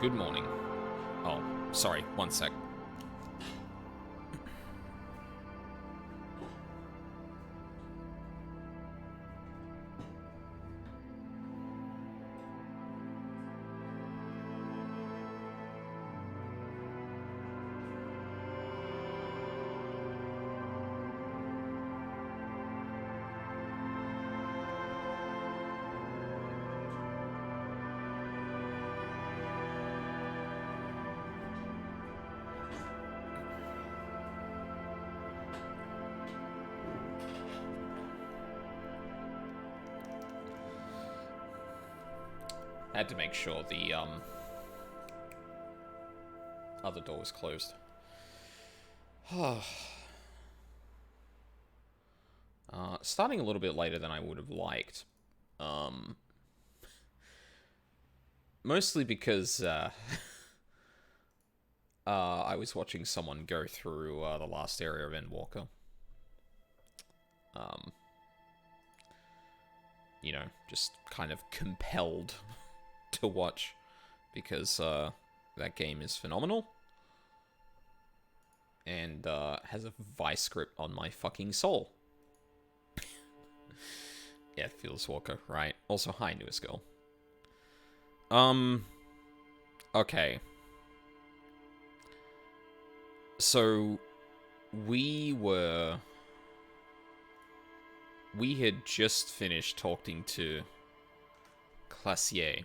Good morning. Oh, sorry, one sec. I had to make sure the other door was closed. Starting a little bit later than I would have liked. Mostly because I was watching someone go through the last area of Endwalker. Just kind of compelled to watch because that game is phenomenal and has a vice grip on my fucking soul. Yeah, Fearless Walker, right? Also, hi, newest girl. Okay. So, we had just finished talking to Classier.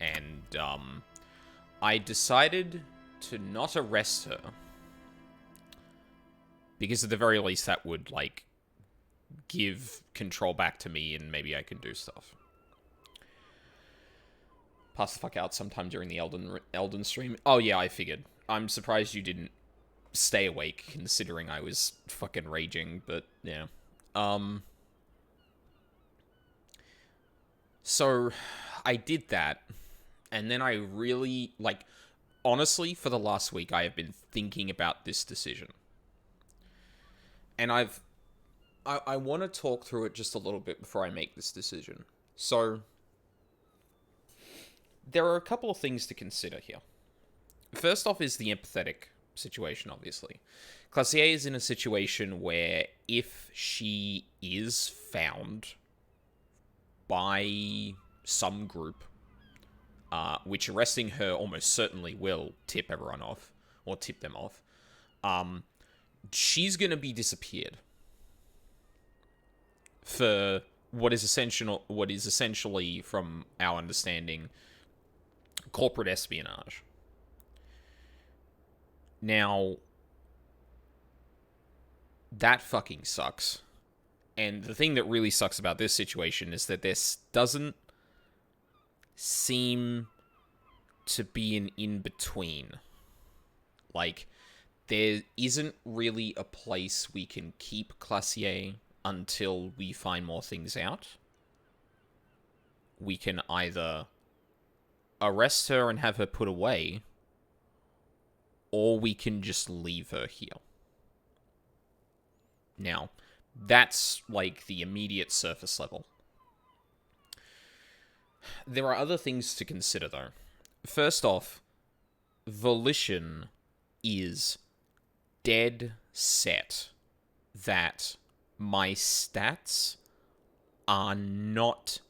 And, I decided to not arrest her. Because at the very least that would, give control back to me and maybe I can do stuff. Pass the fuck out sometime during the Elden stream. Oh yeah, I figured. I'm surprised you didn't stay awake, considering I was fucking raging, but yeah. So, I did that, and then I really, honestly, for the last week, I have been thinking about this decision. And I want to talk through it just a little bit before I make this decision. So, there are a couple of things to consider here. First off is the empathetic situation, obviously. Classier is in a situation where if she is found by some group, which arresting her almost certainly will tip everyone off, or tip them off, she's going to be disappeared for what is essentially, from our understanding, corporate espionage. Now, that fucking sucks. And the thing that really sucks about this situation is that this doesn't seem to be an in-between. There isn't really a place we can keep Classier until we find more things out. We can either arrest her and have her put away, or we can just leave her here. Now, that's, the immediate surface level. There are other things to consider, though. First off, Volition is dead set that my stats are not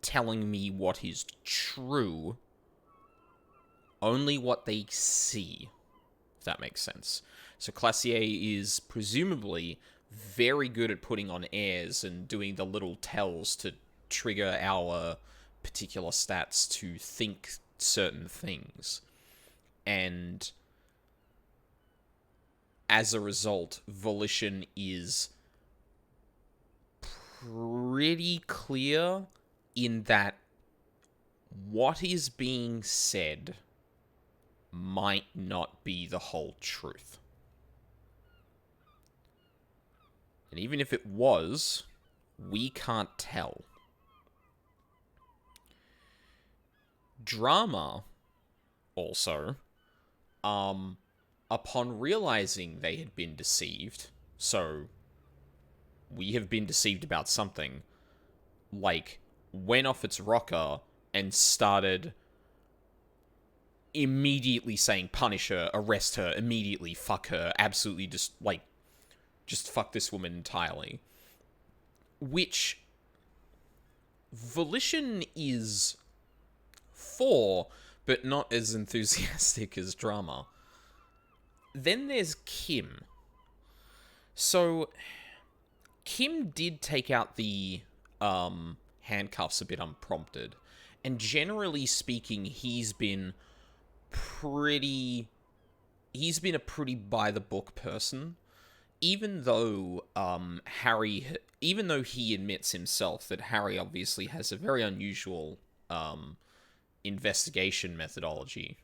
telling me what is true, only what they see, if that makes sense. So Classier is presumably very good at putting on airs and doing the little tells to trigger our particular stats to think certain things. And as a result, Volition is pretty clear in that what is being said might not be the whole truth. And even if it was, we can't tell. Drama, also, upon realizing they had been deceived, so we have been deceived about something, went off its rocker and started immediately saying, punish her, arrest her, immediately, fuck her, absolutely just fuck this woman entirely. Which Volition is for, but not as enthusiastic as Drama. Then there's Kim. So, Kim did take out the handcuffs a bit unprompted. And generally speaking, he's been a pretty by-the-book person. Even though even though he admits himself that Harry obviously has a very unusual investigation methodology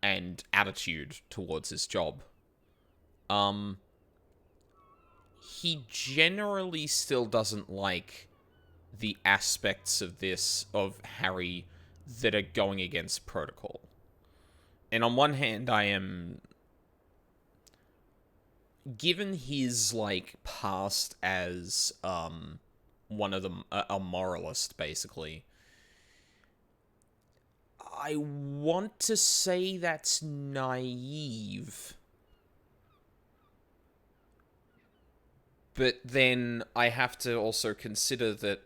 and attitude towards his job, he generally still doesn't like the aspects of Harry that are going against protocol. And on one hand, I am, given his past as one of them, a moralist basically, I want to say that's naive. But then I have to also consider that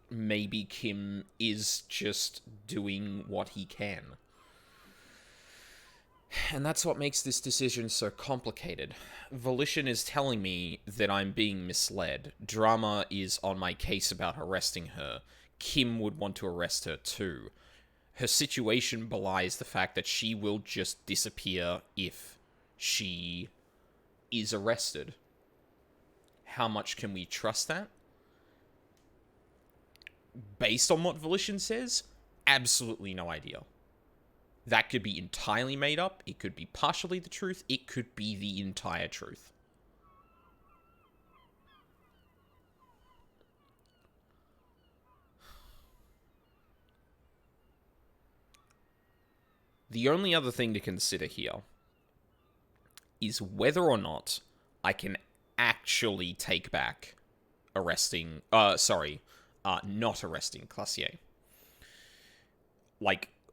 maybe Kim is just doing what he can. And that's what makes this decision so complicated. Volition is telling me that I'm being misled. Drama is on my case about arresting her. Kim would want to arrest her too. Her situation belies the fact that she will just disappear if she is arrested. How much can we trust that? Based on what Volition says, absolutely no idea. That could be entirely made up, it could be partially the truth, it could be the entire truth. The only other thing to consider here is whether or not I can actually take back not arresting Classier.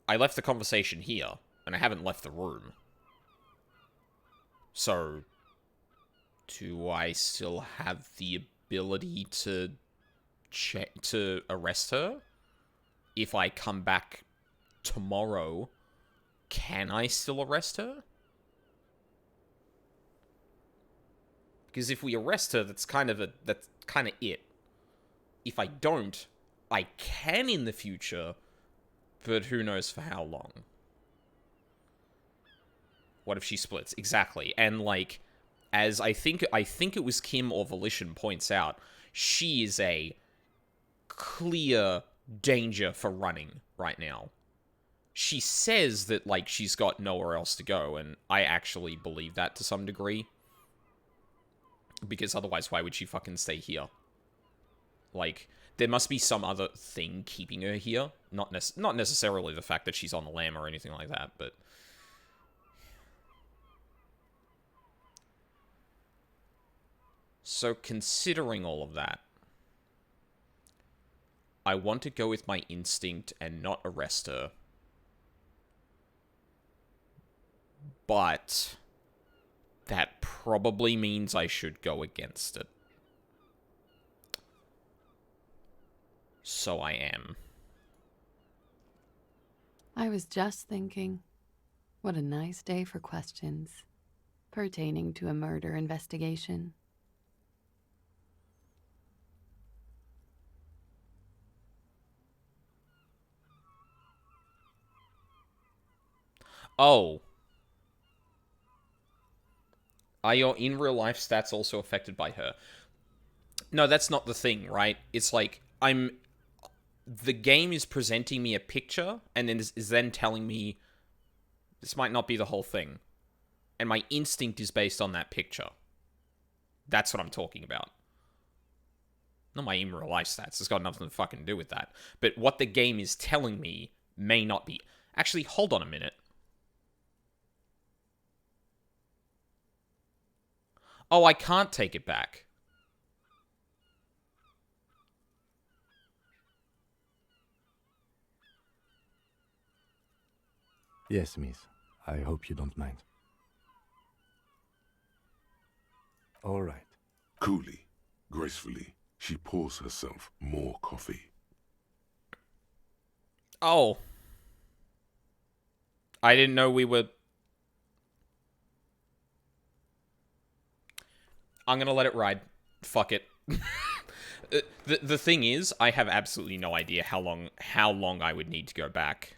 I left the conversation here, and I haven't left the room. So, do I still have the ability to arrest her? If I come back tomorrow, can I still arrest her? Because if we arrest her, that's kind of it. If I don't, I can in the future, but who knows for how long. What if she splits? Exactly. And as I think it was Kim or Volition points out, she is a clear danger for running right now. She says that she's got nowhere else to go, and I actually believe that to some degree. Because otherwise, why would she fucking stay here? There must be some other thing keeping her here. Not necessarily the fact that she's on the lam or anything like that, but... So, considering all of that, I want to go with my instinct and not arrest her. But that probably means I should go against it. So I am. I was just thinking, what a nice day for questions pertaining to a murder investigation. Oh. Are your in real life stats also affected by her? No, that's not the thing, right? It's the game is presenting me a picture, and then is then telling me this might not be the whole thing. And my instinct is based on that picture. That's what I'm talking about. Not my in real life stats. It's got nothing to fucking do with that. But what the game is telling me may not be. Actually, hold on a minute. Oh, I can't take it back. Yes, miss. I hope you don't mind. All right. Coolly, gracefully, she pours herself more coffee. Oh. I didn't know we were... I'm gonna let it ride. Fuck it. The thing is, I have absolutely no idea how long I would need to go back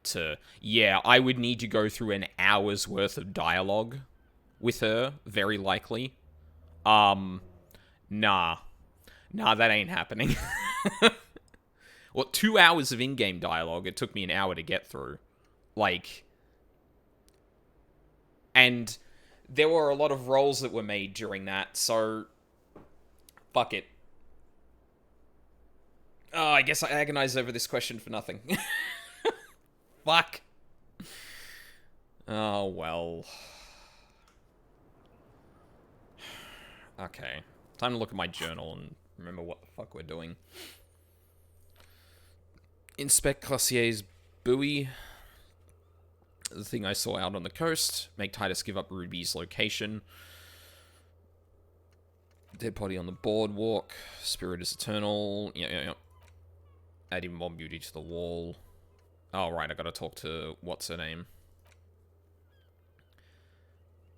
to... Yeah, I would need to go through an hour's worth of dialogue with her, very likely. Nah. Nah, that ain't happening. Well, 2 hours of in-game dialogue, it took me an hour to get through. Like... And there were a lot of rolls that were made during that, so... Fuck it. Oh, I guess I agonized over this question for nothing. Fuck. Oh, well. Okay. Time to look at my journal and remember what the fuck we're doing. Inspect Classier's buoy. The thing I saw out on the coast. Make Titus give up Ruby's location. Dead body on the boardwalk. Spirit is eternal. Yeah. Adding more beauty to the wall. Oh, right, I gotta talk to... What's her name?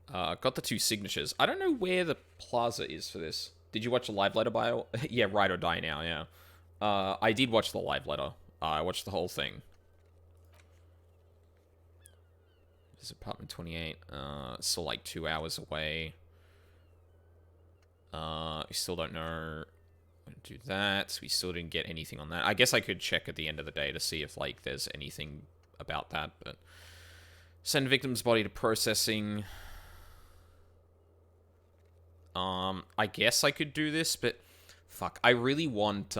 Got the 2 signatures. I don't know where the plaza is for this. Did you watch the live letter bio? Yeah, Ride or Die Now, yeah. I did watch the live letter. I watched the whole thing. This is apartment 28. Still like 2 hours away. We still don't know... Do that. We still didn't get anything on that. I guess I could check at the end of the day to see if, like, there's anything about that, but... Send victim's body to processing. I guess I could do this, but... Fuck, I really want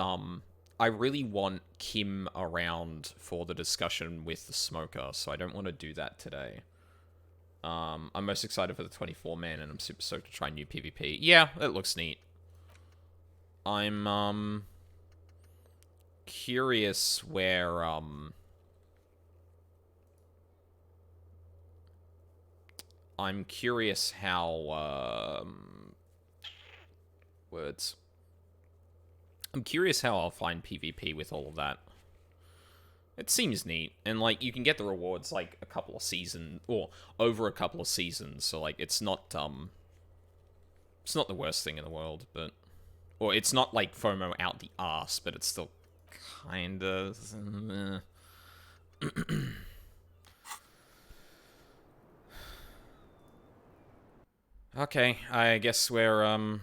Kim around for the discussion with the smoker, so I don't want to do that today. I'm most excited for the 24-man, and I'm super stoked to try new PvP. Yeah, that looks neat. I'm, curious where, I'm curious how, words. I'm curious how I'll find PvP with all of that. It seems neat, and, like, you can get the rewards, like, a couple of seasons, or over a couple of seasons, so, like, it's not the worst thing in the world, but... Or it's not like FOMO out the arse, but it's still kinda... Okay, I guess we're,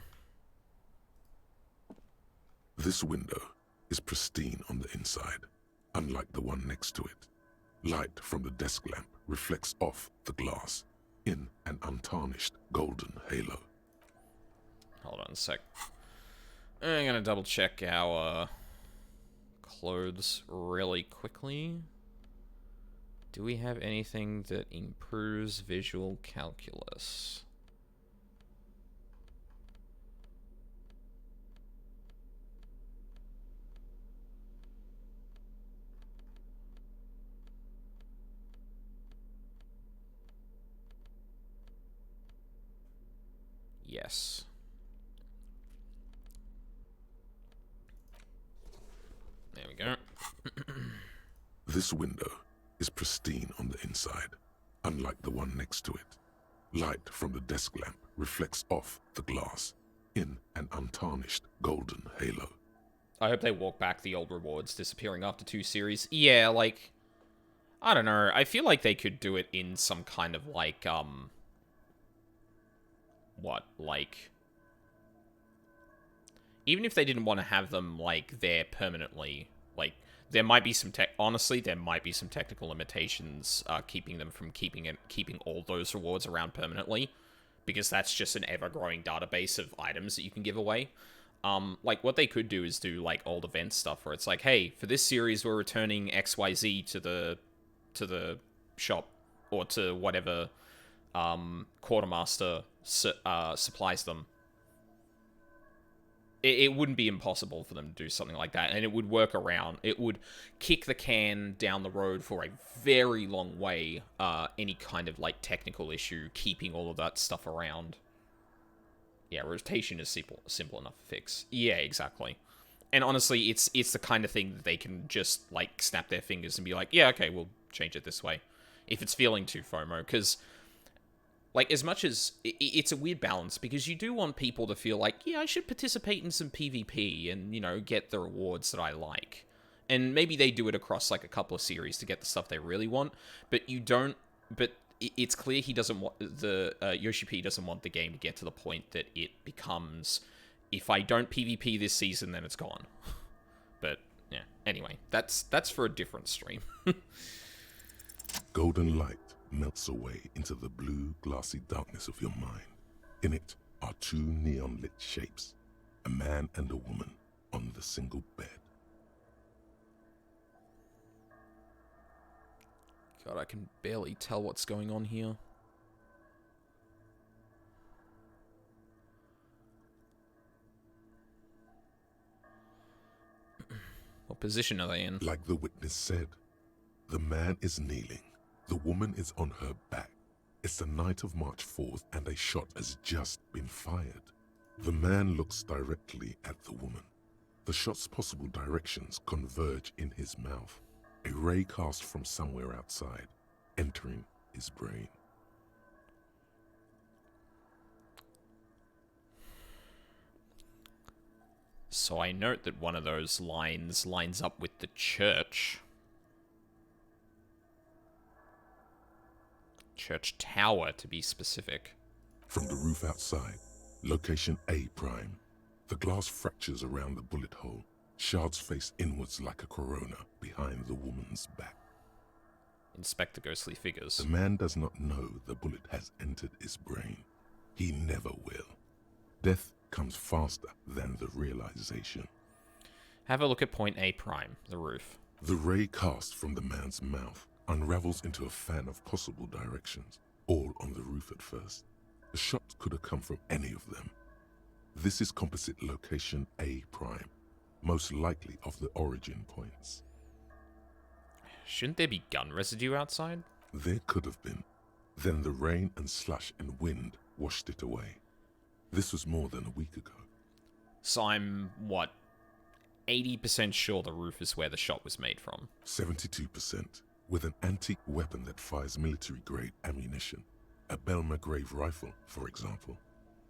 This window is pristine on the inside, unlike the one next to it. Light from the desk lamp reflects off the glass in an untarnished golden halo. Hold on a sec. I'm gonna double check our clothes really quickly. Do we have anything that improves visual calculus? Yes. There we go. This window is pristine on the inside, unlike the one next to it. Light from the desk lamp reflects off the glass in an untarnished golden halo. I hope they walk back the old rewards disappearing after 2 series. Yeah, like... I don't know. I feel like they could do it in some kind of, like, what? Like... Even if they didn't want to have them, like, there permanently, like, there might be some honestly, there might be some technical limitations keeping them from keeping all those rewards around permanently, because that's just an ever-growing database of items that you can give away. Like, what they could do is do, like, old event stuff where it's like, hey, for this series, we're returning XYZ to the shop, or to whatever quartermaster supplies them. it wouldn't be impossible for them to do something like that, and it would work around. It would kick the can down the road for a very long way, any kind of, like, technical issue, keeping all of that stuff around. Yeah, rotation is simple enough to fix. Yeah, exactly. And honestly, it's the kind of thing that they can just, like, snap their fingers and be like, yeah, okay, we'll change it this way. If it's feeling too FOMO, because, like, as much as... It's a weird balance, because you do want people to feel like, yeah, I should participate in some PvP and, you know, get the rewards that I like. And maybe they do it across, like, a couple of series to get the stuff they really want, but you don't... But it's clear he doesn't want... Yoshi P doesn't want the game to get to the point that it becomes... If I don't PvP this season, then it's gone. But, yeah. Anyway, that's for a different stream. Golden light melts away into the blue, glassy darkness of your mind. In it are two neon-lit shapes, a man and a woman on the single bed. God, I can barely tell what's going on here. What position are they in? Like the witness said, the man is kneeling, the woman is on her back. It's the night of March 4th and a shot has just been fired. The man looks directly at the woman. The shot's possible directions converge in his mouth, a ray cast from somewhere outside, entering his brain. So I note that one of those lines lines up with the church. Church tower, to be specific. From the roof outside, location A prime. The glass fractures around the bullet hole. Shards face inwards like a corona behind the woman's back. Inspect the ghostly figures. The man does not know the bullet has entered his brain. He never will. Death comes faster than the realization. Have a look at point A prime, the roof. The ray cast from the man's mouth unravels into a fan of possible directions, all on the roof at first. The shot could have come from any of them. This is composite location A prime, most likely of the origin points. Shouldn't there be gun residue outside? There could have been. Then the rain and slush and wind washed it away. This was more than a week ago. So I'm, what, 80% sure the roof is where the shot was made from? 72%, with an antique weapon that fires military-grade ammunition. A Belma-grave rifle, for example.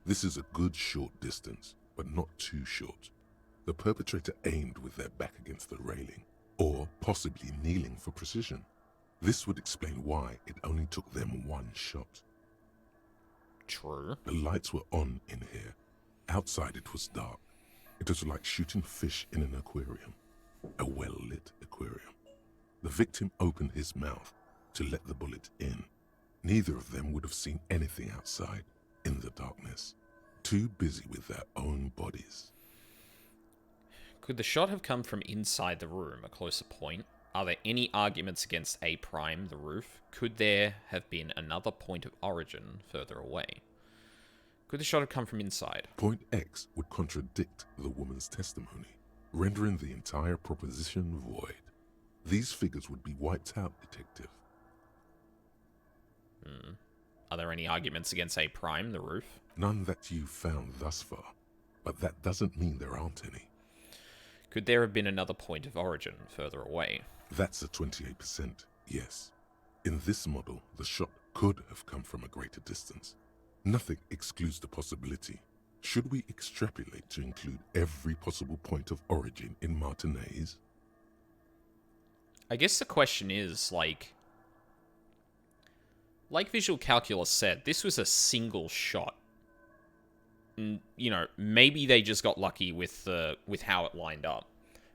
This is a good short distance, but not too short. The perpetrator aimed with their back against the railing, or possibly kneeling for precision. This would explain why it only took them one shot. True. The lights were on in here. Outside it was dark. It was like shooting fish in an aquarium. A well-lit aquarium. The victim opened his mouth to let the bullet in. Neither of them would have seen anything outside, in the darkness. Too busy with their own bodies. Could the shot have come from inside the room, a closer point? Are there any arguments against A prime, the roof? Could there have been another point of origin further away? Could the shot have come from inside? Point X would contradict the woman's testimony, rendering the entire proposition void. These figures would be wiped out, detective. Are there any arguments against A prime, the roof? None that you've found thus far, but that doesn't mean there aren't any. Could there have been another point of origin further away? That's a 28%, yes. In this model, the shot could have come from a greater distance. Nothing excludes the possibility. Should we extrapolate to include every possible point of origin in Martinez? I guess the question is, like Visual Calculus said, this was a single shot. You know, maybe they just got lucky with how it lined up.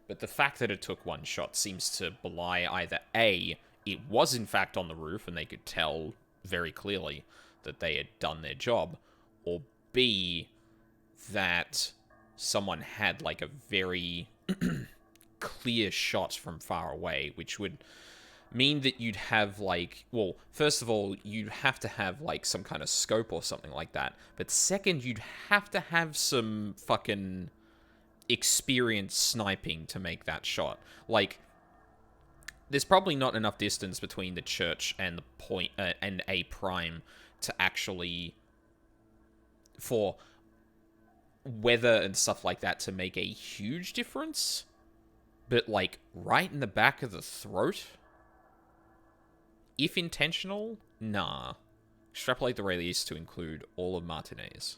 But the fact that it took one shot seems to belie either A, it was in fact on the roof and they could tell very clearly that they had done their job, or B, that someone had like a very clear shot from far away, which would mean that you'd have like, well, first of all, you'd have to have like some kind of scope or something like that. But second, you'd have to have some fucking experienced sniping to make that shot. Like, there's probably not enough distance between the church and the point and A prime to actually, for weather and stuff like that, to make a huge difference. But like right in the back of the throat, if intentional, nah. Extrapolate the radius to include all of Martinez.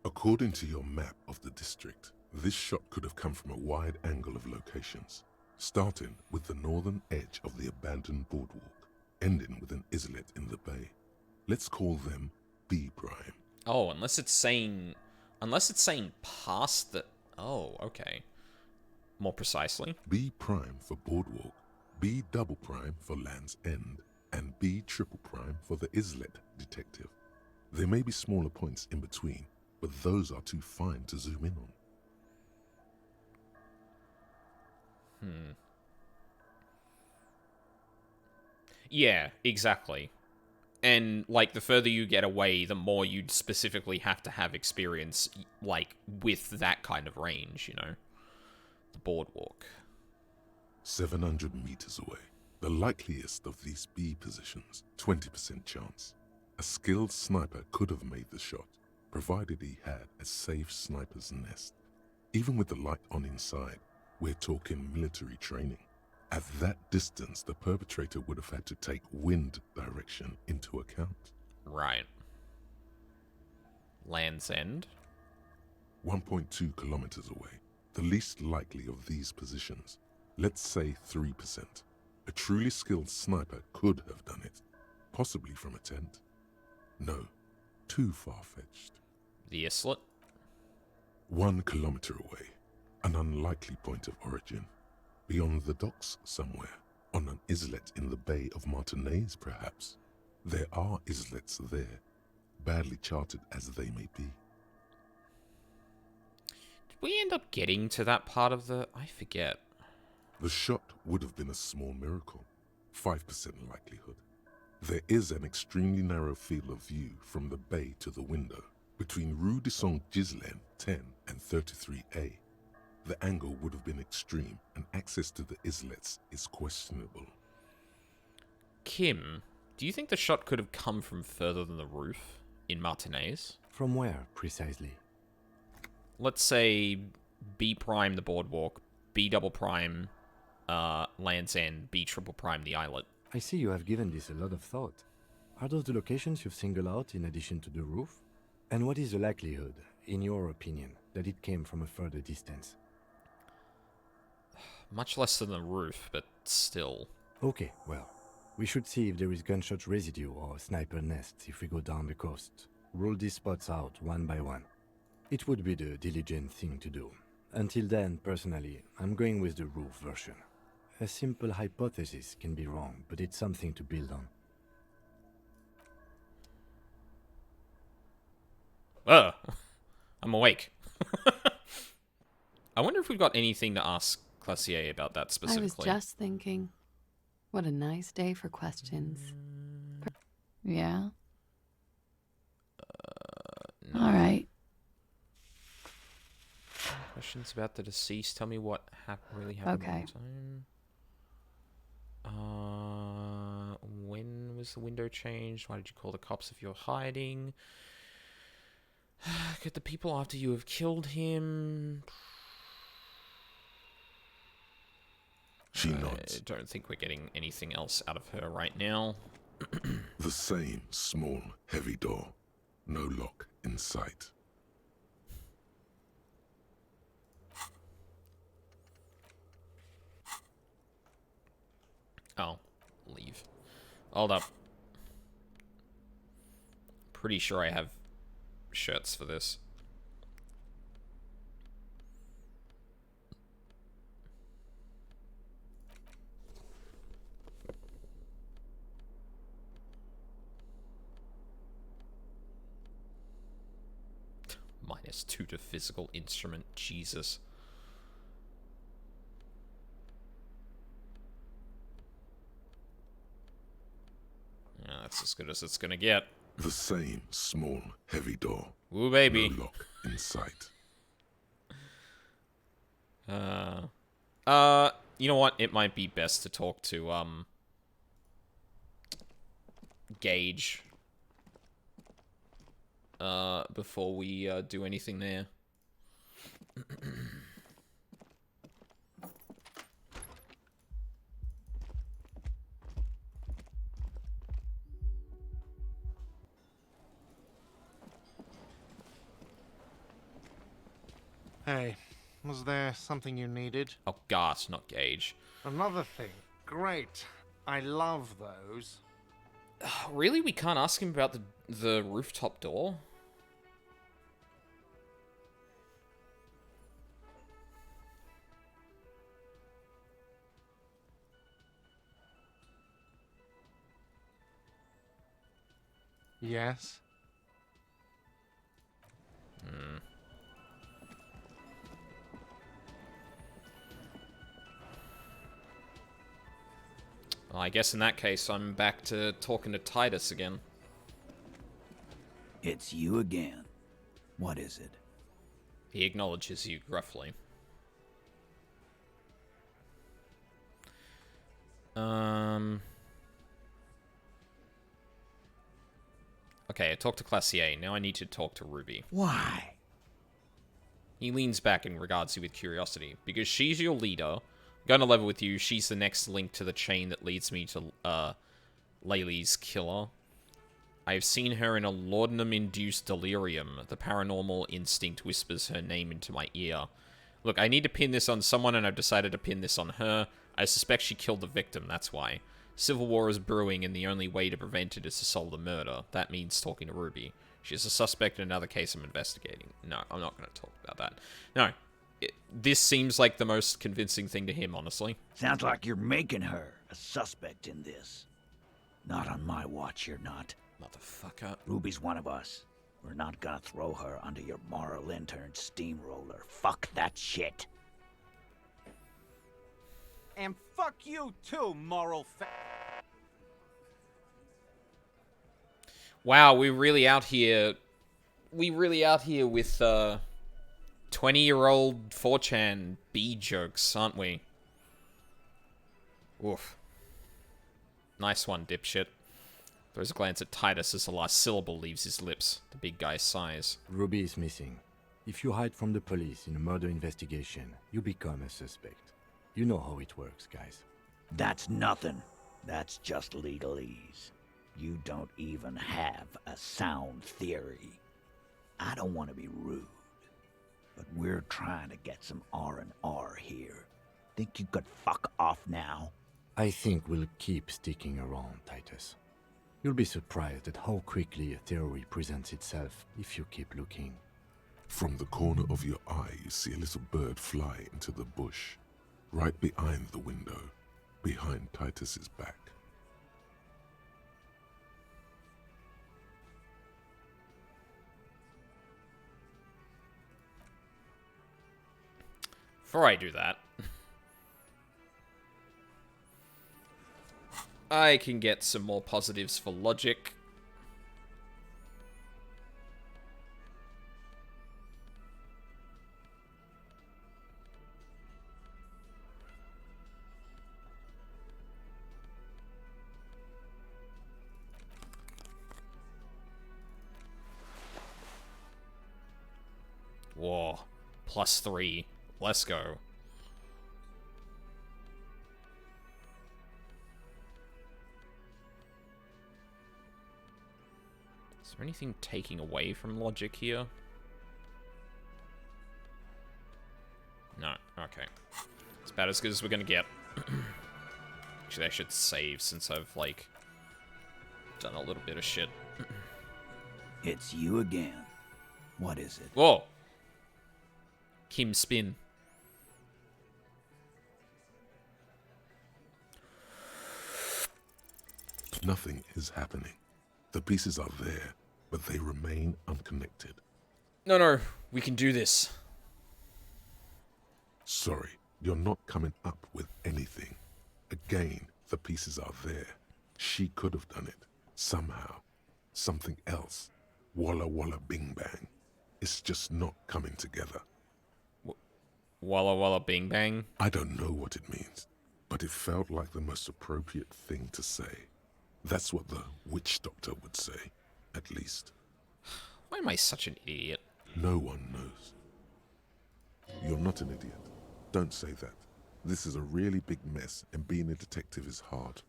According to your map of the district, this shot could have come from a wide angle of locations, starting with the northern edge of the abandoned boardwalk, ending with an islet in the bay. Let's call them B prime. Oh, unless it's saying past the... Oh, okay. More precisely. B prime for boardwalk, B double prime for Land's End, and B triple prime for the islet detective. There may be smaller points in between, but those are too fine to zoom in on. Yeah, exactly. And, like, the further you get away, the more you'd specifically have to have experience, like, with that kind of range, you know? The boardwalk. 700 meters away. The likeliest of these B positions, 20% chance. A skilled sniper could have made the shot, provided he had a safe sniper's nest. Even with the light on inside, we're talking military training. At that distance, the perpetrator would have had to take wind direction into account. Right. Land's End? 1.2 kilometers away. The least likely of these positions. Let's say 3%. A truly skilled sniper could have done it. Possibly from a tent. No. Too far-fetched. The islet? 1 kilometer away. An unlikely point of origin. Beyond the docks somewhere. On an islet in the Bay of Martinez, perhaps. There are islets there. Badly charted as they may be. Did we end up getting to that part of the... I forget. The shot would have been a small miracle. 5% likelihood. There is an extremely narrow field of view from the bay to the window, between Rue de Saint-Ghislain 10 and 33A. The angle would have been extreme, and access to the islets is questionable. Kim, do you think the shot could have come from further than the roof in Martinez? From where, precisely? Let's say B prime the boardwalk, B double prime Land's End, B triple prime the islet. I see you have given this a lot of thought. Are those the locations you've singled out in addition to the roof? And what is the likelihood, in your opinion, that it came from a further distance? Much less than the roof, but still. Okay, well, we should see if there is gunshot residue or sniper nests if we go down the coast. Rule these spots out one by one. It would be the diligent thing to do. Until then, personally, I'm going with the roof version. A simple hypothesis can be wrong, but it's something to build on. I'm awake. I wonder if we've got anything to ask Classier about that specifically. I was just thinking, what a nice day for questions. Yeah? No. All right. Questions about the deceased. Tell me what really happened Okay. at the time. When was the window changed? Why did you call the cops if you're hiding? Could the people after you have killed him? She nods. I don't think we're getting anything else out of her right now. The same small, heavy door. No lock in sight. Oh, leave. Hold up. Pretty sure I have shirts for this. -2 to physical instrument. Jesus. Yeah, that's as good as it's gonna get. The same small, heavy door. Ooh, baby. No lock in sight. You know what? It might be best to talk to, Gage. Before we, do anything there. Hey, was there something you needed? Oh, Gart, not Gage. Another thing. Great. I love those. Really? We can't ask him about the rooftop door? Yes? Well, I guess in that case, I'm back to talking to Titus again. It's you again. What is it? He acknowledges you gruffly. Okay, I talked to Classier. Now I need to talk to Ruby. Why? He leans back and regards you with curiosity. Because she's your leader. Going to level with you. She's the next link to the chain that leads me to, Laylee's killer. I've seen her in a laudanum-induced delirium. The paranormal instinct whispers her name into my ear. Look, I need to pin this on someone, and I've decided to pin this on her. I suspect she killed the victim, that's why. Civil war is brewing, and the only way to prevent it is to solve the murder. That means talking to Ruby. She's a suspect in another case I'm investigating. No, I'm not going to talk about that. No, this seems like the most convincing thing to him, honestly. Sounds like you're making her a suspect in this. Not on my watch, you're not. Motherfucker. Ruby's one of us. We're not gonna throw her under your moral intern steamroller. Fuck that shit. And fuck you too, moral Wow, we're really out here. We really out here with 20-year-old 4chan B jokes, aren't we? Oof. Nice one, dipshit. Throws a glance at Titus as the last syllable leaves his lips. The big guy sighs. Ruby is missing. If you hide from the police in a murder investigation, you become a suspect. You know how it works, guys. That's nothing. That's just legalese. You don't even have a sound theory. I don't want to be rude, but we're trying to get some R&R here. Think you could fuck off now? I think we'll keep sticking around, Titus. You'll be surprised at how quickly a theory presents itself if you keep looking. From the corner of your eye, you see a little bird fly into the bush, right behind the window, behind Titus's back. Before I do that, I can get some more positives for logic. Whoa. +3. Let's go. Is there anything taking away from logic here? No. Okay. It's about as good as we're gonna get. Actually, I should save since I've, like, done a little bit of shit. It's you again. What is it? Whoa! Kim spin. Nothing is happening. The pieces are there, but they remain unconnected. No, we can do this. Sorry, you're not coming up with anything. Again, the pieces are there. She could have done it. Somehow. Something else. Walla walla bing bang. It's just not coming together. Walla Walla Bing Bang. I don't know what it means, but it felt like the most appropriate thing to say. That's what the witch doctor would say, at least. Why am I such an idiot? No one knows. You're not an idiot. Don't say that. This is a really big mess, and being a detective is hard.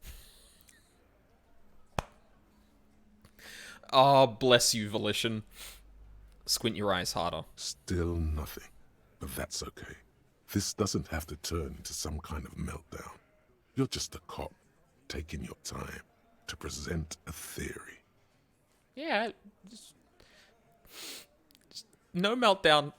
Oh, bless you, Volition. Squint your eyes harder. Still nothing. But that's okay. This doesn't have to turn into some kind of meltdown. You're just a cop, taking your time to present a theory. Yeah, just no meltdown.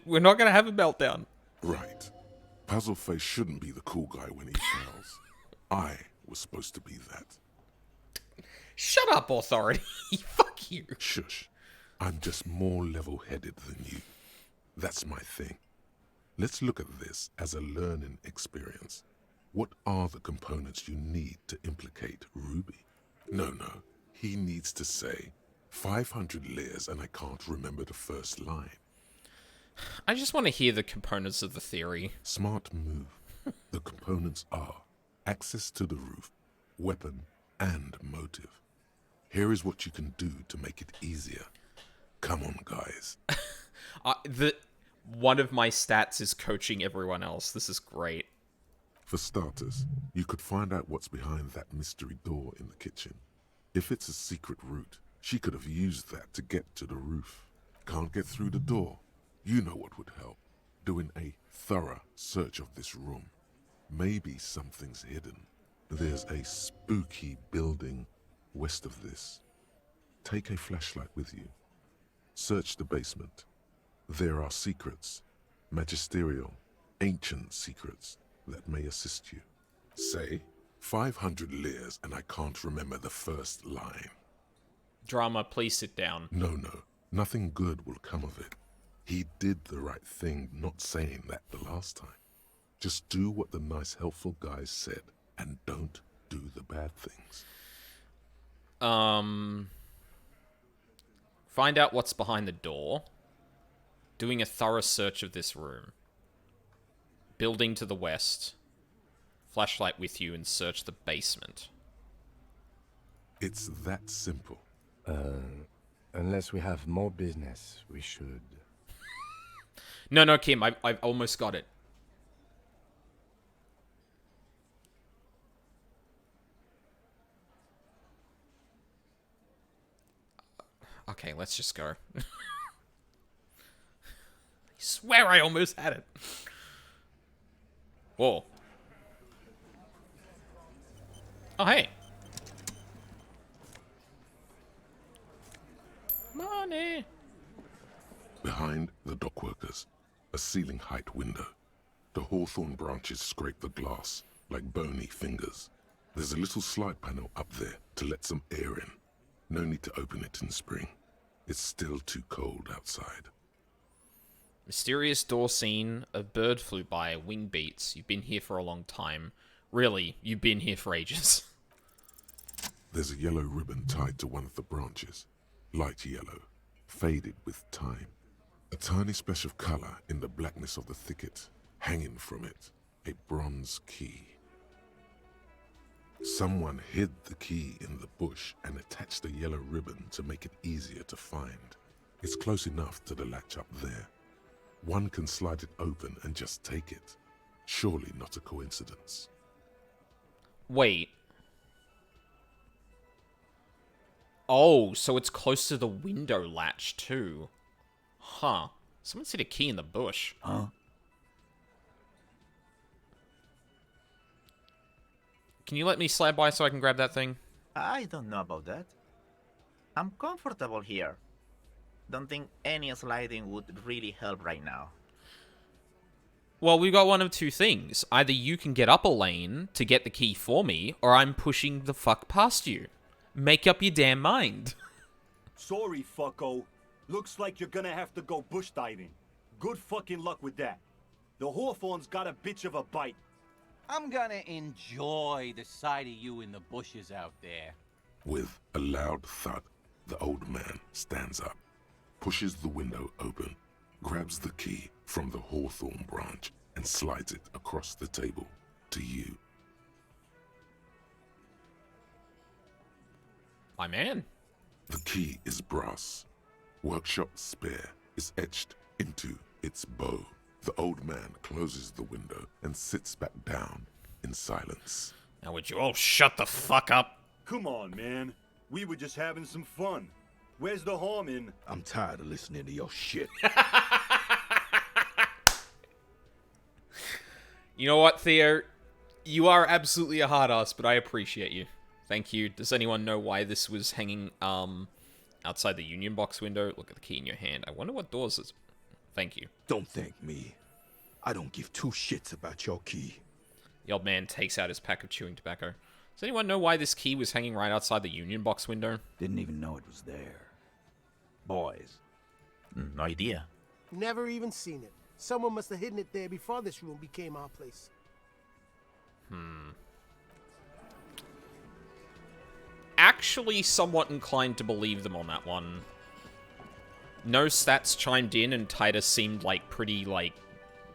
We're not gonna have a meltdown. Right. Puzzleface shouldn't be the cool guy when he fails. I was supposed to be that. Shut up, Authority. Fuck you. Shush. I'm just more level-headed than you. That's my thing. Let's look at this as a learning experience. What are the components you need to implicate Ruby? No. He needs to say 500 layers and I can't remember the first line. I just want to hear the components of the theory. Smart move. The components are access to the roof, weapon, and motive. Here is what you can do to make it easier. Come on, guys. One of my stats is coaching everyone else. This is great. For starters, you could find out what's behind that mystery door in the kitchen. If it's a secret route, she could have used that to get to the roof. Can't get through the door? You know what would help. Doing a thorough search of this room. Maybe something's hidden. There's a spooky building west of this. Take a flashlight with you. Search the basement. There are secrets, magisterial, ancient secrets that may assist you. Say 500 layers and I can't remember the first line. Drama, please sit down. No. Nothing good will come of it. He did the right thing not saying that the last time. Just do what the nice helpful guys said and don't do the bad things. Find out what's behind the door. Doing a thorough search of this room. Building to the west. Flashlight with you and search the basement. It's that simple. Unless we have more business, we should... No, Kim, I've almost got it. Okay, let's just go. I swear I almost had it. Whoa. Oh, hey. Money. Behind the dockworkers, a ceiling height window. The hawthorn branches scrape the glass like bony fingers. There's a little slide panel up there to let some air in. No need to open it in spring. It's still too cold outside. Mysterious door scene. A bird flew by. Wing beats. You've been here for a long time. Really, you've been here for ages. There's a yellow ribbon tied to one of the branches. Light yellow, faded with time. A tiny splash of color in the blackness of the thicket. Hanging from it, a bronze key. Someone hid the key in the bush and attached a yellow ribbon to make it easier to find. It's close enough to the latch up there. One can slide it open and just take it. Surely not a coincidence. Wait. Oh, so it's close to the window latch, too. Huh. Someone's hid a key in the bush. Huh? Can you let me slide by so I can grab that thing? I don't know about that. I'm comfortable here. Don't think any sliding would really help right now. Well, we've got one of two things. Either you can get up a lane to get the key for me, or I'm pushing the fuck past you. Make up your damn mind. Sorry, fucko. Looks like you're gonna have to go bush diving. Good fucking luck with that. The Hawthorn's got a bitch of a bite. I'm gonna enjoy the sight of you in the bushes out there. With a loud thud, The old man stands up, pushes the window open, grabs the key from the hawthorn branch, and slides it across the table to you. My man. The key is brass. Workshop spare is etched into its bow. The old man closes the window and sits back down in silence. Now would you all shut the fuck up? Come on, man. We were just having some fun. Where's the harm in... I'm tired of listening to your shit. You know what, Theo? You are absolutely a hard ass, but I appreciate you. Thank you. Does anyone know why this was hanging outside the union box window? Look at the key in your hand. I wonder what doors is. Thank you. Don't thank me. I don't give two shits about your key. The old man takes out his pack of chewing tobacco. Does anyone know why this key was hanging right outside the union box window? Didn't even know it was there. Boys. No idea. Never even seen it. Someone must have hidden it there before this room became our place. Actually somewhat inclined to believe them on that one. No stats chimed in and Titus seemed like pretty like,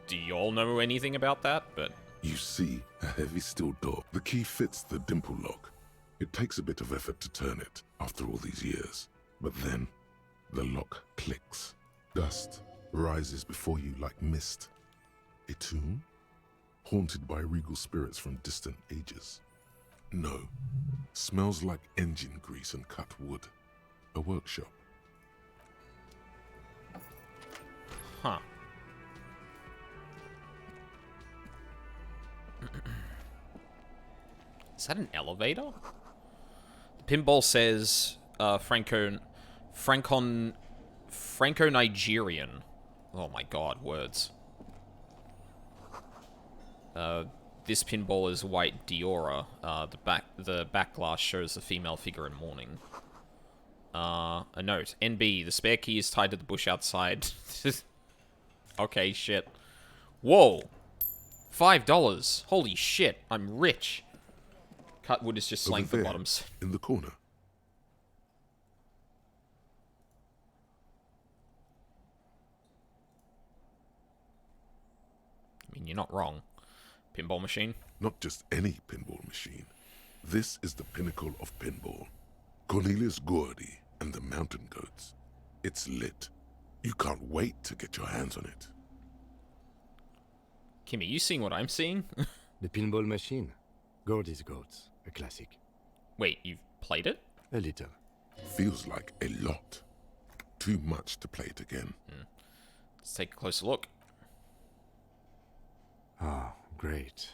do you all know anything about that? But You see a heavy steel door. The key fits the dimple lock. It takes a bit of effort to turn it after all these years. But then, the lock clicks. Dust rises before you like mist. A tomb? Haunted by regal spirits from distant ages. No. Smells like engine grease and cut wood. A workshop. Huh. Is that an elevator? Pinball says, Franco-Nigerian. Oh my god, words. This pinball is white Diora. The back glass shows a female figure in mourning. A note. NB, the spare key is tied to the bush outside. Okay, shit. Whoa! $5. Holy shit, I'm rich. Cutwood is just slaying for bottoms. In the corner. I mean, you're not wrong. Pinball machine? Not just any pinball machine. This is the pinnacle of pinball. Cornelius Gordy and the Mountain Goats. It's lit. You can't wait to get your hands on it. Kimmy, you seeing what I'm seeing? The pinball machine. Gordy's Goats. A classic. Wait, you've played it? A little. Feels like a lot. Too much to play it again. Let's take a closer look. Ah, great.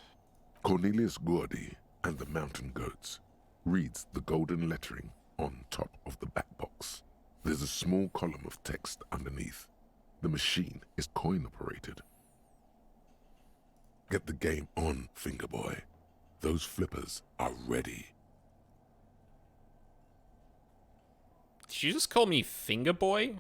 Cornelius Gordy and the Mountain Goats reads the golden lettering on top of the back box. There's a small column of text underneath. The machine is coin-operated. Get the game on, Fingerboy. Those flippers are ready. Did you just call me Fingerboy?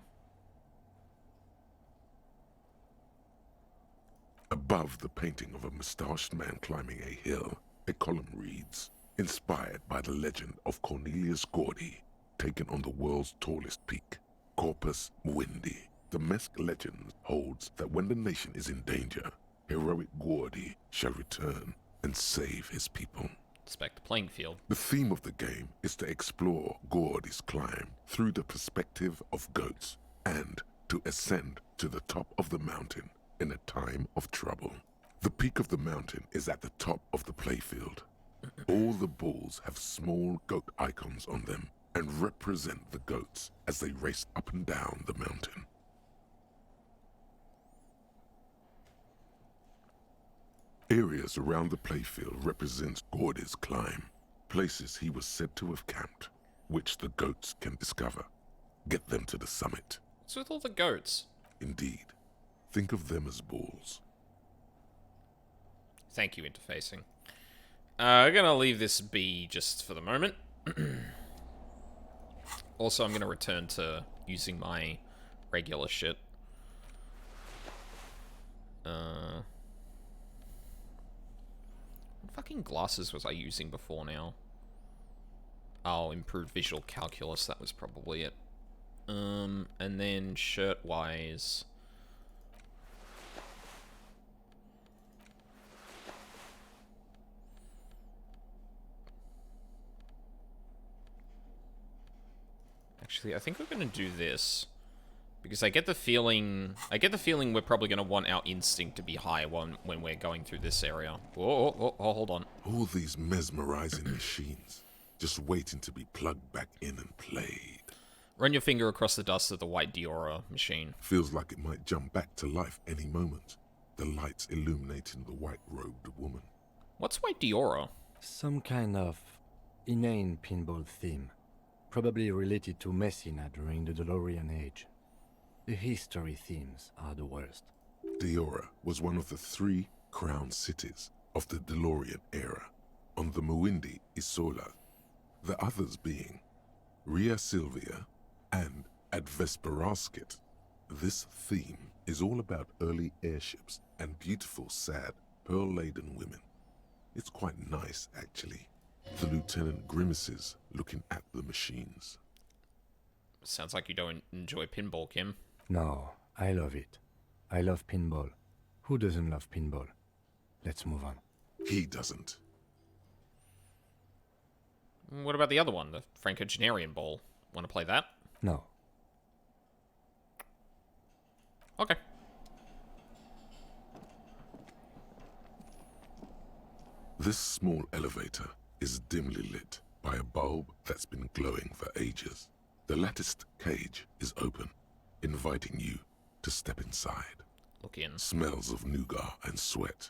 Above the painting of a mustached man climbing a hill, a column reads, inspired by the legend of Cornelius Gordy, taken on the world's tallest peak, Corpus Muindi. The Mesk legend holds that when the nation is in danger, heroic Gordy shall return and save his people. Inspect the playing field. The theme of the game is to explore Gordy's climb through the perspective of goats and to ascend to the top of the mountain in a time of trouble. The peak of the mountain is at the top of the playfield. All the balls have small goat icons on them and represent the goats as they race up and down the mountain. Areas around the playfield represents Gordy's climb, places he was said to have camped, which the goats can discover. Get them to the summit. What's with all the goats? Indeed. Think of them as balls. Thank you, interfacing. I'm gonna leave this be just for the moment. Also, I'm gonna return to using my regular shit. What fucking glasses was I using before now? Oh, improved visual calculus, that was probably it. And then shirt-wise... Actually, I think we're gonna do this. Because I get the feeling we're probably gonna want our instinct to be high when we're going through this area. Oh, hold on. All these mesmerizing machines, just waiting to be plugged back in and played. Run your finger across the dust of the white Diora machine. Feels like it might jump back to life any moment. The lights illuminating the white-robed woman. What's white Diora? Some kind of inane pinball theme. Probably related to Messina during the DeLorean age. The history themes are the worst. Diora was one of the 3 crown cities of the DeLorean era, on the Muindi Isola, the others being Ria Silvia and Advesperasket. This theme is all about early airships and beautiful, sad, pearl-laden women. It's quite nice, actually. The lieutenant grimaces looking at the machines. Sounds like you don't enjoy pinball, Kim. No, I love it. I love pinball. Who doesn't love pinball? Let's move on. He doesn't. What about the other one, the Franco-Genarian ball? Want to play that? No. Okay. This small elevator is dimly lit by a bulb that's been glowing for ages. The latticed cage is open, inviting you to step inside. Look in. Smells of nougat and sweat.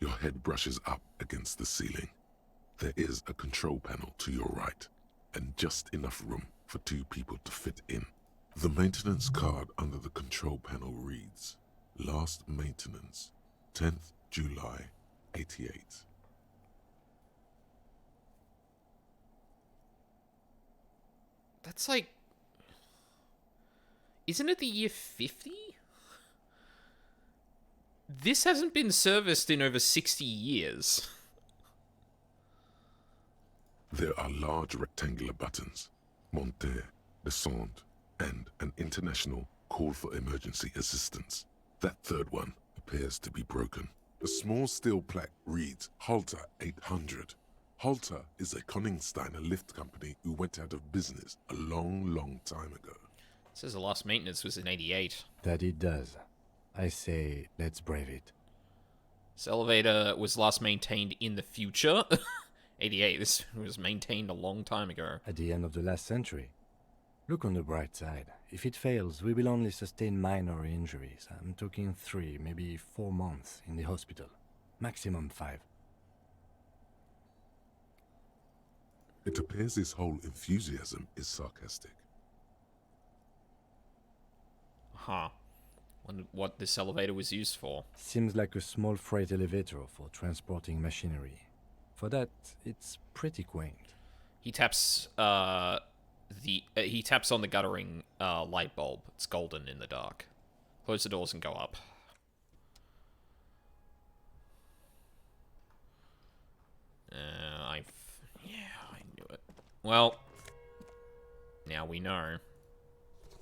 Your head brushes up against the ceiling. There is a control panel to your right, and just enough room for 2 people to fit in. The maintenance card under the control panel reads, Last maintenance, 10th July, 88. That's like... Isn't it the year 50? This hasn't been serviced in over 60 years. There are large rectangular buttons, monter, descente, and an international call for emergency assistance. That 3rd one appears to be broken. The small steel plaque reads Halter 800. Halter is a Koningsteiner lift company who went out of business a long time ago. It says the last maintenance was in 88. That it does. I say, let's brave it. This elevator was last maintained in the future. 88, this was maintained a long time ago. At the end of the last century. Look on the bright side. If it fails, we will only sustain minor injuries. I'm talking 3, maybe 4 months in the hospital. Maximum 5. It appears his whole enthusiasm is sarcastic. Huh. Wonder what this elevator was used for. Seems like a small freight elevator for transporting machinery. For that, it's pretty quaint. He taps he taps on the guttering light bulb. It's golden in the dark. Close the doors and go up. I knew it. Well, now we know.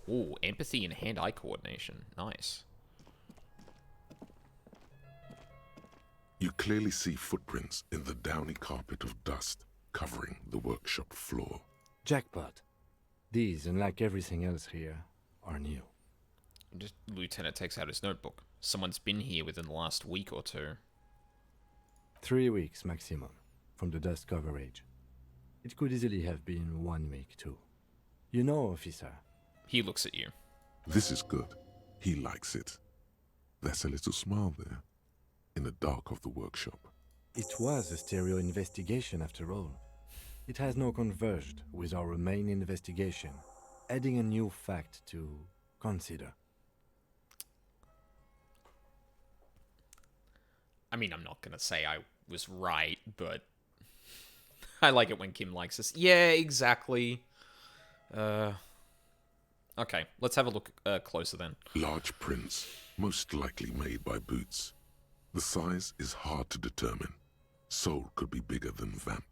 Ooh, empathy and hand-eye coordination. Nice. You clearly see footprints in the downy carpet of dust covering the workshop floor. Jackpot. These, unlike everything else here, are new. Just, Lieutenant takes out his notebook. Someone's been here within the last week or 2. 3 weeks maximum, from the dust coverage. It could easily have been 1 week too. You know, officer. He looks at you. This is good. He likes it. That's a little smile there, in the dark of the workshop. It was a stereo investigation after all. It has now converged with our main investigation, adding a new fact to consider. I mean, I'm not gonna say I was right, but I like it when Kim likes this. Yeah, exactly. Okay, let's have a look closer then. Large prints, most likely made by Boots. The size is hard to determine. Sole could be bigger than Vamp.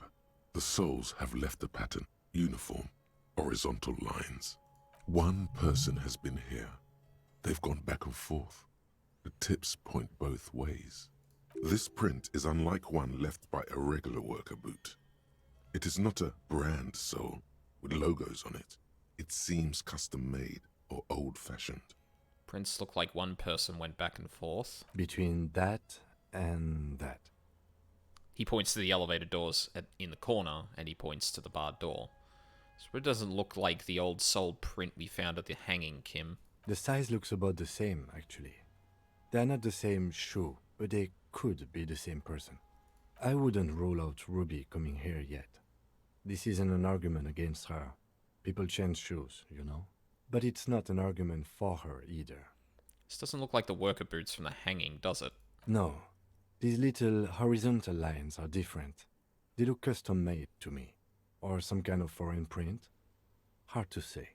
The soles have left a pattern uniform, horizontal lines. One person has been here. They've gone back and forth. The tips point both ways. This print is unlike one left by a regular worker boot. It is not a brand sole with logos on it. It seems custom-made or old-fashioned. Prints look like one person went back and forth. Between that and that. He points to the elevator doors in the corner, and he points to the barred door. So it doesn't look like the old sold print we found at the hanging, Kim. The size looks about the same, actually. They're not the same shoe, but they could be the same person. I wouldn't rule out Ruby coming here yet. This isn't an argument against her. People change shoes, you know? But it's not an argument for her either. This doesn't look like the worker boots from the hanging, does it? No. These little horizontal lines are different. They look custom-made to me. Or some kind of foreign print. Hard to say.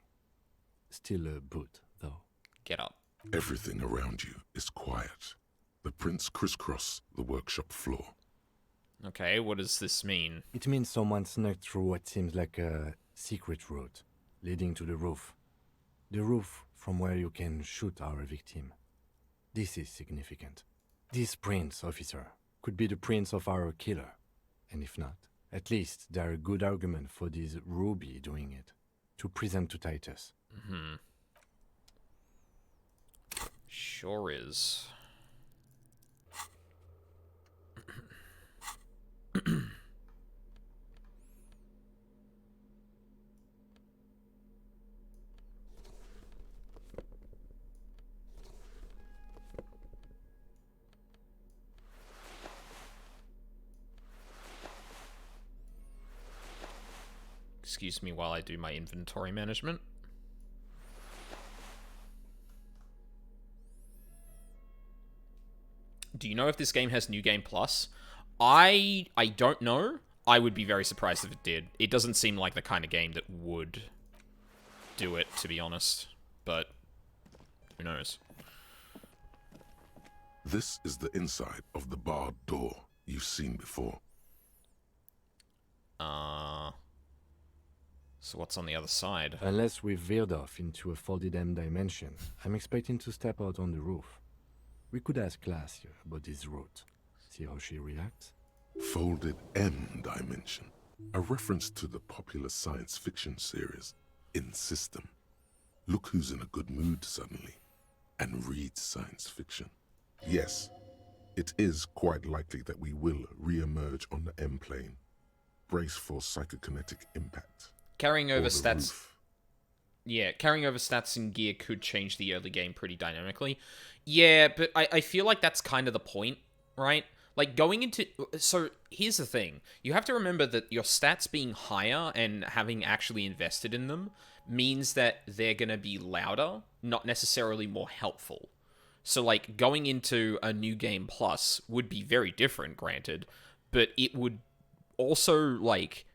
Still a boot, though. Get up. Everything around you is quiet. The prints crisscross the workshop floor. Okay, what does this mean? It means someone snuck through what seems like a secret route, leading to the roof. The roof from where you can shoot our victim. This is significant. These prints, officer, could be the prints of our killer. And if not, at least they're a good argument for this Ruby doing it, to present to Titus. Mm-hmm. Sure is. Excuse me while I do my inventory management. Do you know if this game has New Game Plus? I don't know. I would be very surprised if it did. It doesn't seem like the kind of game that would do it, to be honest. But who knows? This is the inside of the barred door you've seen before. So what's on the other side? Unless we've veered off into a folded M dimension, I'm expecting to step out on the roof. We could ask Class here about this route. See how she reacts? Folded M dimension. A reference to the popular science fiction series, In System. Look who's in a good mood suddenly, and reads science fiction. Yes, it is quite likely that we will re-emerge on the M plane. Brace for psychokinetic impact. Carrying over stats... Roof. Yeah, carrying over stats and gear could change the early game pretty dynamically. Yeah, but I feel like that's kind of the point, right? Like, going into... So, here's the thing. You have to remember that your stats being higher and having actually invested in them means that they're going to be louder, not necessarily more helpful. So, like, going into a New Game Plus would be very different, granted, but it would also, like...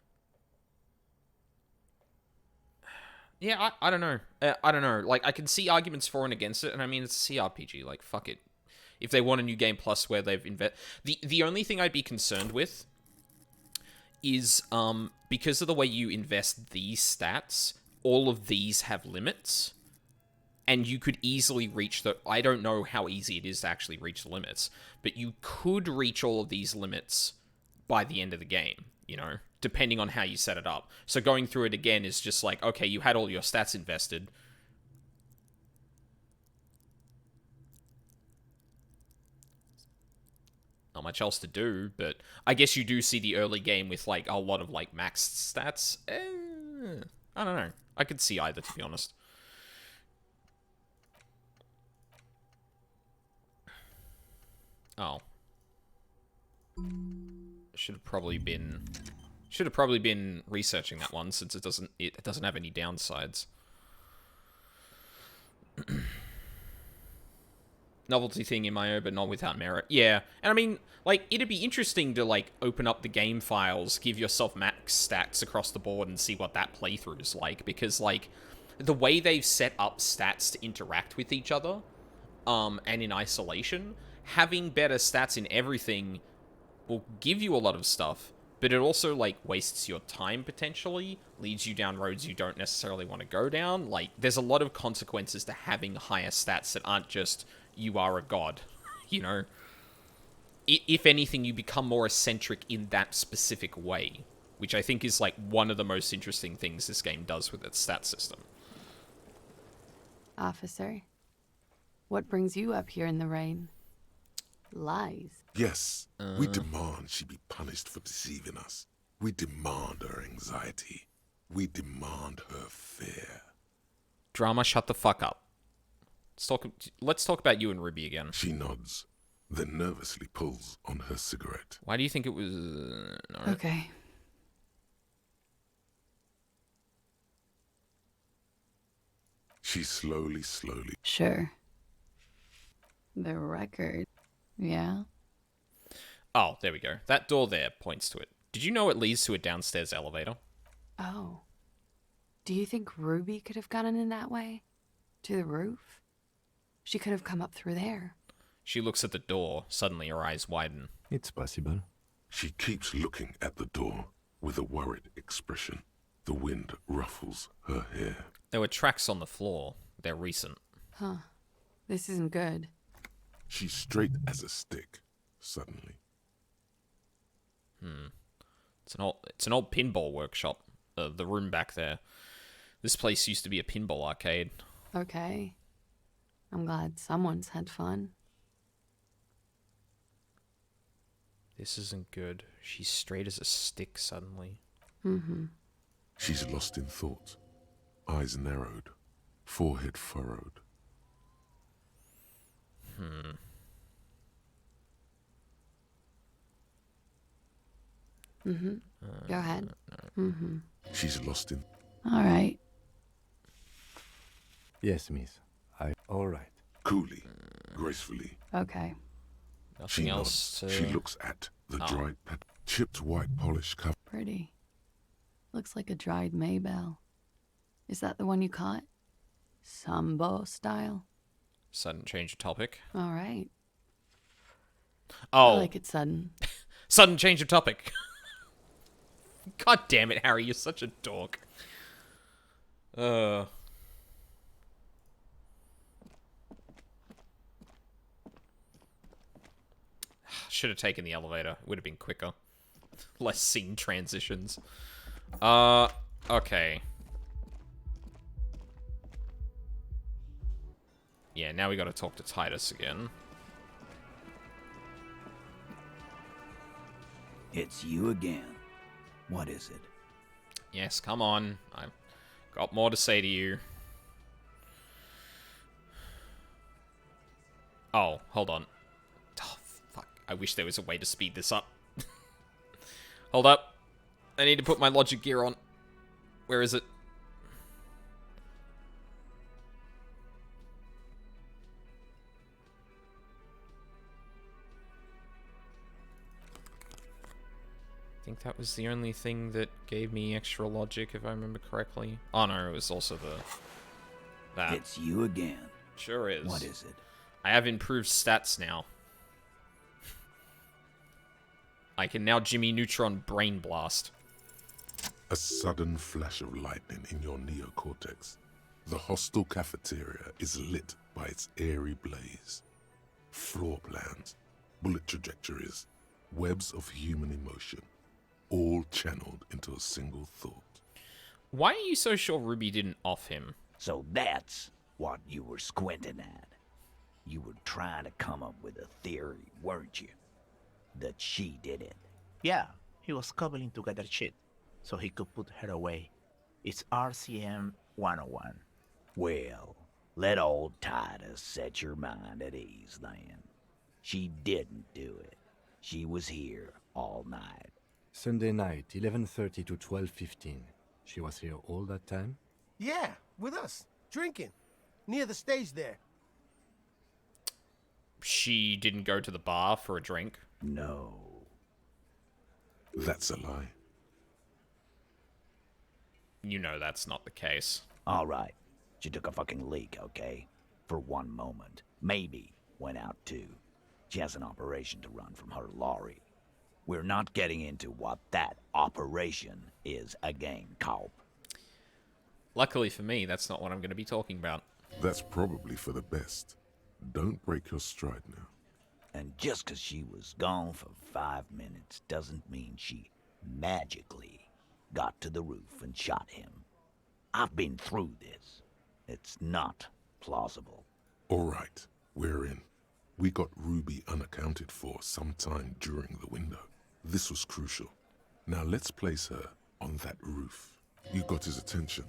Yeah, I don't know. I don't know. Like, I can see arguments for and against it, and I mean, it's a CRPG. Like, fuck it. If they want a New Game Plus where they've the only thing I'd be concerned with is, because of the way you invest these stats, all of these have limits, and you could easily reach the... I don't know how easy it is to actually reach the limits, but you could reach all of these limits by the end of the game, you know? Depending on how you set it up. So going through it again is just like, okay, you had all your stats invested. Not much else to do, but I guess you do see the early game with, like, a lot of, like, maxed stats. I don't know. I could see either, to be honest. Oh. Should have probably been researching that one, since it doesn't have any downsides. Novelty thing in my own, but not without merit. Yeah, and I mean, like, it'd be interesting to, like, open up the game files, give yourself max stats across the board, and see what that playthrough is like, because, like, the way they've set up stats to interact with each other, and in isolation, having better stats in everything will give you a lot of stuff, but it also, like, wastes your time, potentially, leads you down roads you don't necessarily want to go down. Like, there's a lot of consequences to having higher stats that aren't just, you are a god, you know? If anything, you become more eccentric in that specific way, which I think is, like, one of the most interesting things this game does with its stat system. Officer, what brings you up here in the rain? Lies. Yes, we demand she be punished for deceiving us. We demand her anxiety. We demand her fear. Drama, shut the fuck up. Let's talk about you and Ruby again. She nods, then nervously pulls on her cigarette. Why do you think it was... no. Okay. She slowly... Sure. The record. Yeah? Oh, there we go. That door there points to it. Did you know it leads to a downstairs elevator? Oh. Do you think Ruby could have gotten in that way? To the roof? She could have come up through there. She looks at the door. Suddenly her eyes widen. It's possible. She keeps looking at the door with a worried expression. The wind ruffles her hair. There were tracks on the floor. They're recent. Huh. This isn't good. She's straight as a stick, suddenly. It's an old pinball workshop. The room back there. This place used to be a pinball arcade. Okay. I'm glad someone's had fun. This isn't good. She's straight as a stick suddenly. Mm-hmm. She's lost in thought. Eyes narrowed. Forehead furrowed. Mm-hmm. Go ahead. Mm-hmm. She's lost in... All right. Yes, miss. All right. Coolly, gracefully. Okay. Nothing She else nods. to... She looks at the dried chipped white polish cover. Pretty. Looks like a dried Maybell. Is that the one you caught? Sambo style? Sudden change of topic. All right. Oh. I like it sudden. Sudden change of topic. God damn it, Harry, you're such a dork. Should have taken the elevator. It would have been quicker. Less scene transitions. Okay. Yeah, now we gotta talk to Titus again. It's you again. What is it? Yes, come on. I've got more to say to you. Oh, hold on. Oh, fuck. I wish there was a way to speed this up. Hold up. I need to put my logic gear on. Where is it? I think that was the only thing that gave me extra logic, if I remember correctly. Oh no, it was also that. It's you again. Sure is. What is it? I have improved stats now. I can now Jimmy Neutron Brain Blast. A sudden flash of lightning in your neocortex. The hostel cafeteria is lit by its airy blaze. Floor plans, bullet trajectories, webs of human emotion, all channeled into a single thought. Why are you so sure Ruby didn't off him? So that's what you were squinting at. You were trying to come up with a theory, weren't you? That she did it. Yeah, he was cobbling together shit so he could put her away. It's RCM 101. Well, let old Titus set your mind at ease then. She didn't do it. She was here all night. Sunday night, 11:30 to 12:15. She was here all that time? Yeah, with us, drinking. Near the stage there. She didn't go to the bar for a drink? No. That's a lie. You know that's not the case. All right. She took a fucking leak, okay? For one moment. Maybe went out too. She has an operation to run from her lorry. We're not getting into what that operation is again, Culp. Luckily for me, that's not what I'm going to be talking about. That's probably for the best. Don't break your stride now. And just 'cause she was gone for 5 minutes doesn't mean she magically got to the roof and shot him. I've been through this. It's not plausible. All right, we're in. We got Ruby unaccounted for sometime during the window. This was crucial. Now let's place her on that roof. You got his attention.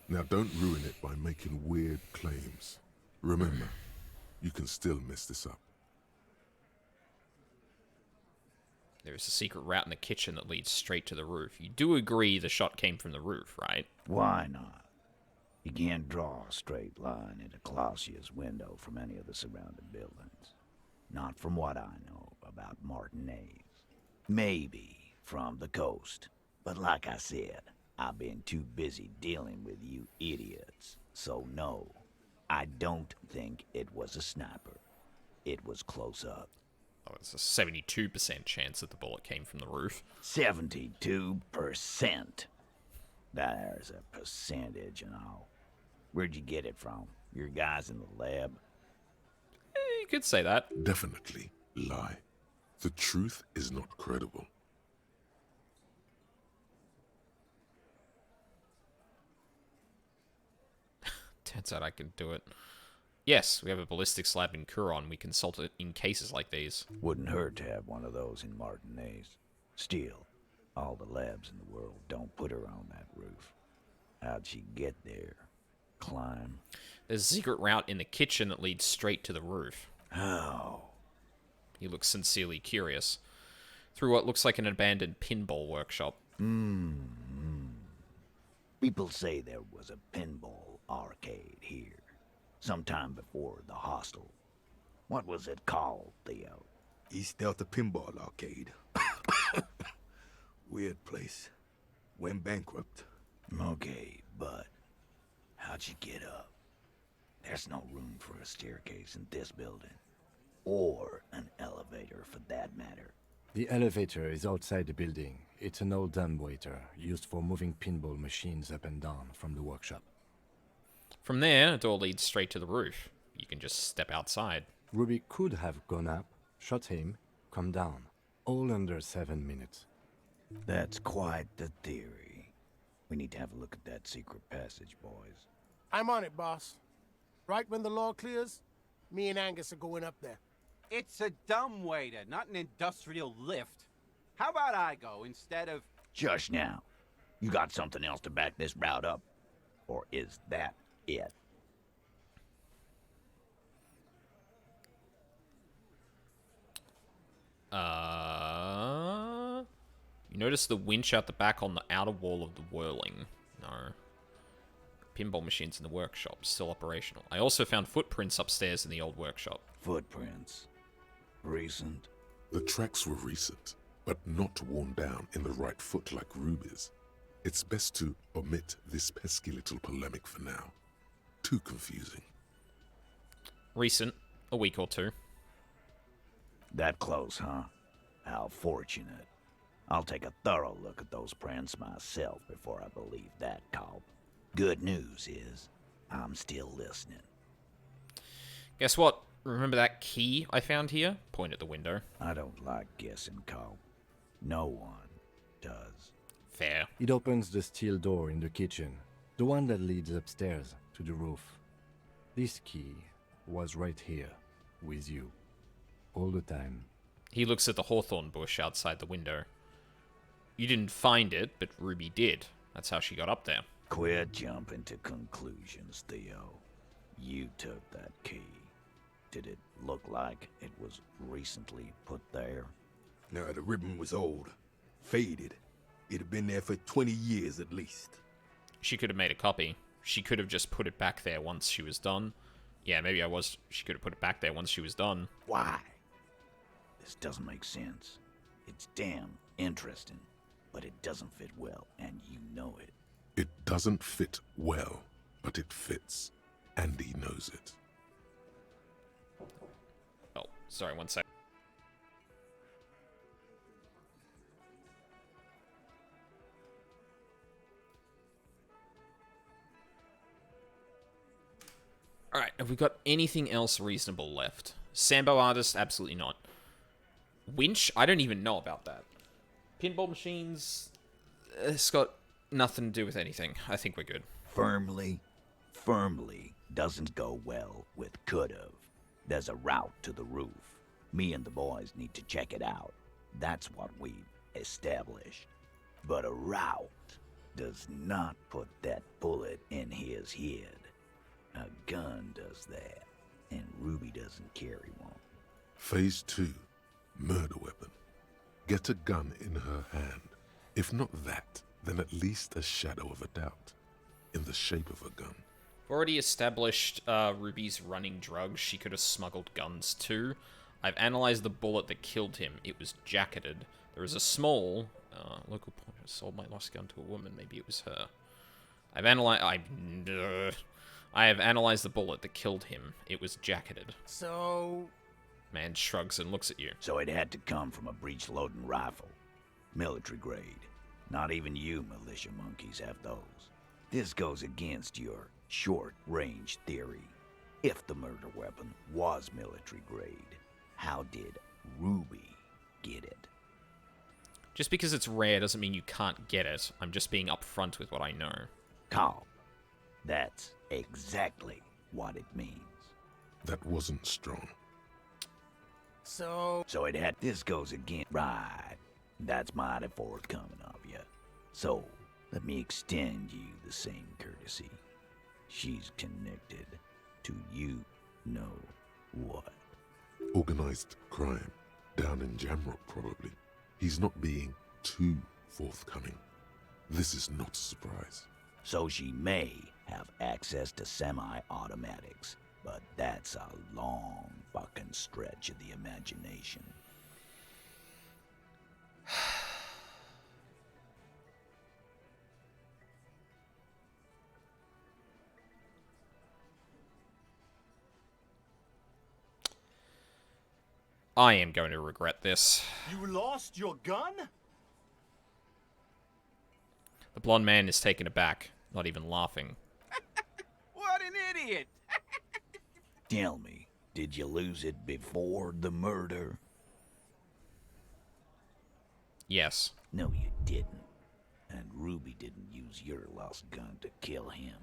Now don't ruin it by making weird claims. Remember, you can still mess this up. There's a secret route in the kitchen that leads straight to the roof. You do agree the shot came from the roof, right? Why not? You can't draw a straight line into Clausia's window from any of the surrounding buildings. Not from what I know about Martinez. Maybe from the coast. But like I said, I've been too busy dealing with you idiots. So no, I don't think it was a sniper. It was close up. Oh, it's a 72% chance that the bullet came from the roof. 72%. There's a percentage and all. Where'd you get it from? Your guys in the lab? You could say that. Definitely lie. The truth is not credible. Turns out I can do it. Yes, we have a ballistics lab in Curon. We consult it in cases like these. Wouldn't hurt to have one of those in Martinez. Still, all the labs in the world don't put her on that roof. How'd she get there? Climb? There's a secret route in the kitchen that leads straight to the roof. How? He looks sincerely curious. Through what looks like an abandoned pinball workshop. People say there was a pinball arcade here. Sometime before the hostel. What was it called, Theo? East Delta Pinball Arcade. Weird place. Went bankrupt. Okay, but how'd you get up? There's no room for a staircase in this building. Or an elevator, for that matter. The elevator is outside the building. It's an old dumbwaiter used for moving pinball machines up and down from the workshop. From there, a door leads straight to the roof. You can just step outside. Ruby could have gone up, shot him, come down. All under 7 minutes. That's quite the theory. We need to have a look at that secret passage, boys. I'm on it, boss. Right when the law clears, me and Angus are going up there. It's a dumbwaiter, not an industrial lift. How about I go instead of... Just now. You got something else to back this route up? Or is that it? You notice the winch out the back on the outer wall of the whirling. No. Pinball machines in the workshop, still operational. I also found footprints upstairs in the old workshop. Footprints. Recent. The tracks were recent, but not worn down in the right foot like Ruby's. It's best to omit this pesky little polemic for now. Too confusing. Recent. A week or two. That close, huh? How fortunate. I'll take a thorough look at those prints myself before I believe that, Culp. Good news is, I'm still listening. Guess what? Remember that key I found here? Point at the window. I don't like guessing, Culp. No one does. Fair. It opens the steel door in the kitchen, the one that leads upstairs to the roof. This key was right here, with you, all the time. He looks at the hawthorn bush outside the window. You didn't find it, but Ruby did. That's how she got up there. Quit jumping to conclusions, Theo. You took that key. Did it look like it was recently put there? No, the ribbon was old. Faded. It'd have been there for 20 years at least. She could have made a copy. She could have just put it back there once she was done. Yeah, maybe she could have put it back there once she was done. Why? This doesn't make sense. It's damn interesting, but it doesn't fit well, and you know it. It doesn't fit well, but it fits. And he knows it. Oh, sorry, one sec. Alright, have we got anything else reasonable left? Sambo artist? Absolutely not. Winch? I don't even know about that. Pinball machines? It's got nothing to do with anything. I think we're good. Firmly doesn't go well with could've. There's a route to the roof. Me and the boys need to check it out. That's what we've established. But a route does not put that bullet in his head. A gun does that, and Ruby doesn't carry one. Phase 2. Murder weapon. Get a gun in her hand. If not that, then at least a shadow of a doubt. In the shape of a gun. We've already established Ruby's running drugs. She could have smuggled guns too. I've analyzed the bullet that killed him. It was jacketed. There is a small... local pointer sold my lost gun to a woman. Maybe it was her. I have analyzed the bullet that killed him. It was jacketed. So... Man shrugs and looks at you. So it had to come from a breech-loading rifle. Military grade. Not even you militia monkeys have those. This goes against your short-range theory. If the murder weapon was military grade, how did Ruby get it? Just because it's rare doesn't mean you can't get it. I'm just being upfront with what I know. Carl, that's exactly what it means. That wasn't strong. So it had... This goes against... Right. That's mighty forthcoming of you. So, let me extend you the same courtesy. She's connected to you know what. Organized crime. Down in Jamrock, probably. He's not being too forthcoming. This is not a surprise. So she may have access to semi-automatics, but that's a long fucking stretch of the imagination. I am going to regret this. You lost your gun? The blonde man is taken aback, not even laughing. What an idiot! Tell me, did you lose it before the murder? Yes. No, you didn't. And Ruby didn't use your lost gun to kill him.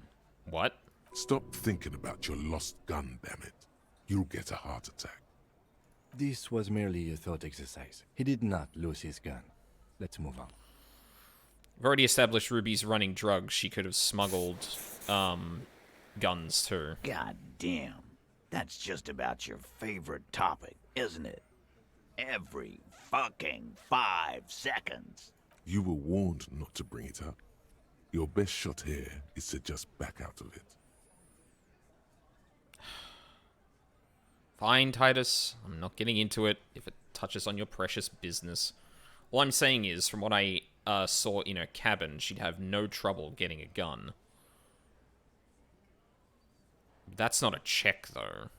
What? Stop thinking about your lost gun, damn it. You'll get a heart attack. This was merely a thought exercise. He did not lose his gun. Let's move on. We've already established Ruby's running drugs. She could have smuggled, guns too. God damn. That's just about your favorite topic, isn't it? Every fucking 5 seconds. You were warned not to bring it up. Your best shot here is to just back out of it. Fine, Titus. I'm not getting into it if it touches on your precious business. All I'm saying is, from what I saw in her cabin, she'd have no trouble getting a gun. That's not a check, though.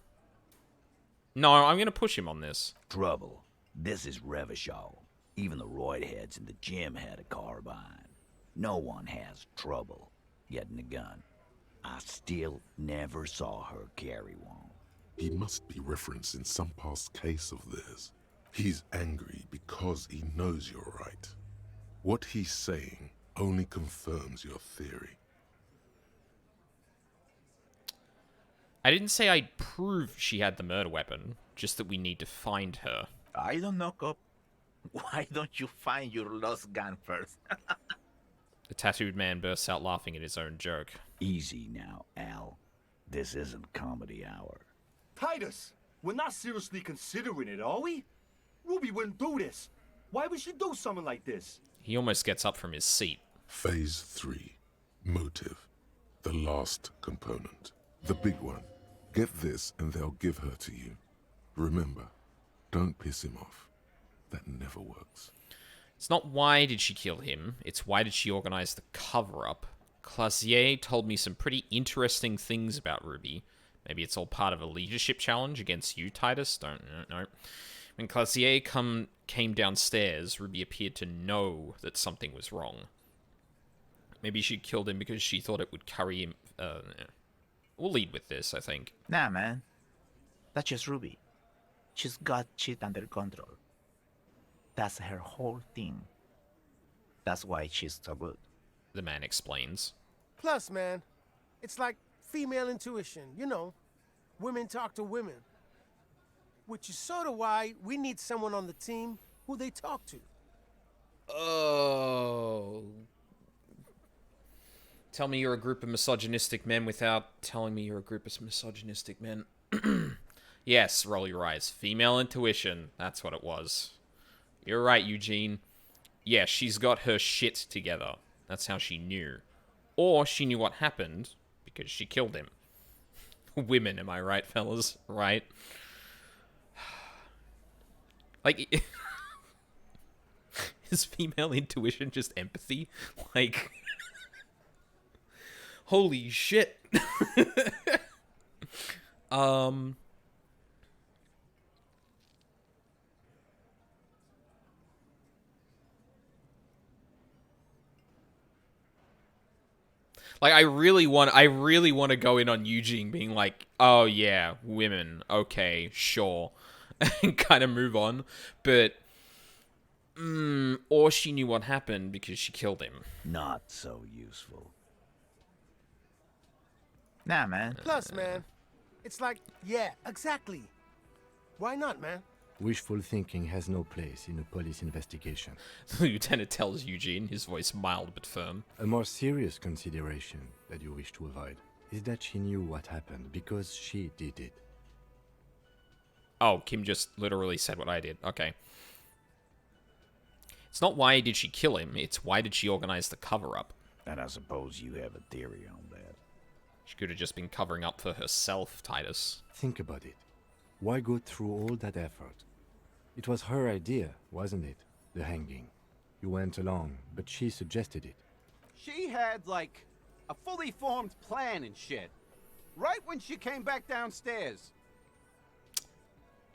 No, I'm going to push him on this. Trouble. This is Revachol. Even the roid heads in the gym had a carbine. No one has trouble getting a gun. I still never saw her carry one. He must be referencing some past case of theirs. He's angry because he knows you're right. What he's saying only confirms your theory. I didn't say I'd prove she had the murder weapon, just that we need to find her. I don't know, Cop. Why don't you find your lost gun first? The tattooed man bursts out laughing at his own joke. Easy now, Al. This isn't comedy hour. Titus, we're not seriously considering it, are we? Ruby wouldn't do this. Why would she do something like this? He almost gets up from his seat. Phase 3. Motive. The last component. The big one. Get this and they'll give her to you. Remember, don't piss him off. That never works. It's not why did she kill him, it's why did she organize the cover-up. Clasier told me some pretty interesting things about Ruby. Maybe it's all part of a leadership challenge against you, Titus? Don't know. When Clasier came downstairs, Ruby appeared to know that something was wrong. Maybe she killed him because she thought it would carry him... We'll lead with this, I think. Nah, man. That's just Ruby. She's got shit under control. That's her whole thing. That's why she's so good. The man explains. Plus, man, it's like female intuition, you know. Women talk to women. Which is sort of why we need someone on the team who they talk to. Oh. Tell me you're a group of misogynistic men without telling me you're a group of misogynistic men. Yes, roll your eyes. Female intuition. That's what it was. You're right, Eugene. Yeah, she's got her shit together. That's how she knew. Or she knew what happened because she killed him. Women, am I right, fellas? Right? Like, is female intuition just empathy? Like, holy shit. Like, I really want to go in on Eugene being like, oh yeah, women, okay, sure, and kind of move on, but, or she knew what happened because she killed him. Not so useful. Nah, man. Plus, man, it's like, yeah, exactly. Why not, man? Wishful thinking has no place in a police investigation. The lieutenant tells Eugene, his voice mild but firm. A more serious consideration that you wish to avoid is that she knew what happened because she did it. Oh, Kim just literally said what I did. Okay. It's not why did she kill him, it's why did she organize the cover-up. And I suppose you have a theory on that. She could have just been covering up for herself, Titus. Think about it. Why go through all that effort? It was her idea, wasn't it? The hanging. You went along, but she suggested it. She had, like, a fully formed plan and shit. Right when she came back downstairs.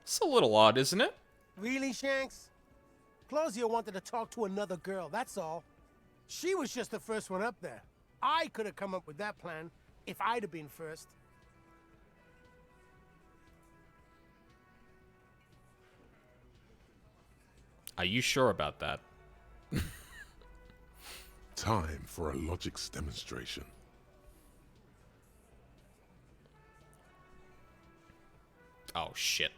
It's a little odd, isn't it? Really, Shanks? Claudia wanted to talk to another girl, that's all. She was just the first one up there. I could have come up with that plan if I'd have been first. Are you sure about that? Time for a logics demonstration. Oh, shit.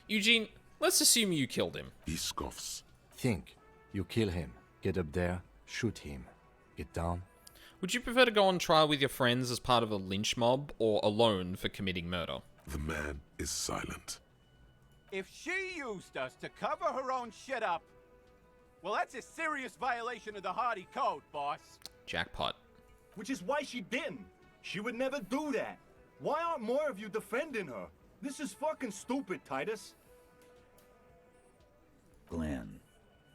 Eugene, let's assume you killed him. He scoffs. Think. You kill him. Get up there. Shoot him. Get down. Would you prefer to go on trial with your friends as part of a lynch mob or alone for committing murder? The man is silent. If she used us to cover her own shit up, well, that's a serious violation of the Hardy Code, boss. Jackpot. Which is why she didn't. She would never do that. Why aren't more of you defending her? This is fucking stupid, Titus. Glenn,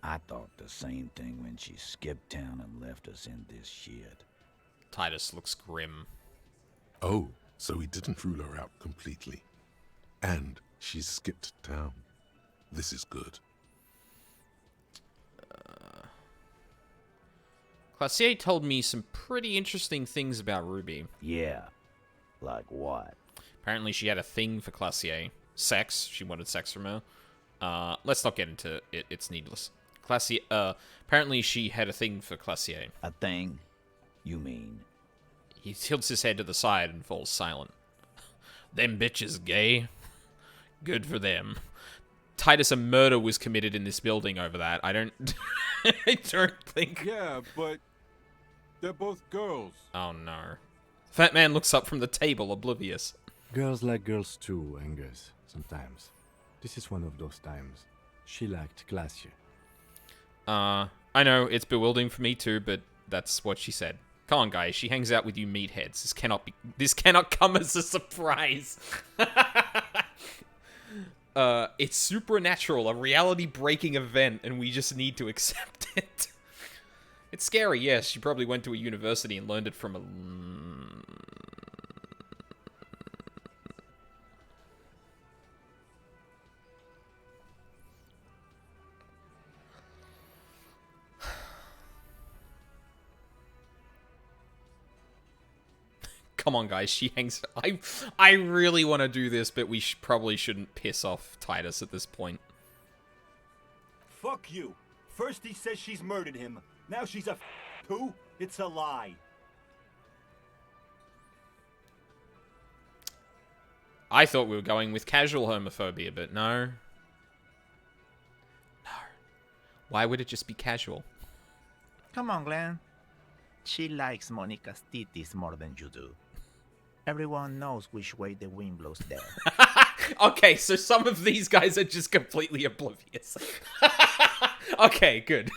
I thought the same thing when she skipped town and left us in this shit. Titus looks grim. Oh, so he didn't rule her out completely. And she skipped town. This is good. Classier told me some pretty interesting things about Ruby. Yeah. Like what? Apparently she had a thing for Classier. Sex. She wanted sex from her. Let's not get into it. It's needless. Apparently she had a thing for Classier. A thing? You mean? He tilts his head to the side and falls silent. Them bitches gay. Good for them. Titus, a murder was committed in this building over that. I don't think. Yeah, but they're both girls. Oh no. Fat man looks up from the table, oblivious. Girls like girls too, Angus, sometimes. This is one of those times. She liked Glacier. I know, it's bewildering for me too, but that's what she said. Come on, guys, she hangs out with you meatheads. This cannot come as a surprise. It's supernatural, a reality-breaking event, and we just need to accept it. It's scary, yes. She probably went to a university and learned it from a... Come on, guys. She hangs... I really want to do this, but we probably shouldn't piss off Titus at this point. Fuck you. First he says she's murdered him. Now she's a who? It's a lie. I thought we were going with casual homophobia, but no. No. Why would it just be casual? Come on, Glenn. She likes Monica's titties more than you do. Everyone knows which way the wind blows there. Okay, so some of these guys are just completely oblivious. Okay, good.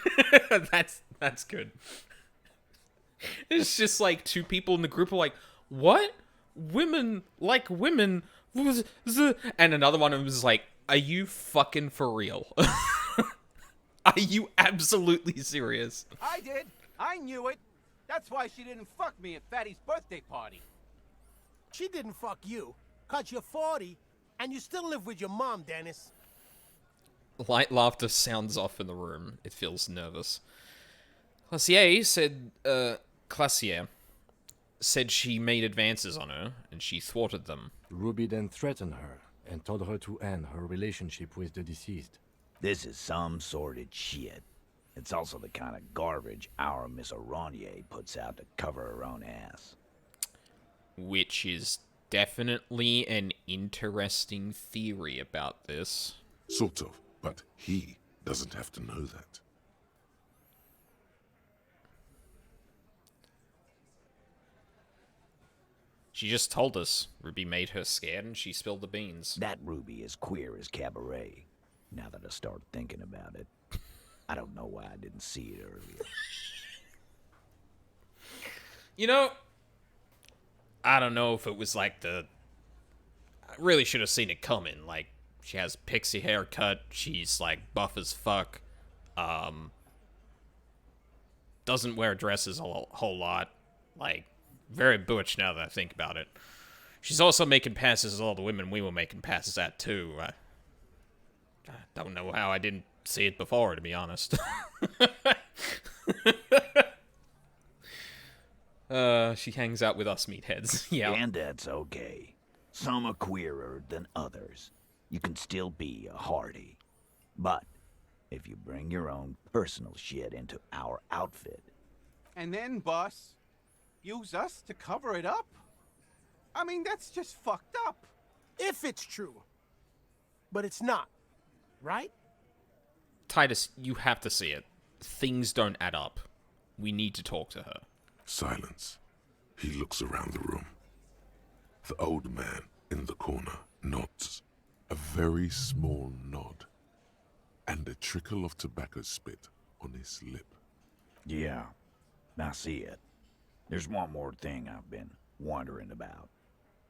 That's good. It's just like two people in the group are like, what? Women like women? And another one of them is like, are you fucking for real? Are you absolutely serious? I did. I knew it. That's why she didn't fuck me at Fatty's birthday party. She didn't fuck you, 'cause you're 40, and you still live with your mom, Dennis. Light laughter sounds off in the room. It feels nervous. Classier said she made advances on her, and she thwarted them. Ruby then threatened her and told her to end her relationship with the deceased. This is some sordid shit. It's also the kind of garbage our Miss Aronier puts out to cover her own ass. Which is definitely an interesting theory about this. Sort of, but he doesn't have to know that. She just told us. Ruby made her scared and she spilled the beans. That Ruby is queer as cabaret. Now that I start thinking about it. I don't know why I didn't see it earlier. You know, I don't know if it was like I really should have seen it coming. Like, she has a pixie haircut. She's like buff as fuck. Doesn't wear dresses a whole lot. Like, very butch now that I think about it. She's also making passes at all the women we were making passes at too. I don't know how I didn't see it before, to be honest. She hangs out with us meatheads. Yeah. And that's okay. Some are queerer than others. You can still be a hardy. But if you bring your own personal shit into our outfit... And then, boss, use us to cover it up? I mean, that's just fucked up. If it's true. But it's not. Right? Titus, you have to see it. Things don't add up. We need to talk to her. Silence. He looks around the room. The old man in the corner nods. A very small nod. And a trickle of tobacco spit on his lip. Yeah, I see it. There's one more thing I've been wondering about.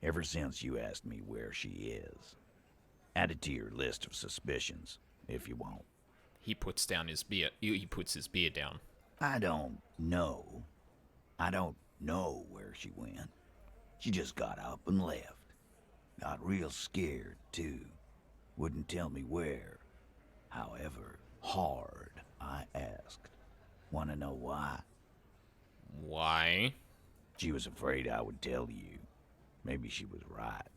Ever since you asked me where she is. Add it to your list of suspicions, if you want. He puts down his beer. He puts his beer down. I don't know. I don't know where she went. She just got up and left. Got real scared, too. Wouldn't tell me where. However hard I asked. Want to know why? Why? She was afraid I would tell you. Maybe she was right.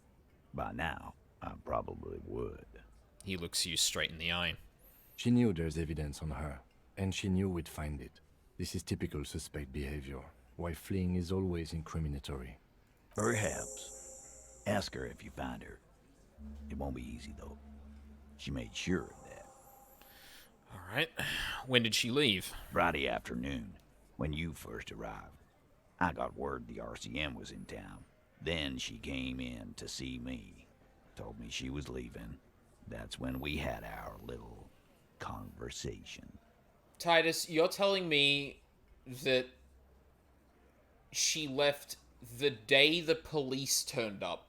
By now, I probably would. He looks you straight in the eye. She knew there's evidence on her, and she knew we'd find it. This is typical suspect behavior, why fleeing is always incriminatory. Perhaps. Ask her if you find her. It won't be easy, though. She made sure of that. All right. When did she leave? Friday afternoon, when you first arrived. I got word the RCM was in town. Then she came in to see me. Told me she was leaving. That's when we had our little conversation. Titus, you're telling me that she left the day the police turned up,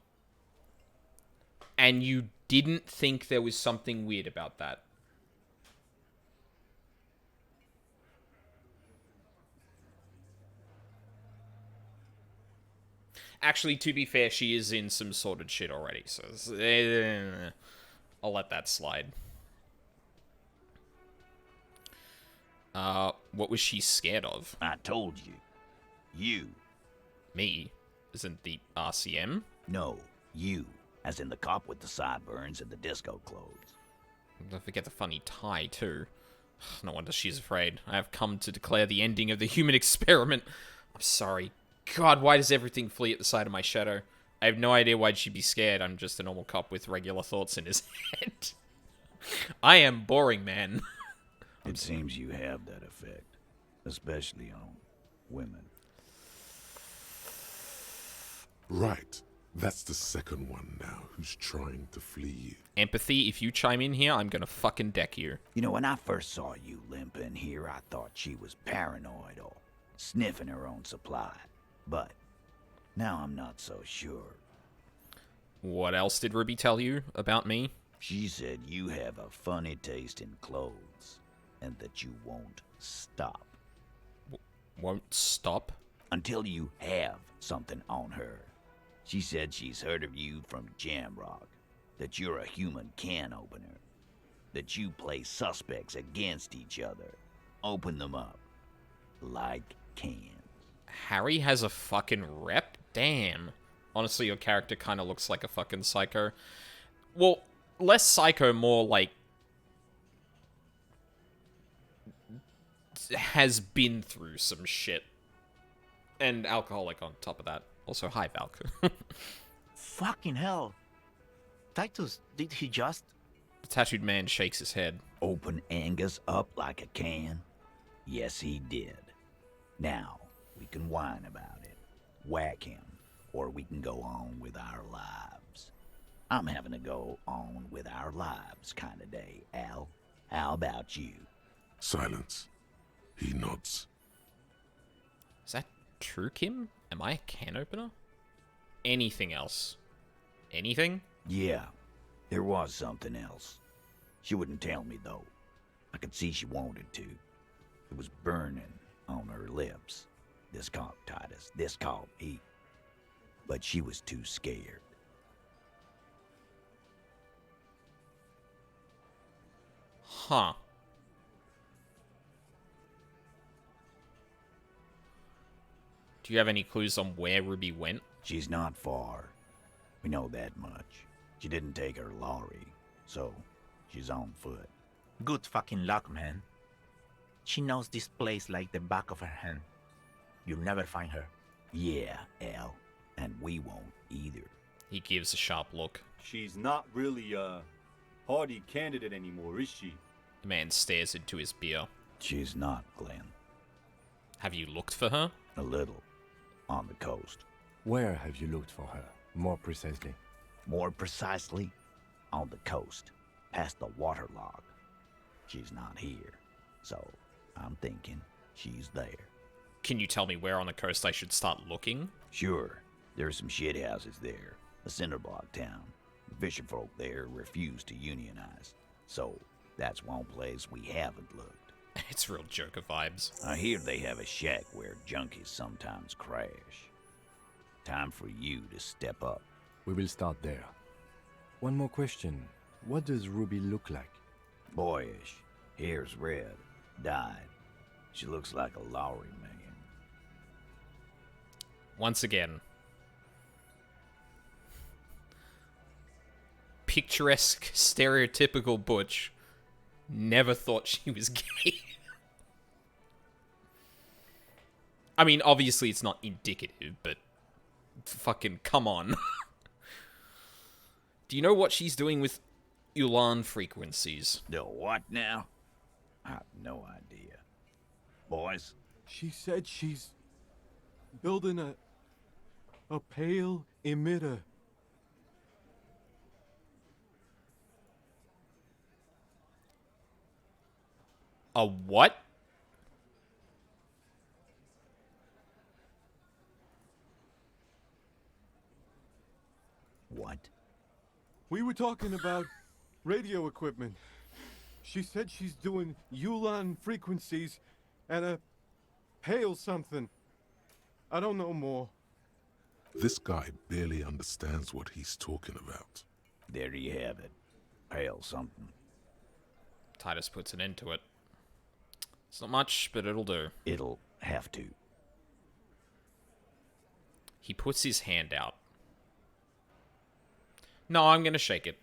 and you didn't think there was something weird about that? Actually, to be fair, she is in some sorted shit already, so I'll let that slide. What was she scared of? I told you. You. Me? Isn't the RCM? No, you, as in the cop with the sideburns and the disco clothes. Don't forget the funny tie, too. No wonder she's afraid. I have come to declare the ending of the human experiment. I'm sorry. God, why does everything flee at the sight of my shadow? I have no idea why she'd be scared. I'm just a normal cop with regular thoughts in his head. I am boring, man. It seems you have that effect, especially on women. Right. That's the second one now who's trying to flee you. Empathy, if you chime in here, I'm gonna fucking deck you. You know, when I first saw you limping here, I thought she was paranoid or sniffing her own supply. But now I'm not so sure. What else did Ruby tell you about me? She said you have a funny taste in clothes, and that you won't stop. Won't stop? Until you have something on her. She said she's heard of you from Jamrock, that you're a human can opener, that you play suspects against each other, open them up, like cans. Harry has a fucking rep? Damn. Honestly, your character kind of looks like a fucking psycho. Well, less psycho, more like... has been through some shit. And alcoholic on top of that. Also, hi, Valk. Fucking hell. Titus, did he just... The tattooed man shakes his head. Open Angus up like a can? Yes, he did. Now, we can whine about it, whack him, or we can go on with our lives. I'm having a go on with our lives kind of day, Al. How about you? Silence. He nods. Is that true, Kim? Am I a can opener? Anything else? Anything? Yeah, there was something else. She wouldn't tell me, though. I could see she wanted to. It was burning on her lips. This caught Titus. This caught me. But she was too scared. Huh. Do you have any clues on where Ruby went? She's not far. We know that much. She didn't take her lorry, so she's on foot. Good fucking luck, man. She knows this place like the back of her hand. You'll never find her. Yeah, Al. And we won't either. He gives a sharp look. She's not really a hardy candidate anymore, is she? The man stares into his beer. She's not, Glenn. Have you looked for her? A little. On the coast. Where have you looked for her, more precisely? More precisely, on the coast, past the waterlock. She's not here, so I'm thinking she's there. Can you tell me where on the coast I should start looking? Sure, there's some shit houses there, a cinder block town. The fisherfolk there refuse to unionize, so that's one place we haven't looked. It's real Joker vibes. I hear they have a shack where junkies sometimes crash. Time for you to step up. We will start there. One more question. What does Ruby look like? Boyish. Hair's red. Dyed. She looks like a Lowry man. Once again. Picturesque, stereotypical butch. Never thought she was gay. I mean, obviously it's not indicative, but fucking come on. Do you know what she's doing with Ulan frequencies? The what now? I have no idea. Boys? She said she's building a pale emitter. A what? What? We were talking about radio equipment. She said she's doing Ulan frequencies and a pale something. I don't know more. This guy barely understands what he's talking about. There you have it. Pale something. Titus puts an end to it. It's not much, but it'll do. It'll have to. He puts his hand out. No, I'm gonna shake it.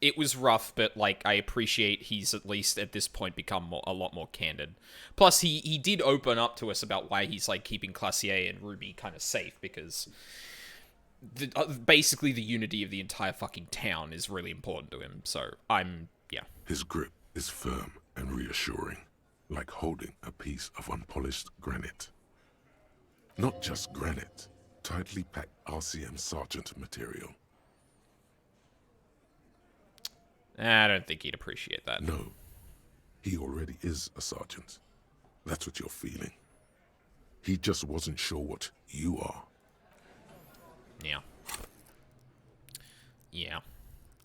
It was rough, but, like, I appreciate he's at least at this point become a lot more candid. Plus, he did open up to us about why he's, like, keeping Classier and Ruby kind of safe, because basically the unity of the entire fucking town is really important to him, so yeah. His grip is firm and reassuring, like holding a piece of unpolished granite. Not just granite, tightly packed RCM Sergeant material. I don't think he'd appreciate that. No. He already is a sergeant. That's what you're feeling. He just wasn't sure what you are. Yeah. Yeah.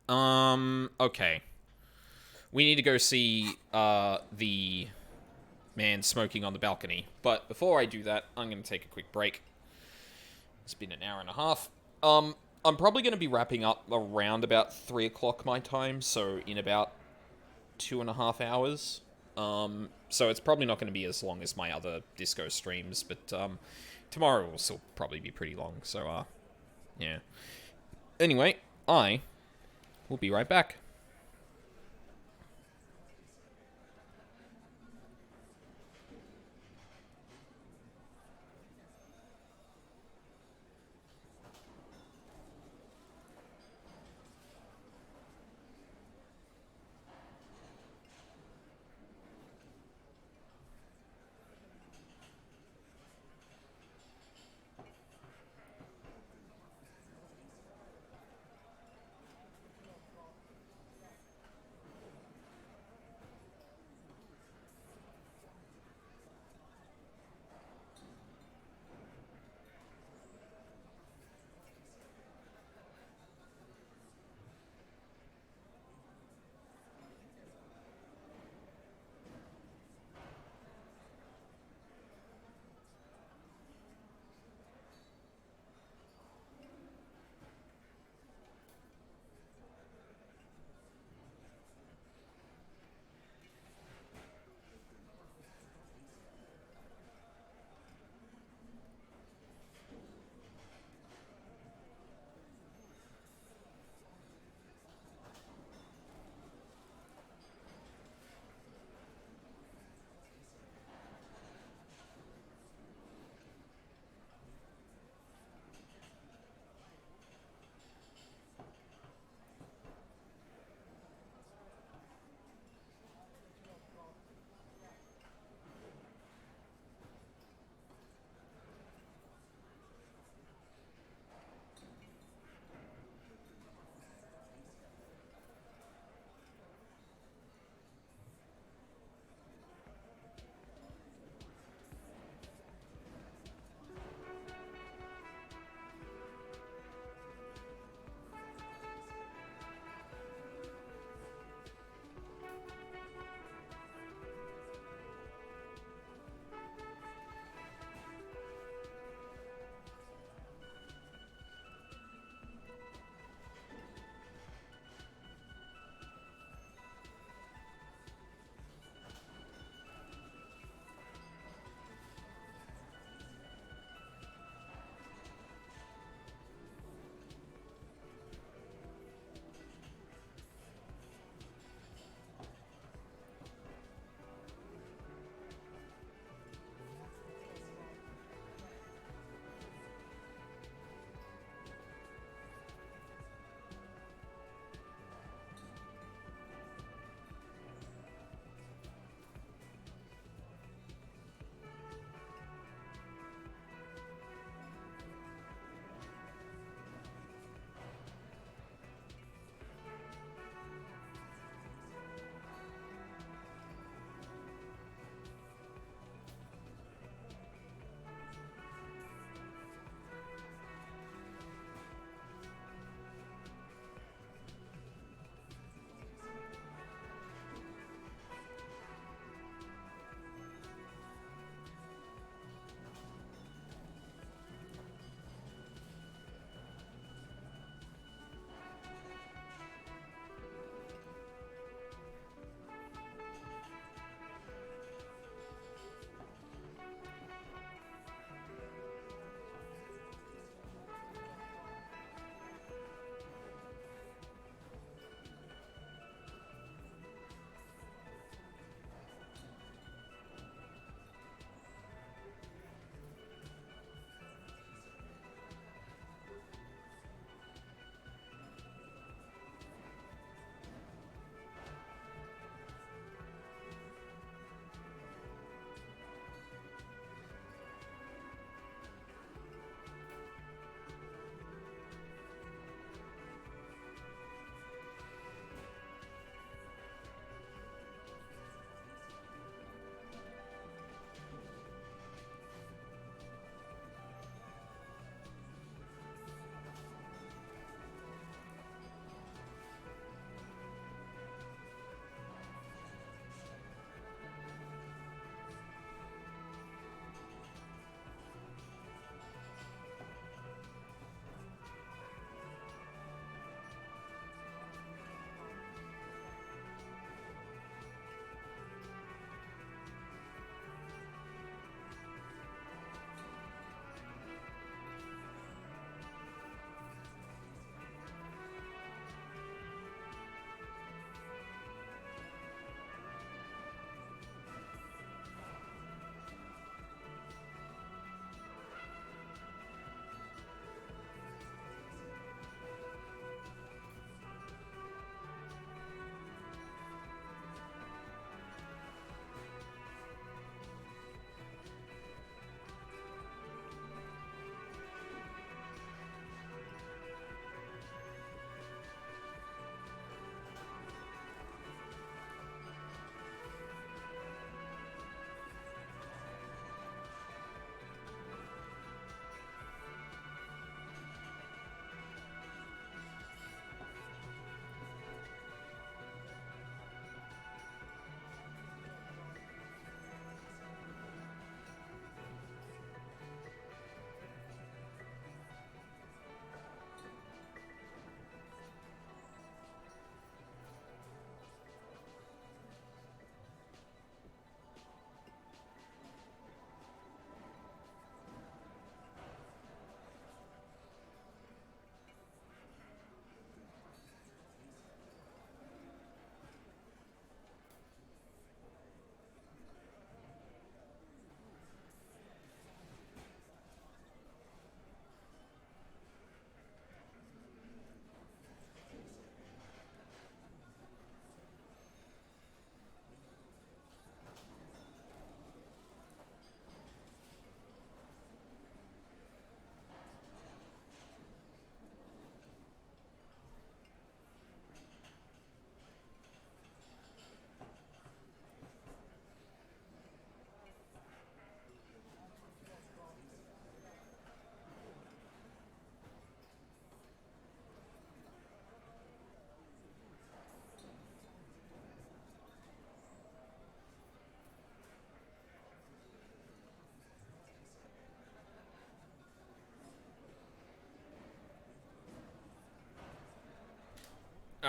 Okay. We need to go see, the man smoking on the balcony. But before I do that, I'm gonna take a quick break. It's been an hour and a half. I'm probably going to be wrapping up around about 3 o'clock my time, so in about 2.5 hours. So it's probably not going to be as long as my other disco streams, but tomorrow will still probably be pretty long, so yeah. Anyway, I will be right back.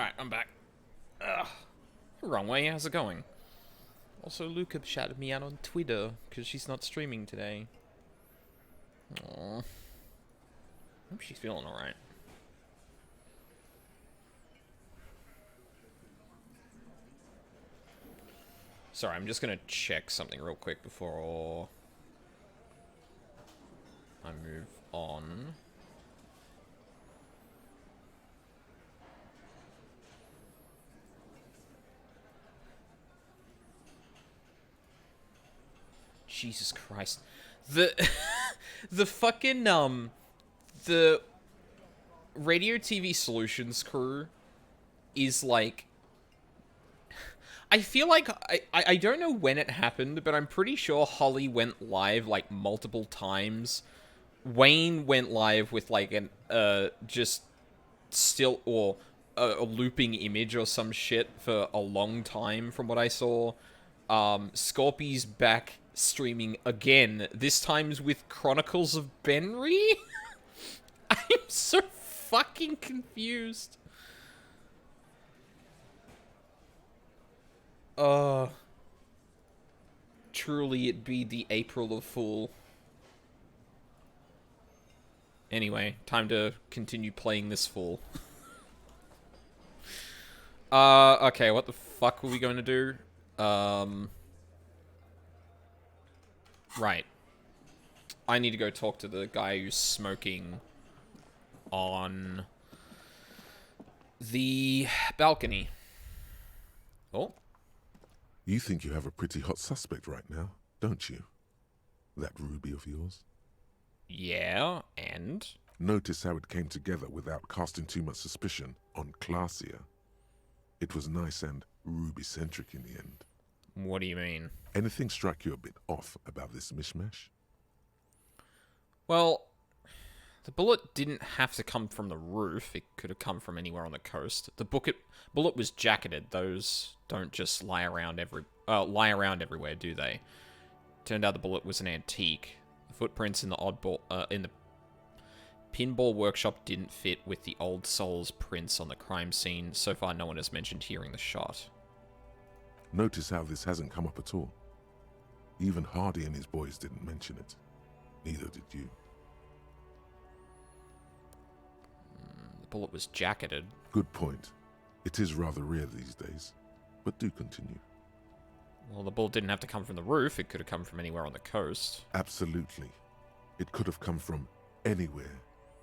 Alright, I'm back. Ugh. Wrong way, how's it going? Also, Luca shouted me out on Twitter, because she's not streaming today. Aww. Hope she's feeling alright. Sorry, I'm just gonna check something real quick before I move on. Jesus Christ. The the fucking the Radio TV Solutions crew is like, I feel like I don't know when it happened, but I'm pretty sure Holly went live like multiple times. Wayne went live with like an just still or a looping image or some shit for a long time from what I saw. Scorpy's back streaming again, this time's with Chronicles of Benry? I'm so fucking confused. Truly it be the April of Fool. Anyway, time to continue playing this fool. Okay, what the fuck were we going to do? Right. I need to go talk to the guy who's smoking on the balcony. Oh. You think you have a pretty hot suspect right now, don't you? That ruby of yours? Yeah, and? Notice how it came together without casting too much suspicion on Clasia. It was nice and ruby-centric in the end. What do you mean? Anything struck you a bit off about this mishmash? Well, the bullet didn't have to come from the roof. It could have come from anywhere on the coast. The bullet was jacketed. Those don't just lie around everywhere, do they? Turned out the bullet was an antique. The footprints in the pinball workshop didn't fit with the old soul's prints on the crime scene. So far, no one has mentioned hearing the shot. Notice how this hasn't come up at all. Even Hardy and his boys didn't mention it. Neither did you. The bullet was jacketed. Good point. It is rather rare these days. But do continue. Well, the bullet didn't have to come from the roof. It could have come from anywhere on the coast. Absolutely. It could have come from anywhere.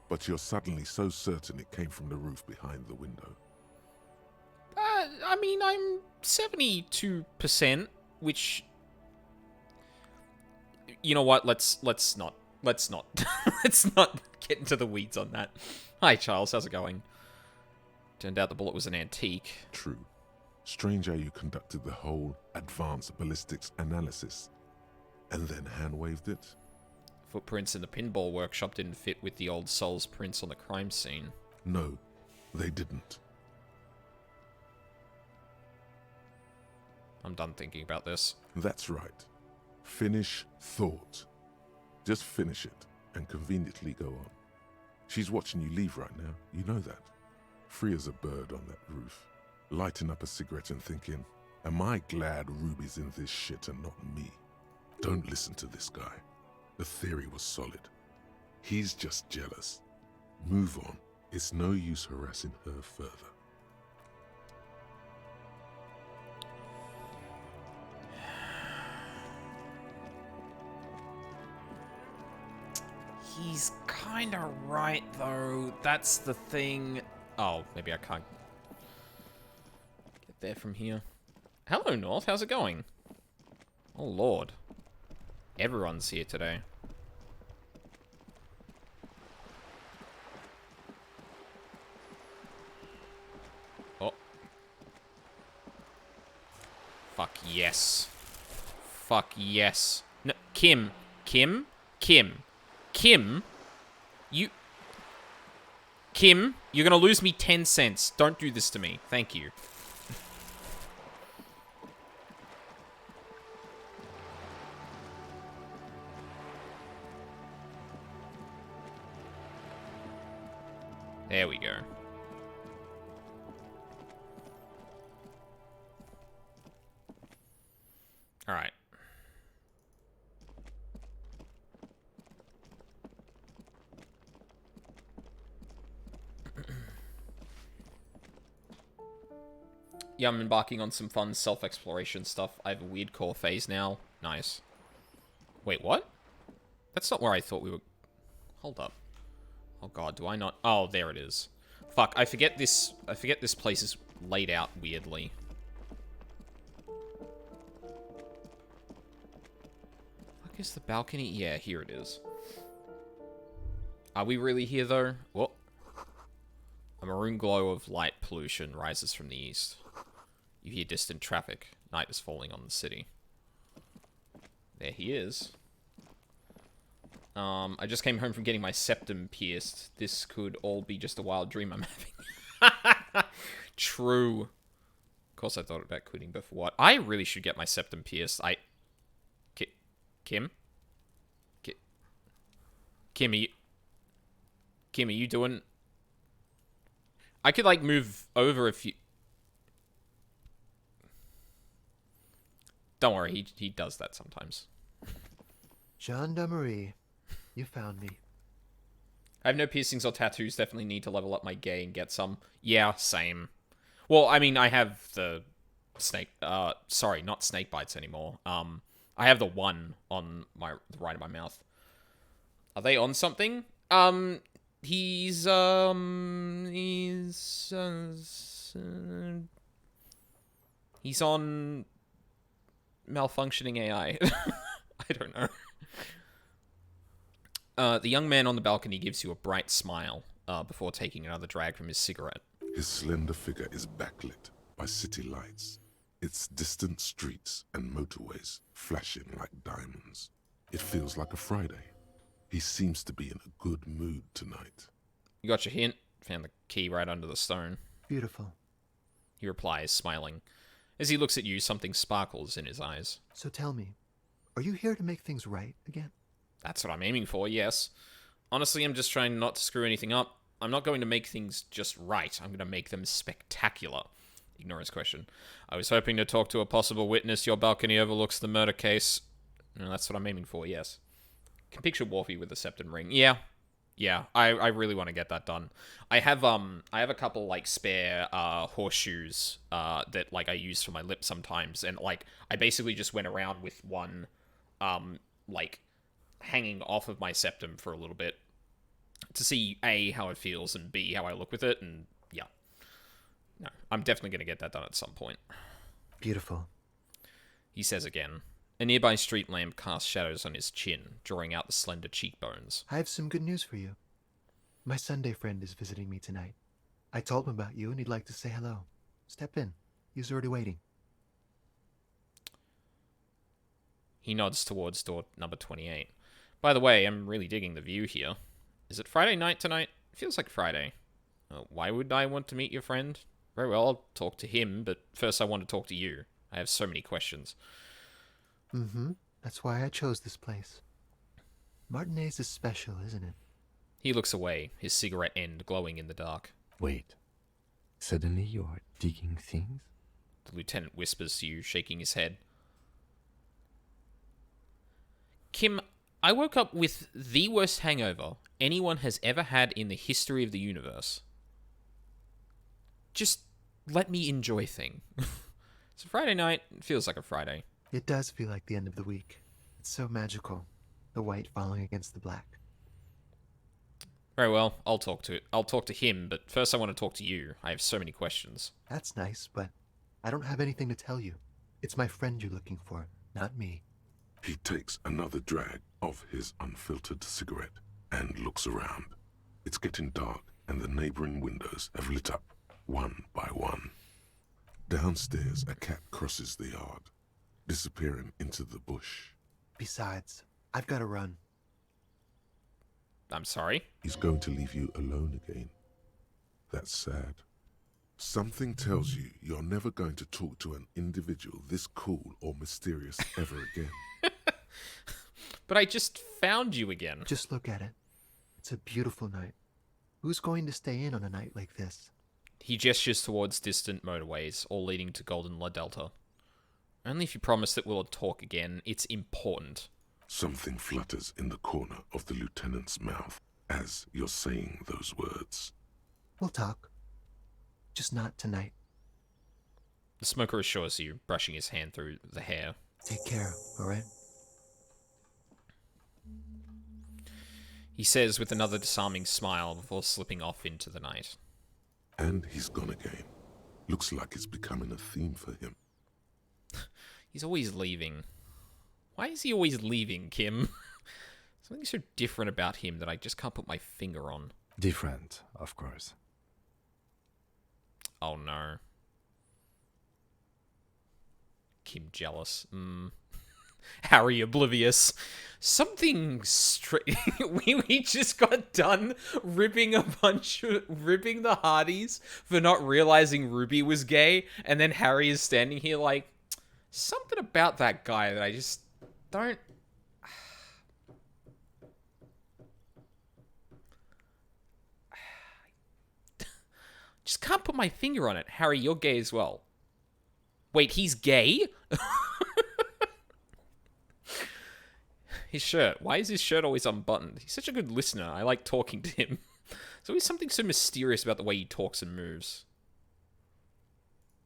But you're suddenly so certain it came from the roof behind the window. I mean, I'm 72%, which... You know what? Let's not let's not get into the weeds on that. Hi, Charles. How's it going? Turned out the bullet was an antique. True. Strange how you conducted the whole advanced ballistics analysis and then hand-waved it. Footprints in the pinball workshop didn't fit with the old soul's prints on the crime scene. No, they didn't. I'm done thinking about this. That's right. Finish thought. Just finish it and conveniently go on. She's watching you leave right now. You know that. Free as a bird on that roof. Lighting up a cigarette and thinking, am I glad Ruby's in this shit and not me? Don't listen to this guy. The theory was solid. He's just jealous. Move on. It's no use harassing her further. He's kinda right, though. That's the thing. Oh, maybe I can't get there from here. Hello, North. How's it going? Oh, Lord. Everyone's here today. Oh. Fuck yes. Fuck yes. No, Kim. Kim? Kim. Kim? Kim, you're gonna lose me 10 cents. Don't do this to me. Thank you. There we go. Yeah, I'm embarking on some fun self-exploration stuff. I have a weird core phase now. Nice. Wait, what? That's not where I thought we were... Hold up. Oh god, do I not... Oh, there it is. Fuck, I forget this place is laid out weirdly. Fuck is the balcony? Yeah, here it is. Are we really here, though? What? A maroon glow of light pollution rises from the east. You hear distant traffic. Night is falling on the city. There he is. I just came home from getting my septum pierced. This could all be just a wild dream I'm having. True. Of course I thought about quitting, but for what? I really should get my septum pierced. Kim? Kim, are you doing... I could, like, move over if you... Don't worry, he does that sometimes. Gendarmerie, you found me. I have no piercings or tattoos, definitely need to level up my gay and get some. Yeah, same. Well, I mean, I have the snake... sorry, not snake bites anymore. I have the one on the right of my mouth. Are they on something? He's on malfunctioning AI. I don't know. The young man on the balcony gives you a bright smile before taking another drag from his cigarette. His slender figure is backlit by city lights, its distant streets and motorways flashing like diamonds. It feels like a Friday. He seems to be in a good mood tonight. You got your hint? Found the key right under the stone. Beautiful. He replies, smiling. As he looks at you, something sparkles in his eyes. So tell me, are you here to make things right again? That's what I'm aiming for, yes. Honestly, I'm just trying not to screw anything up. I'm not going to make things just right. I'm going to make them spectacular. Ignore his question. I was hoping to talk to a possible witness. Your balcony overlooks the murder case. No, that's what I'm aiming for, yes. Can picture Wolfie with the septum ring. Yeah, I really want to get that done. I have a couple, like, spare horseshoes that, like, I use for my lips sometimes, and, like, I basically just went around with one, like, hanging off of my septum for a little bit to see, A, how it feels, and B, how I look with it, and, yeah. No, I'm definitely going to get that done at some point. Beautiful. He says again. A nearby street lamp casts shadows on his chin, drawing out the slender cheekbones. I have some good news for you. My Sunday friend is visiting me tonight. I told him about you and he'd like to say hello. Step in. He's already waiting. He nods towards door number 28. By the way, I'm really digging the view here. Is it Friday night tonight? It feels like Friday. Why would I want to meet your friend? Very well, I'll talk to him, but first I want to talk to you. I have so many questions. Mm-hmm. That's why I chose this place. Martinez is special, isn't it? He looks away, his cigarette end glowing in the dark. Wait. Suddenly you're digging things? The lieutenant whispers to you, shaking his head. Kim, I woke up with the worst hangover anyone has ever had in the history of the universe. Just let me enjoy things. It's a Friday night. It feels like a Friday. It does feel like the end of the week. It's so magical. The white falling against the black. Very well, I'll talk to him, but first I want to talk to you. I have so many questions. That's nice, but I don't have anything to tell you. It's my friend you're looking for, not me. He takes another drag of his unfiltered cigarette and looks around. It's getting dark and the neighboring windows have lit up one by one. Downstairs, a cat crosses the yard, disappearing into the bush. Besides, I've got to run. I'm sorry? He's going to leave you alone again. That's sad. Something tells you you're never going to talk to an individual this cool or mysterious ever again. But I just found you again. Just look at it. It's a beautiful night. Who's going to stay in on a night like this? He gestures towards distant motorways, all leading to Golden La Delta. Only if you promise that we'll talk again. It's important. Something flutters in the corner of the lieutenant's mouth as you're saying those words. We'll talk. Just not tonight. The smoker assures you, brushing his hand through the hair. Take care, alright? He says with another disarming smile before slipping off into the night. And he's gone again. Looks like it's becoming a theme for him. He's always leaving. Why is he always leaving, Kim? Something so different about him that I just can't put my finger on. Different, of course. Oh no. Kim jealous. Harry oblivious. Something we just got done ripping the Hardys for not realizing Ruby was gay, and then Harry is standing here like, something about that guy that I just don't... just can't put my finger on it. Harry, you're gay as well. Wait, he's gay? His shirt. Why is his shirt always unbuttoned? He's such a good listener. I like talking to him. There's always something so mysterious about the way he talks and moves.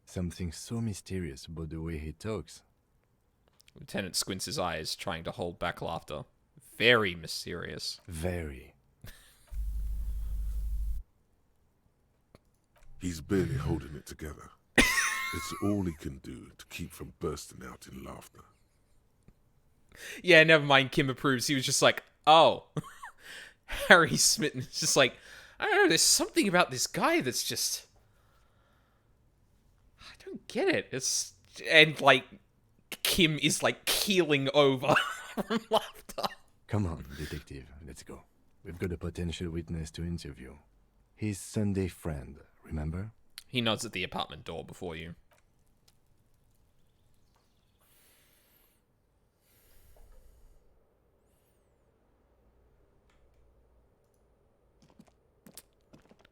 Something so mysterious about the way he talks. Lieutenant squints his eyes, trying to hold back laughter. Very mysterious. Very. He's barely holding it together. It's all he can do to keep from bursting out in laughter. Yeah, never mind. Kim approves. He was just like, oh. Harry smitten. It's just like, I don't know, there's something about this guy that's just... I don't get it. It's... And, like, Kim is, like, keeling over from laughter. Come on, detective. Let's go. We've got a potential witness to interview. His Sunday friend, remember? He nods at the apartment door before you.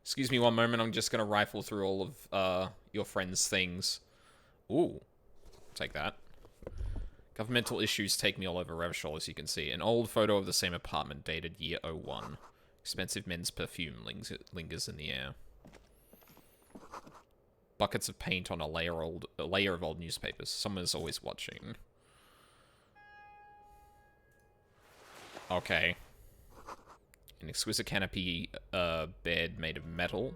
Excuse me one moment, I'm just going to rifle through all of your friend's things. Ooh, take that. Governmental issues take me all over Revachol, as you can see. An old photo of the same apartment dated year 01. Expensive men's perfume lingers in the air. Buckets of paint on a layer of old newspapers. Someone's always watching. Okay. An exquisite canopy bed made of metal.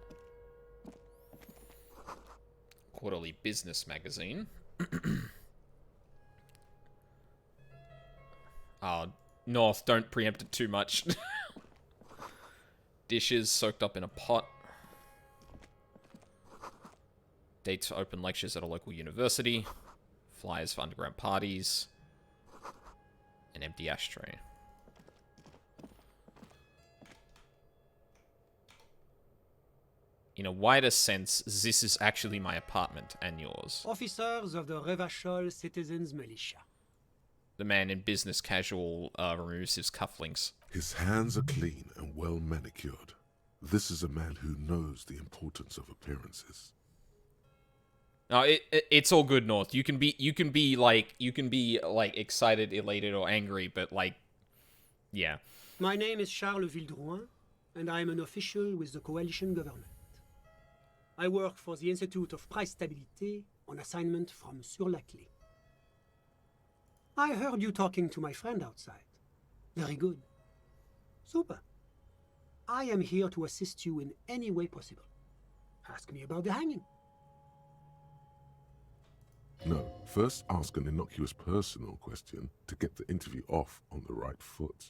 Quarterly business magazine. North, don't preempt it too much. Dishes soaked up in a pot. Dates for open lectures at a local university. Flyers for underground parties. An empty ashtray. In a wider sense, this is actually my apartment and yours. Officers of the Revachol Citizens Militia. The man in business casual removes his cufflinks. His hands are clean and well manicured. This is a man who knows the importance of appearances. No, it's all good, North. You can be like excited, elated, or angry, but like, yeah. My name is Charles Vildrouin, and I am an official with the coalition government. I work for the Institute of Price Stability on assignment from Sur-la-Clé. I heard you talking to my friend outside. Very good. Super. I am here to assist you in any way possible. Ask me about the hanging. No, first ask an innocuous personal question to get the interview off on the right foot.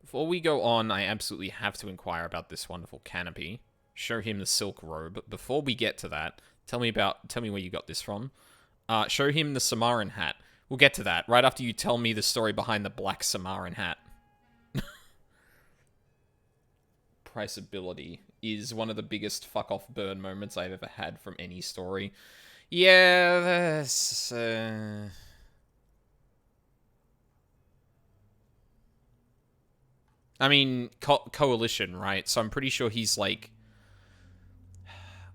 Before we go on, I absolutely have to inquire about this wonderful canopy. Show him the silk robe. But before we get to that, tell me where you got this from. Show him the Samaran hat. We'll get to that right after you tell me the story behind the black Samaran hat. Priceability is one of the biggest fuck-off burn moments I've ever had from any story. Yeah, that's... I mean, coalition, right? So I'm pretty sure he's like...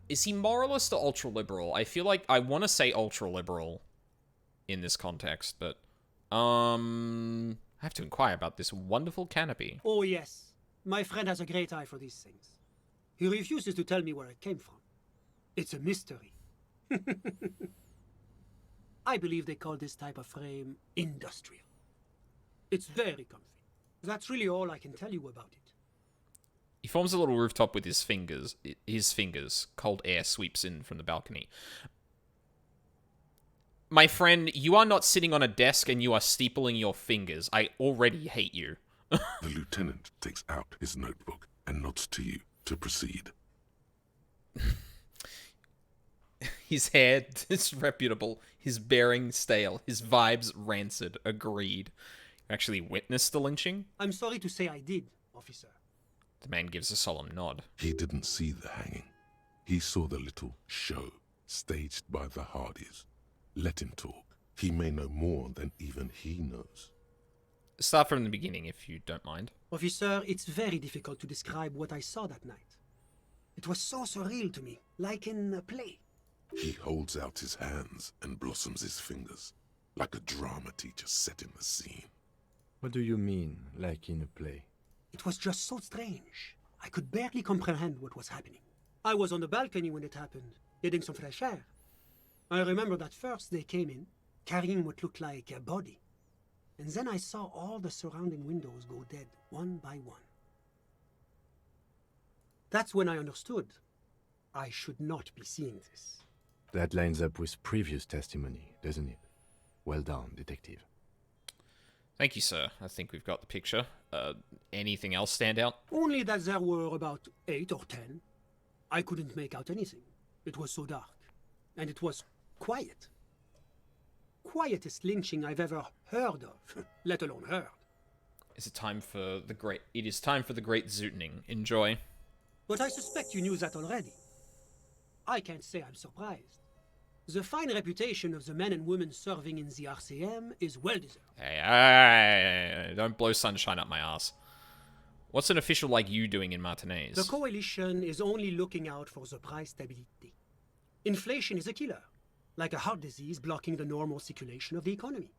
Is he moralist or ultra-liberal? I feel like I want to say ultra-liberal in this context, but... I have to inquire about this wonderful canopy. Oh, yes. My friend has a great eye for these things. He refuses to tell me where it came from. It's a mystery. I believe they call this type of frame industrial. It's very comfy. That's really all I can tell you about it. He forms a little rooftop with his fingers. Cold air sweeps in from the balcony. My friend, you are not sitting on a desk and you are steepling your fingers. I already hate you. The lieutenant takes out his notebook and nods to you to proceed. His hair disreputable, his bearing stale, his vibes rancid. Agreed. You actually witnessed the lynching? I'm sorry to say I did, officer. The man gives a solemn nod. He didn't see the hanging. He saw the little show staged by the Hardys. Let him talk. He may know more than even he knows. Start from the beginning, if you don't mind. Officer, it's very difficult to describe what I saw that night. It was so surreal to me, like in a play. He holds out his hands and blossoms his fingers, like a drama teacher setting the scene. What do you mean, like in a play? It was just so strange. I could barely comprehend what was happening. I was on the balcony when it happened, getting some fresh air. I remember that first they came in, carrying what looked like a body. And then I saw all the surrounding windows go dead, one by one. That's when I understood. I should not be seeing this. That lines up with previous testimony, doesn't it? Well done, detective. Thank you, sir. I think we've got the picture. Anything else stand out? Only that there were about 8 or 10. I couldn't make out anything. It was so dark. And it was quiet. Quietest lynching I've ever heard of, let alone heard. It is time for the great zootening. Enjoy. But I suspect you knew that already. I can't say I'm surprised. The fine reputation of the men and women serving in the RCM is well deserved. Hey, don't blow sunshine up my ass. What's an official like you doing in Martinez? The coalition is only looking out for the price stability. Inflation is a killer, like a heart disease blocking the normal circulation of the economy.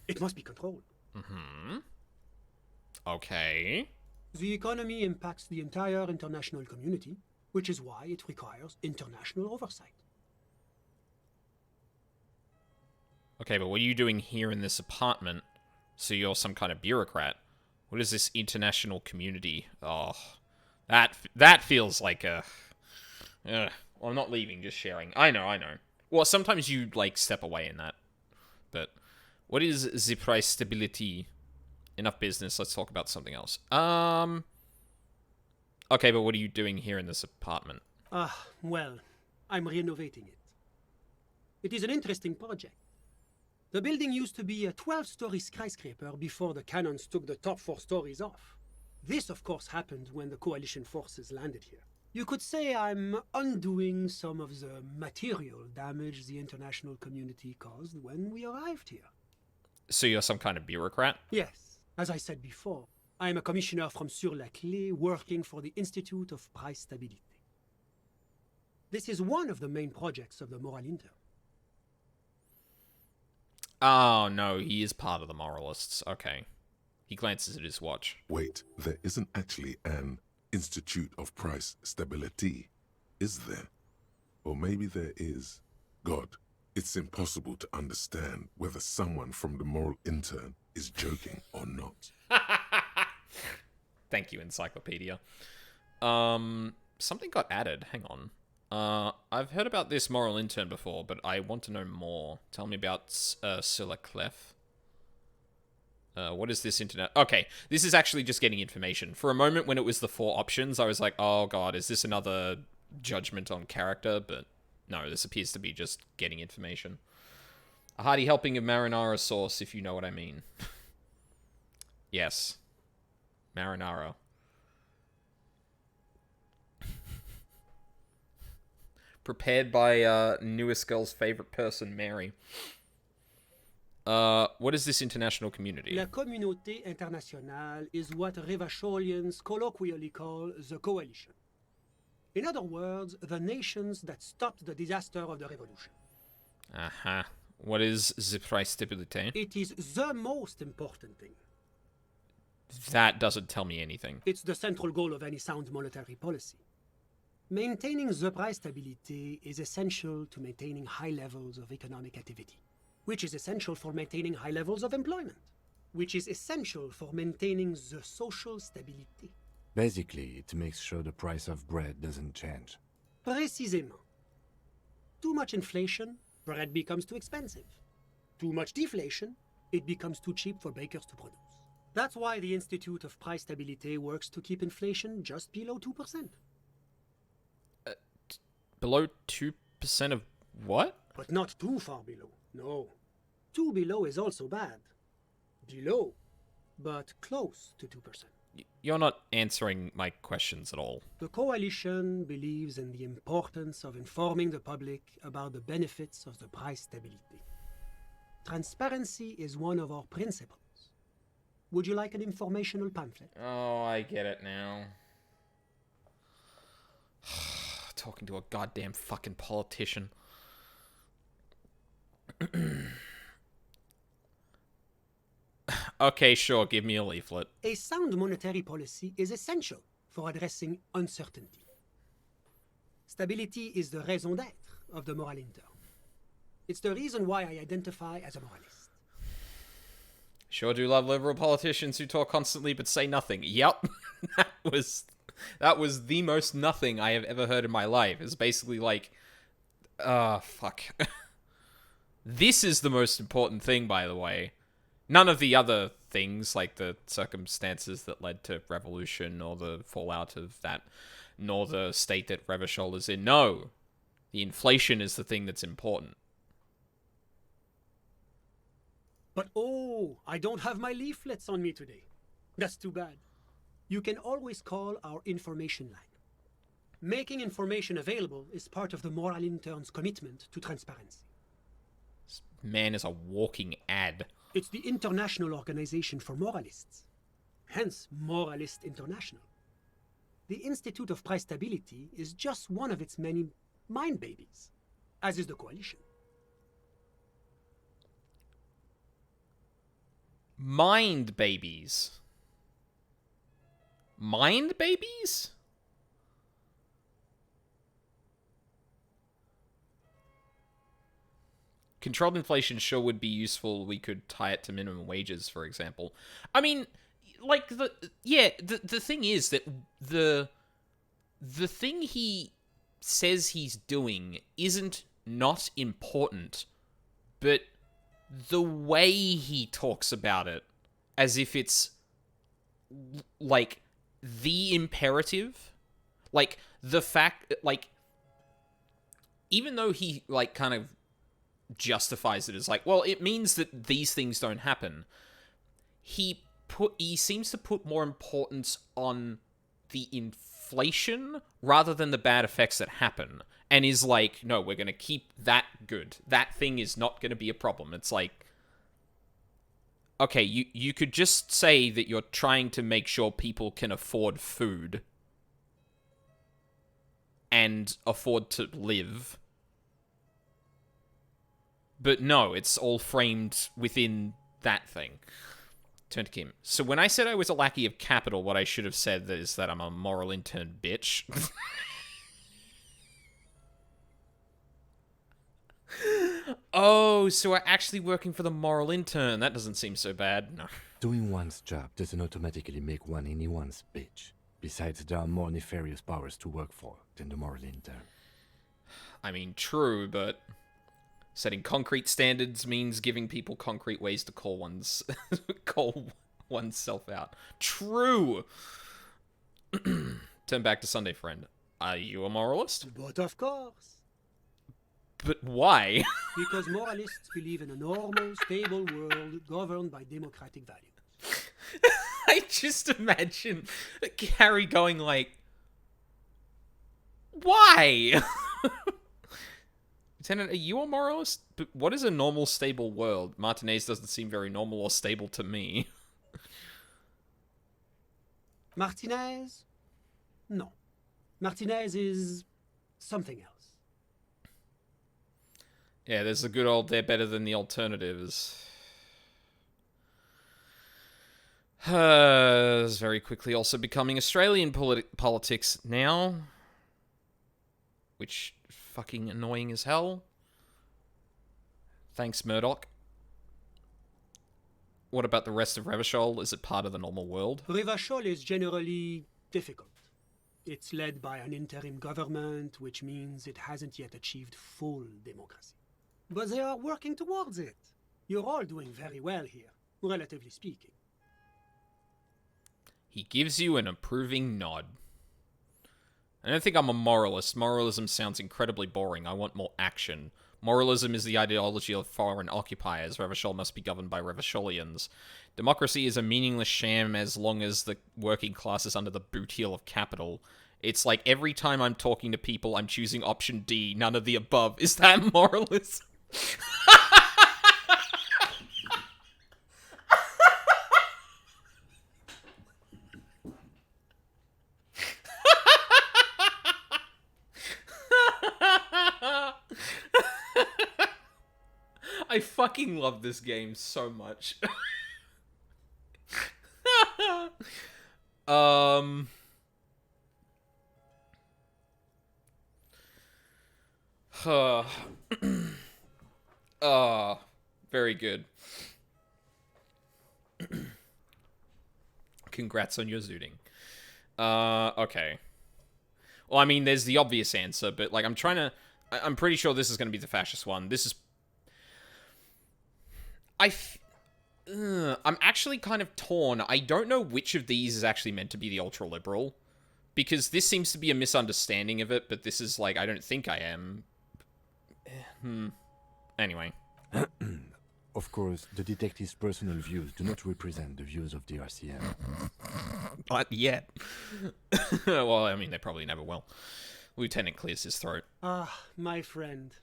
It must be controlled. Mm-hmm. Okay. The economy impacts the entire international community, which is why it requires international oversight. Okay, but what are you doing here in this apartment? So you're some kind of bureaucrat. What is this international community? Oh, that feels like a... well, I'm not leaving, just sharing. I know. Well, sometimes you, like, step away in that. But what is the price stability? Enough business, let's talk about something else. Okay, but what are you doing here in this apartment? Well, I'm renovating it. It is an interesting project. The building used to be a 12-story skyscraper before the cannons took the top 4 stories off. This, of course, happened when the coalition forces landed here. You could say I'm undoing some of the material damage the international community caused when we arrived here. So you're some kind of bureaucrat? Yes. As I said before, I am a commissioner from Sur-la-Clé working for the Institute of Price Stability. This is one of the main projects of the Moral Intern. Oh, no, he is part of the Moralists. Okay. He glances at his watch. Wait, there isn't actually an Institute of Price Stability, is there? Or maybe there is. God, it's impossible to understand whether someone from the Moral Intern is joking or not. Thank you, Encyclopedia. Something got added. Hang on. I've heard about this Moral Intern before, but I want to know more. Tell me about Sur-la-Clé. What is this internet? Okay, this is actually just getting information. For a moment when it was the 4 options, I was like, oh god, is this another judgment on character? But no, this appears to be just getting information. A hearty helping of marinara sauce, if you know what I mean. Yes. Marinara. Prepared by newest girl's favorite person, Mary. What is this international community? La Communauté Internationale is what Revacholians colloquially call the coalition. In other words, the nations that stopped the disaster of the revolution. Uh-huh. What is the price stability? It is the most important thing. That doesn't tell me anything. It's the central goal of any sound monetary policy. Maintaining the price stability is essential to maintaining high levels of economic activity, which is essential for maintaining high levels of employment, which is essential for maintaining the social stability. Basically, it makes sure the price of bread doesn't change. Précisément. Too much inflation, bread becomes too expensive. Too much deflation, it becomes too cheap for bakers to produce. That's why the Institute of Price Stability works to keep inflation just below 2%. Below 2% of what? But not too far below, no. Too below is also bad. Below, but close to 2%. You're not answering my questions at all. The Coalition believes in the importance of informing the public about the benefits of the price stability. Transparency is one of our principles. Would you like an informational pamphlet? Oh, I get it now. Talking to a goddamn fucking politician. Okay, sure, give me a leaflet. A sound monetary policy is essential for addressing uncertainty. Stability is the raison d'être of the moral intern. It's the reason why I identify as a moralist. Sure do love liberal politicians who talk constantly but say nothing. Yep, that was the most nothing I have ever heard in my life. It's basically like, fuck. This is the most important thing, by the way. None of the other things, like the circumstances that led to revolution or the fallout of that, nor the state that Revachol is in. No, the inflation is the thing that's important. But oh, I don't have my leaflets on me today. That's too bad. You can always call our information line. Making information available is part of the moral intern's commitment to transparency. This man is a walking ad. It's the International Organization for Moralists, hence Moralist International. The Institute of Price Stability is just one of its many mind babies, as is the Coalition. Mind babies? Mind babies? Controlled inflation sure would be useful. We could tie it to minimum wages, for example. I mean, like, the thing is that the thing he says he's doing isn't not important, but the way he talks about it, as if it's, like, the imperative, like, the fact, like, even though he, like, kind of justifies it as like, well, it means that these things don't happen. He seems to put more importance on the inflation rather than the bad effects that happen, and is like, no, we're going to keep that good. That thing is not going to be a problem. It's like, okay, you could just say that you're trying to make sure people can afford food and afford to live. But no, it's all framed within that thing. Turn to Kim. So when I said I was a lackey of capital, what I should have said is that I'm a moral intern bitch. Oh, so we're actually working for the moral intern. That doesn't seem so bad. No. Doing one's job doesn't automatically make one anyone's bitch. Besides, there are more nefarious powers to work for than the moral intern. I mean, true, but setting concrete standards means giving people concrete ways to call oneself out. True. Turn back to Sunday Friend. Are you a moralist? But of course. But why? Because moralists believe in a normal, stable world governed by democratic values. I just imagine Harry going like, why? Lieutenant, are you a moralist? But what is a normal, stable world? Martinez doesn't seem very normal or stable to me. Martinez? No. Martinez is something else. Yeah, there's a good old they're better than the alternatives. Is very quickly also becoming Australian politics now. which fucking annoying as hell. Thanks, Murdoch. What about the rest of Revachol? Is it part of the normal world? Revachol is generally difficult. It's led by an interim government, which means it hasn't yet achieved full democracy. But they are working towards it. You're all doing very well here, relatively speaking. He gives you an approving nod. I don't think I'm a moralist. Moralism sounds incredibly boring. I want more action. Moralism is the ideology of foreign occupiers. Revachol must be governed by Revacholians. Democracy is a meaningless sham as long as the working class is under the boot heel of capital. It's like every time I'm talking to people, I'm choosing option D, none of the above. Is that moralism? I fucking love this game so much. Very good. Congrats on your zooting. Okay. Well, I mean, there's the obvious answer, but, like, I'm pretty sure this is going to be the fascist one. This is... I'm actually kind of torn. I don't know which of these is actually meant to be the ultra-liberal, because this seems to be a misunderstanding of it, but this is, like, I don't think I am. Anyway. Of course, the detective's personal views do not represent the views of the RCM. Not yet. Well, I mean, they probably never will. Lieutenant clears his throat. Ah, my friend.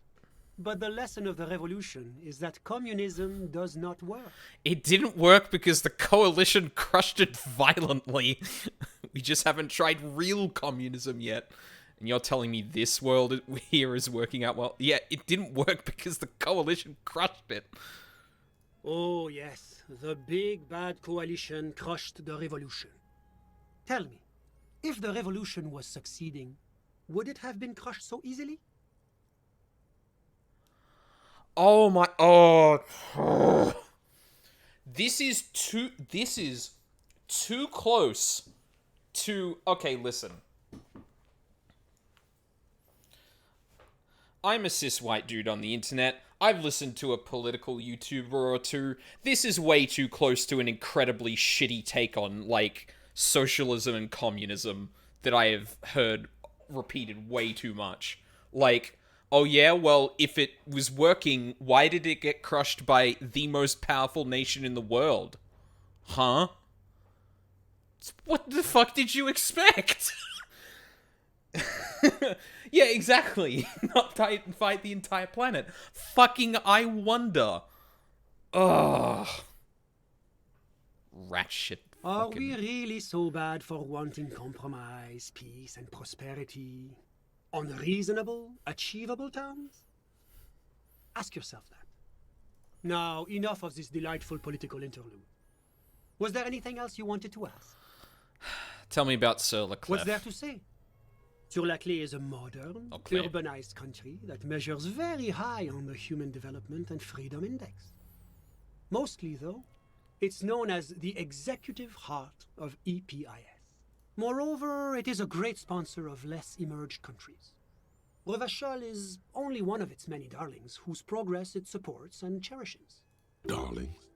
But the lesson of the revolution is that communism does not work. It didn't work because the coalition crushed it violently. We just haven't tried real communism yet. And you're telling me this world here is working out well? Yeah, it didn't work because the coalition crushed it. Oh, yes. The big bad coalition crushed the revolution. Tell me, if the revolution was succeeding, would it have been crushed so easily? Oh my... Oh. This is too close to... Okay, listen. I'm a cis white dude on the internet. I've listened to a political YouTuber or two. This is way too close to an incredibly shitty take on, like, socialism and communism that I have heard repeated way too much. Like... Oh yeah, well, if it was working, why did it get crushed by the most powerful nation in the world? Huh? What the fuck did you expect? Yeah, exactly. Not fight the entire planet. Fucking I wonder. Ugh. Rat shit. Are we really so bad for wanting compromise, peace, and prosperity? On reasonable, achievable terms? Ask yourself that. Now, enough of this delightful political interlude. Was there anything else you wanted to ask? Tell me about Sir Leclerc. What's there to say? Sur-la-Clé is a modern, urbanized country that measures very high on the Human Development and Freedom Index. Mostly, though, it's known as the executive heart of EPIS. Moreover, it is a great sponsor of less emerged countries. Revachol is only one of its many darlings whose progress it supports and cherishes. Darlings?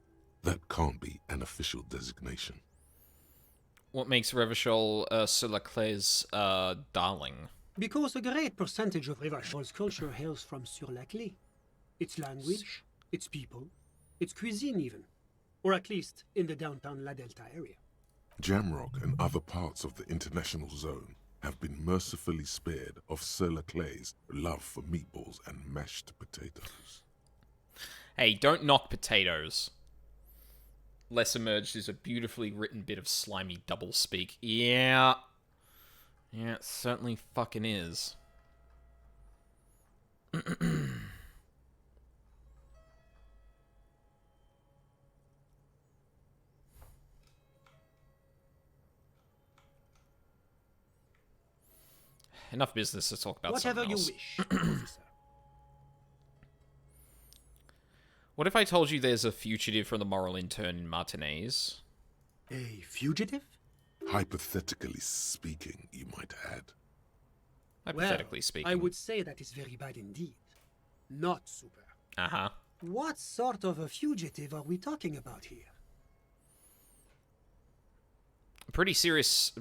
That can't be an official designation. What makes Revachol Sur-la-Clé's darling? Because a great percentage of Revachol's culture hails from Sur-la-Clé. Its language, its people, its cuisine even. Or at least in the downtown La Delta area. Jamrock and other parts of the international zone have been mercifully spared of Sur-la-Clé's love for meatballs and mashed potatoes. Hey, don't knock potatoes. Less Emerged is a beautifully written bit of slimy doublespeak. Yeah. Yeah, it certainly fucking is. enough business to talk about Whatever something you else. wish, officer. What if I told you there's a fugitive from the moral intern in Martinez? A fugitive? Hypothetically speaking, you might add. Hypothetically Well, speaking. I would say that is very bad indeed. Not super. Uh-huh. What sort of a fugitive are we talking about here? Pretty serious,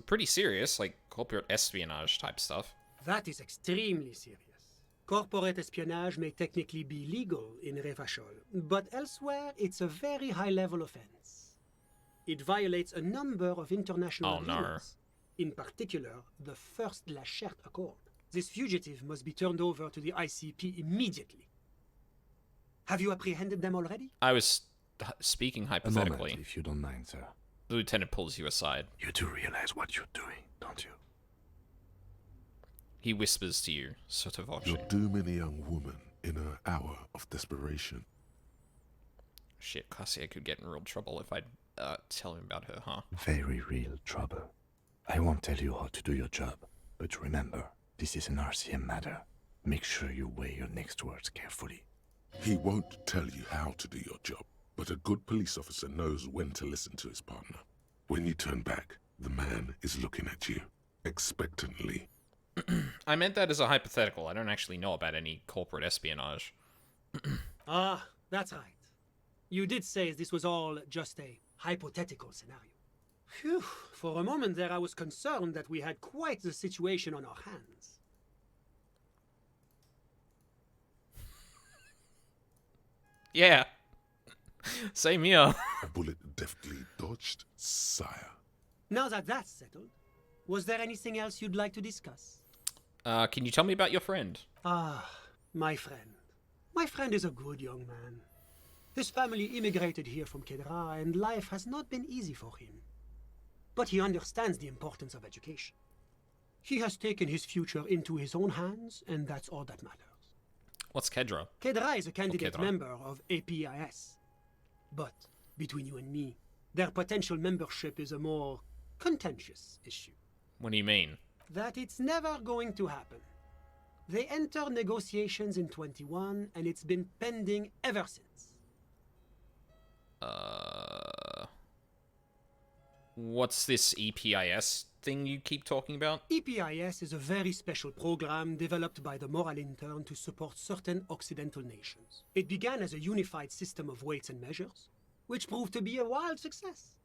like corporate espionage type stuff. That is extremely serious. Corporate espionage may technically be legal in Revachol, but elsewhere it's a very high-level offense. It violates a number of international agreements, in particular the First La Charte Accord. This fugitive must be turned over to the ICP immediately. Have you apprehended them already? I was speaking hypothetically. A moment, if you don't mind, sir. The lieutenant pulls you aside. You do realize what you're doing, don't you? He whispers to you, sotto voce. You're dooming a young woman in her hour of desperation. Shit, Cassia could get in real trouble if I'd tell him about her, huh? Very real trouble. I won't tell you how to do your job, but remember, this is an RCM matter. Make sure you weigh your next words carefully. He won't tell you how to do your job, but a good police officer knows when to listen to his partner. When you turn back, the man is looking at you, expectantly. I meant that as a hypothetical. I don't actually know about any corporate espionage. Ah, that's right. You did say this was all just a hypothetical scenario. Phew, for a moment there I was concerned that we had quite the situation on our hands. Yeah. Same here. A bullet deftly dodged, sire. Now that that's settled, was there anything else you'd like to discuss? Can you tell me about your friend? Ah, my friend. My friend is a good young man. His family immigrated here from Kedra, and life has not been easy for him. But he understands the importance of education. He has taken his future into his own hands, and that's all that matters. What's Kedra? Kedra is a candidate Kedra. member of APIS. But, between you and me, their potential membership is a more contentious issue. What do you mean? That it's never going to happen. They entered negotiations in 21, and it's been pending ever since. What's this EPIS thing you keep talking about? EPIS is a very special program developed by the Moral Intern to support certain Occidental nations. It began as a unified system of weights and measures, which proved to be a wild success.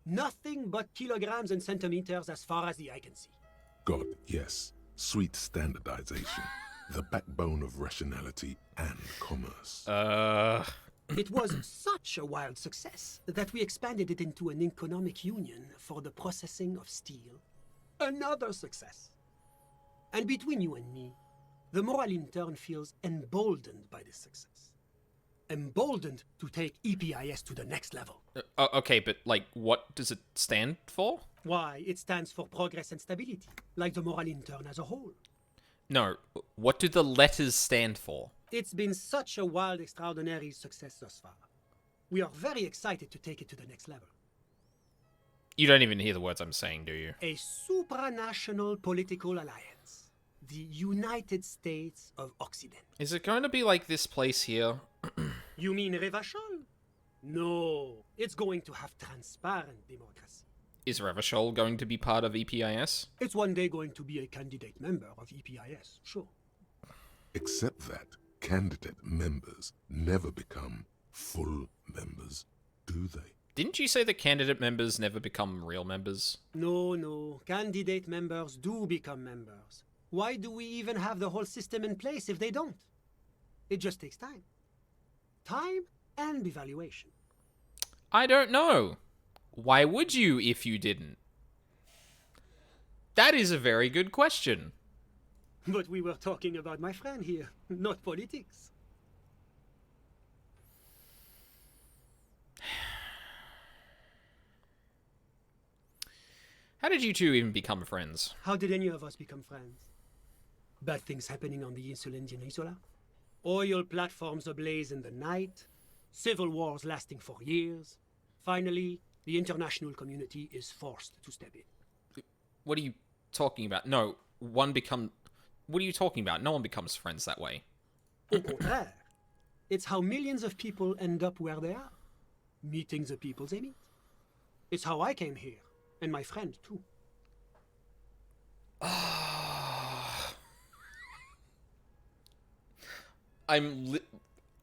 Nothing but kilograms and centimeters as far as the eye can see. God, yes. Sweet standardization. The backbone of rationality and commerce. It was such a wild success that we expanded it into an economic union for the processing of steel. Another success. And between you and me, the Moral Intern feels emboldened by this success. Emboldened to take EPIS to the next level. Okay, but, like, what does it stand for? Why, it stands for progress and stability, like the Moral Intern as a whole. No, what do the letters stand for? It's been such a wild, extraordinary success thus far. We are very excited to take it to the next level. You don't even hear the words I'm saying, do you? A supranational political alliance. The United States of Occident. Is it going to be like this place here? You mean Revachol? No, it's going to have transparent democracy. Is Revachol going to be part of EPIS? It's one day going to be a candidate member of EPIS, sure. Except that candidate members never become full members, do they? Didn't you say that candidate members never become real members? No, candidate members do become members. Why do we even have the whole system in place if they don't? It just takes time. Time and evaluation. I don't know. Why would you if you didn't? That is a very good question. But we were talking about my friend here, not politics. How did you two even become friends? How did any of us become friends? Bad things happening on the Insulindian Isola? Oil platforms ablaze in the night? Civil wars lasting for years? Finally, the international community is forced to step in. What are you talking about? No, one become... What are you talking about? No one becomes friends that way. Au contraire. It's how millions of people end up where they are. Meeting the people they meet. It's how I came here. And my friend, too. I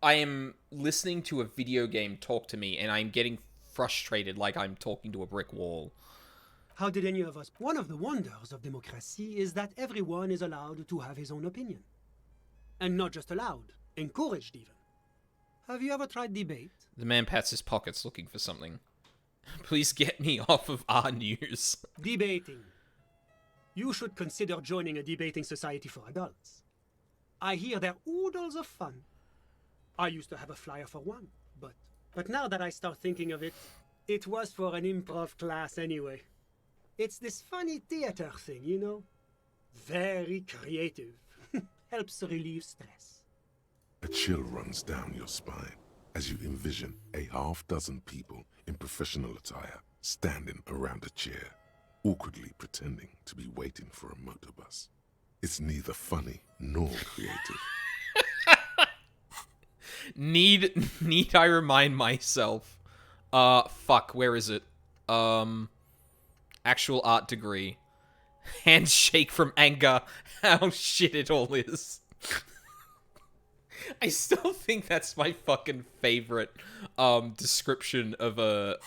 am listening to a video game talk to me, and I'm getting frustrated like I'm talking to a brick wall. How did any of us? One of the wonders of democracy is that everyone is allowed to have his own opinion. And not just allowed, encouraged even. Have you ever tried debate? The man pats his pockets looking for something. Please get me off of our news. Debating. You should consider joining a debating society for adults. I hear they're oodles of fun. I used to have a flyer for one, but now that I start thinking of it, it was for an improv class anyway. It's this funny theater thing, you know? Very creative. Helps relieve stress. A chill runs down your spine as you envision a half-dozen people in professional attire standing around a chair, awkwardly pretending to be waiting for a motor bus. It's neither funny nor creative. Need I remind myself? Fuck, where is it? Actual art degree. Handshake from anger. How shit it all is. I still think that's my fucking favorite description of a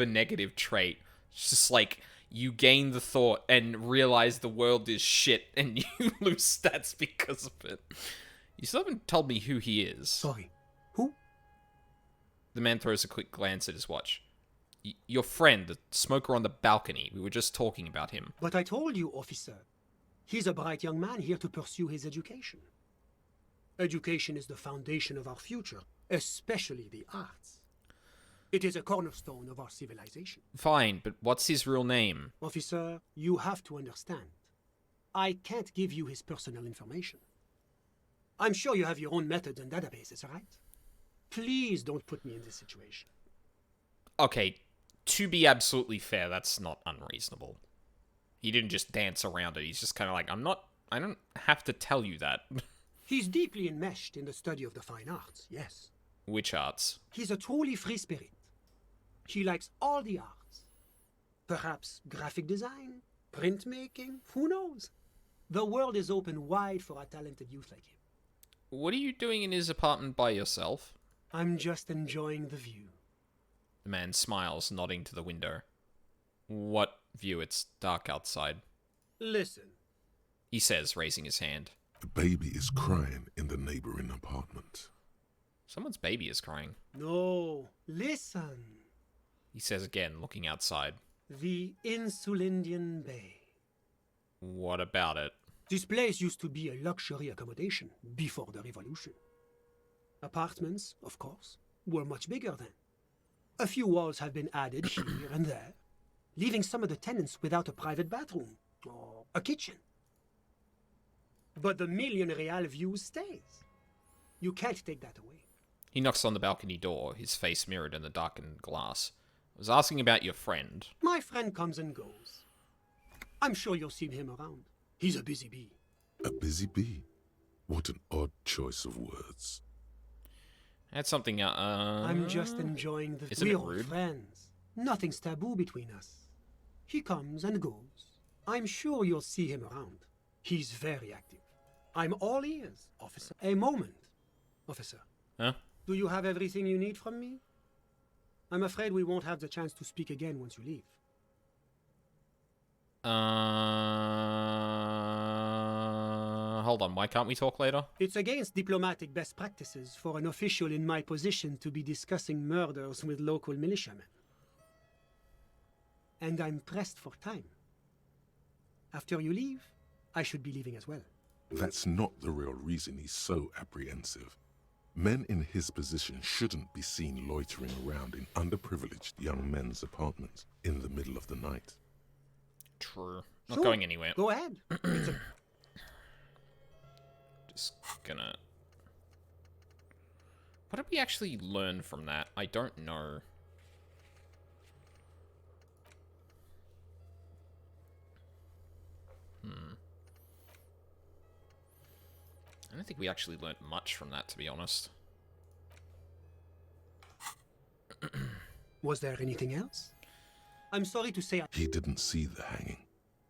negative trait. It's just like you gain the thought and realize the world is shit and you lose stats because of it. You still haven't told me who he is. Sorry. Who? The man throws a quick glance at his watch. Your friend, the smoker on the balcony. We were just talking about him. But I told you, officer. He's a bright young man here to pursue his education. Education is the foundation of our future, especially the arts. It is a cornerstone of our civilization. Fine, but what's his real name? Officer, you have to understand. I can't give you his personal information. I'm sure you have your own methods and databases, right? Please don't put me in this situation. Okay, to be absolutely fair, that's not unreasonable. He didn't just dance around it. He's just kind of like, I don't have to tell you that. He's deeply enmeshed in the study of the fine arts, yes. Which arts? He's a truly free spirit. He likes all the arts. Perhaps graphic design, printmaking, who knows? The world is open wide for a talented youth like him. What are you doing in his apartment by yourself? I'm just enjoying the view. The man smiles, nodding to the window. What view? It's dark outside. Listen, he says, raising his hand. A baby is crying in the neighboring apartment. Someone's baby is crying. No, listen. He says again, looking outside. The Insulindian Bay. What about it? This place used to be a luxury accommodation before the revolution. Apartments, of course, were much bigger then. A few walls have been added here and there, leaving some of the tenants without a private bathroom or a kitchen. But the million real view stays. You can't take that away. He knocks on the balcony door, his face mirrored in the darkened glass. I was asking about your friend. My friend comes and goes. I'm sure you'll see him around. He's a busy bee. A busy bee? What an odd choice of words. That's something, I'm just enjoying the... Isn't We're it rude? friends. Nothing's taboo between us. He comes and goes. I'm sure you'll see him around. He's very active. I'm all ears, officer. A moment, officer. Huh? Do you have everything you need from me? I'm afraid we won't have the chance to speak again once you leave. Hold on, why can't we talk later? It's against diplomatic best practices for an official in my position to be discussing murders with local militiamen. And I'm pressed for time. After you leave, I should be leaving as well. That's not the real reason he's so apprehensive. Men in his position shouldn't be seen loitering around in underprivileged young men's apartments in the middle of the night. True. Not Sure. going anywhere. Go ahead. Just gonna... What did we actually learn from that? I don't know. I don't think we actually learnt much from that, to be honest. Was there anything else? I'm sorry to say He didn't see the hanging.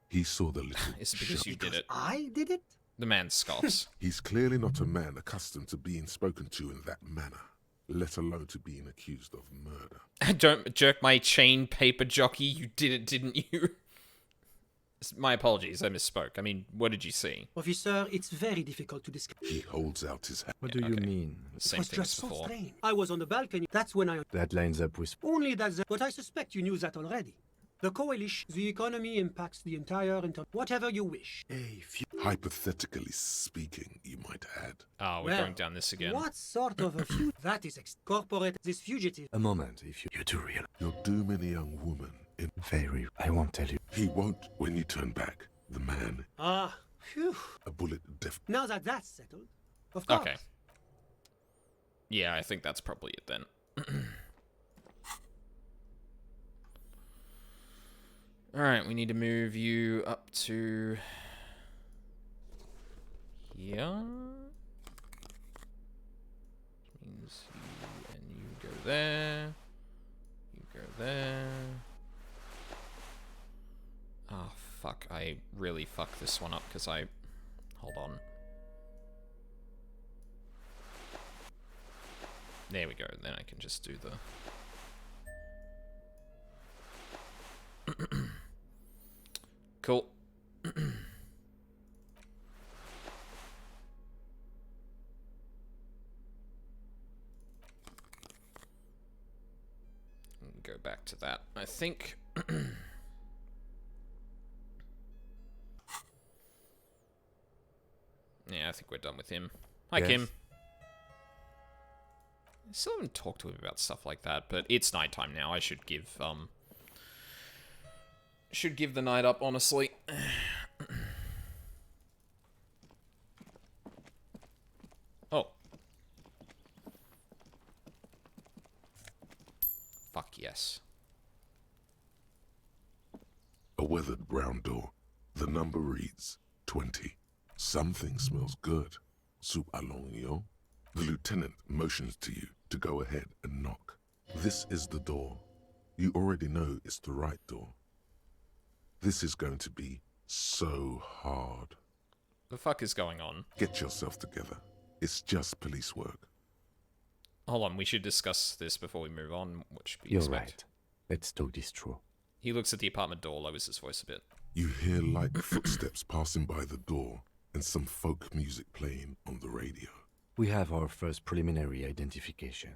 He saw the little... It's because you did it. I did it? The man scoffs. He's clearly not a man accustomed to being spoken to in that manner, let alone to being accused of murder. Don't jerk my chain, paper jockey. You did it, didn't you? My apologies, I misspoke. I mean, what did you see? Officer, it's very difficult to describe. He holds out his hand. What do you mean? Same It was thing just as so before. strange. I was on the balcony. That's when I... That lines up with... Only that... But I suspect you knew that already. The coalition, the economy impacts the entire... Whatever you wish. Hypothetically speaking, you might add. Oh, we're going down this again. What sort of a feud? That is corporate. This fugitive. A moment, if you do realize... You're dooming a young woman in... Very... I won't tell you. He won't when you turn back. The man... Ah, phew. A bullet Now that that's settled, of course. Okay. Yeah, I think that's probably it then. Alright, we need to move you up to... here. Which means you and you go there. You go there. Oh, fuck. I really fucked this one up because I... Hold on. There we go. Then I can just do the... Cool. Go back to that. I think... Yeah, I think we're done with him. Hi, Yes. Kim. I still haven't talked to him about stuff like that, but it's nighttime now. I should give the night up, honestly. Oh. Fuck yes. A weathered brown door. The number reads 20. Something smells good. Soup allongio. The lieutenant motions to you to go ahead and knock. This is the door. You already know it's the right door. This is going to be so hard. The fuck is going on? Get yourself together. It's just police work. Hold on, we should discuss this before we move on. What should we You're expect? right. Let's talk this through. He looks at the apartment door, lowers his voice a bit. You hear light footsteps passing by the door and some folk music playing on the radio. We have our first preliminary identification.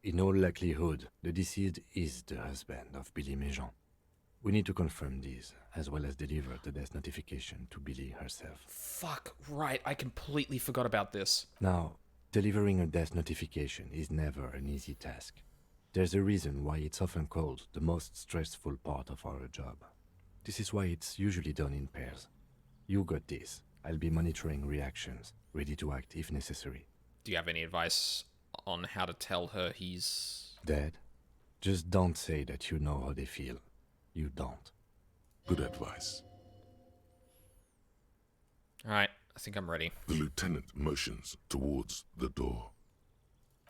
In all likelihood, the deceased is the husband of Billy Méjean. We need to confirm this, as well as deliver the death notification to Billy herself. Fuck, right, I completely forgot about this. Now, delivering a death notification is never an easy task. There's a reason why it's often called the most stressful part of our job. This is why it's usually done in pairs. You got this. I'll be monitoring reactions, ready to act if necessary. Do you have any advice on how to tell her he's... Dead? Just don't say that you know how they feel. You don't. Good advice. Alright, I think I'm ready. The lieutenant motions towards the door.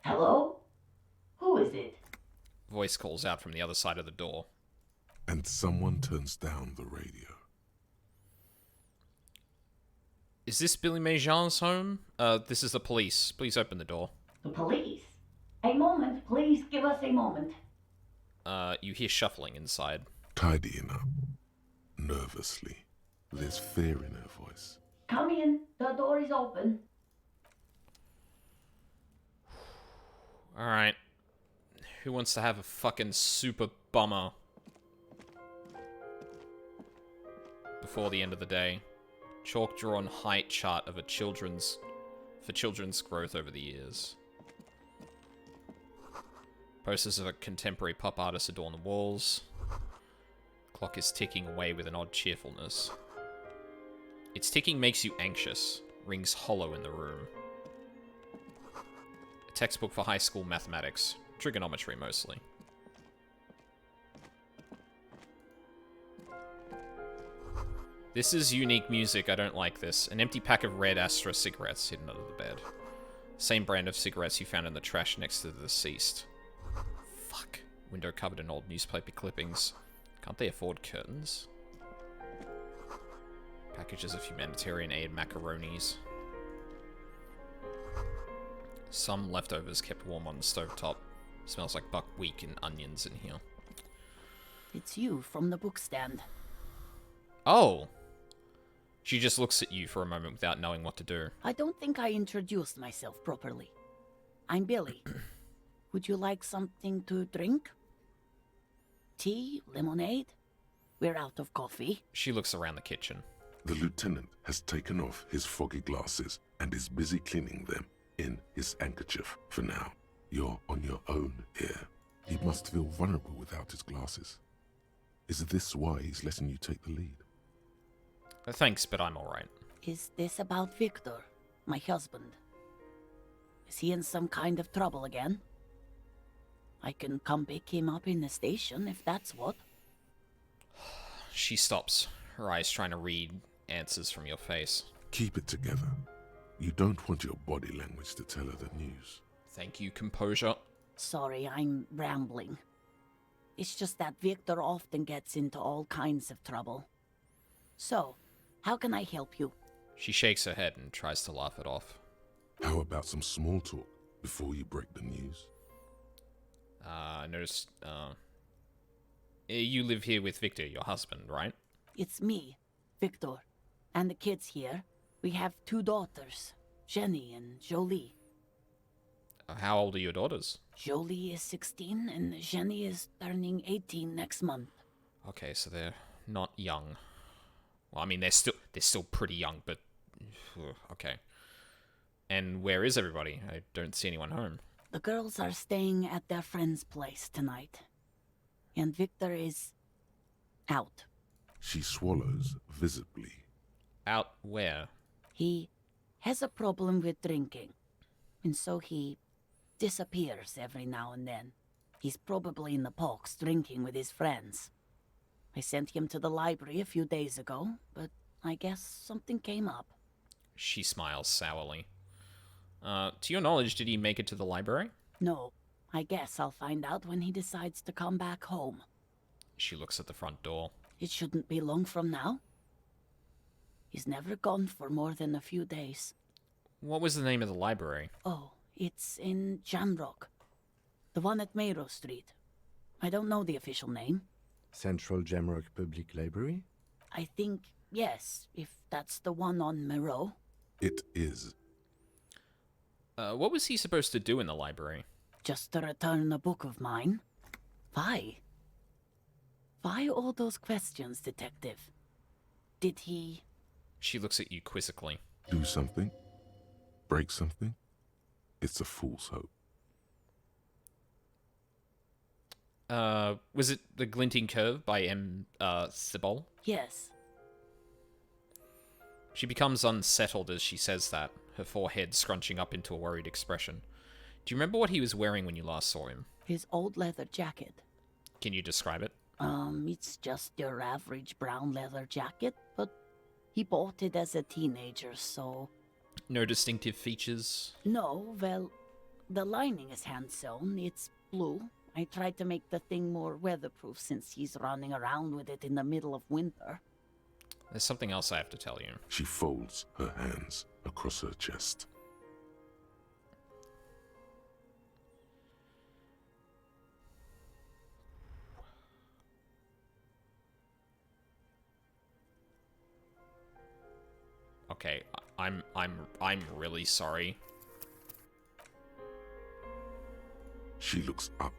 Hello? Who is it? Voice calls out from the other side of the door. And someone turns down the radio. Is this Billy Méjean's home? This is the police. Please open the door. The police? A moment, please give us a moment. You hear shuffling inside. Tidying up. Nervously. There's fear in her voice. Come in, the door is open. Alright. Who wants to have a fucking super bummer before the end of the day? Chalk drawn height chart of children's growth over the years. Posters of a contemporary pop artist adorn the walls. Clock is ticking away with an odd cheerfulness. Its ticking makes you anxious, rings hollow in the room. A textbook for high school mathematics, trigonometry mostly. This is unique music. I don't like this. An empty pack of red Astra cigarettes hidden under the bed. Same brand of cigarettes you found in the trash next to the deceased. Fuck. Window covered in old newspaper clippings. Can't they afford curtains? Packages of humanitarian aid macaronis. Some leftovers kept warm on the stovetop. Smells like buckwheat and onions in here. It's you from the bookstand. Oh! She just looks at you for a moment without knowing what to do. I don't think I introduced myself properly. I'm Billy. Would you like something to drink? Tea? Lemonade? We're out of coffee. She looks around the kitchen. The lieutenant has taken off his foggy glasses and is busy cleaning them in his handkerchief for now. You're on your own here. He must feel vulnerable without his glasses. Is this why he's letting you take the lead? Thanks, but I'm alright. Is this about Victor, my husband? Is he in some kind of trouble again? I can come pick him up in the station if that's what. She stops, her eyes trying to read answers from your face. Keep it together. You don't want your body language to tell her the news. Thank you, composure. Sorry, I'm rambling. It's just that Victor often gets into all kinds of trouble. So, how can I help you? She shakes her head and tries to laugh it off. How about some small talk before you break the news? I noticed, you live here with Victor, your husband, right? It's me, Victor, and the kids here. We have 2 daughters, Jenny and Jolie. How old are your daughters? Jolie is 16 and Jenny is turning 18 next month. Okay, so they're not young. Well, I mean, they're still pretty young, but okay. And where is everybody? I don't see anyone home. The girls are staying at their friend's place tonight. And Victor is out. She swallows visibly. Out where? He has a problem with drinking. And so he disappears every now and then. He's probably in the parks drinking with his friends. I sent him to the library a few days ago, but I guess something came up. She smiles sourly. To your knowledge, did he make it to the library? No. I guess I'll find out when he decides to come back home. She looks at the front door. It shouldn't be long from now. He's never gone for more than a few days. What was the name of the library? Oh, it's in Jamrock. The one at Mayrow Street. I don't know the official name. Central Jamrock Public Library? I think, yes, if that's the one on Mayrow. It is. What was he supposed to do in the library? Just to return a book of mine. Why? Why all those questions, Detective? Did he... She looks at you quizzically. Do something? Break something? It's a fool's hope. Was it The Glinting Curve by M. Thibault? Yes. She becomes unsettled as she says that, her forehead scrunching up into a worried expression. Do you remember what he was wearing when you last saw him? His old leather jacket. Can you describe it? It's just your average brown leather jacket, but he bought it as a teenager, so... No distinctive features? No, well, the lining is hand-sewn. It's blue. I tried to make the thing more weatherproof since he's running around with it in the middle of winter. There's something else I have to tell you. She folds her hands across her chest. Okay, I'm really sorry. She looks up,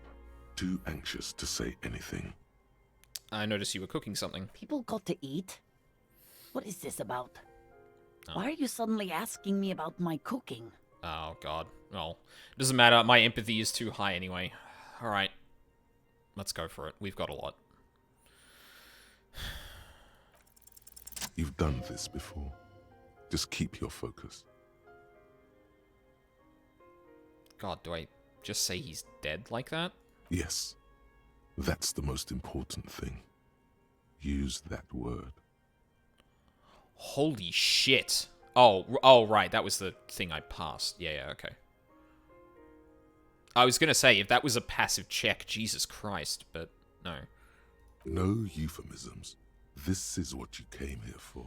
too anxious to say anything. I noticed you were cooking something. People got to eat. What is this about? Oh. Why are you suddenly asking me about my cooking? Oh, God. Well, it doesn't matter. My empathy is too high anyway. Alright. Let's go for it. We've got a lot. You've done this before. Just keep your focus. God, do I just say he's dead like that? Yes. That's the most important thing. Use that word. Holy shit. Oh, right. That was the thing I passed. Yeah, okay. I was going to say, if that was a passive check, Jesus Christ, but no. No euphemisms. This is what you came here for.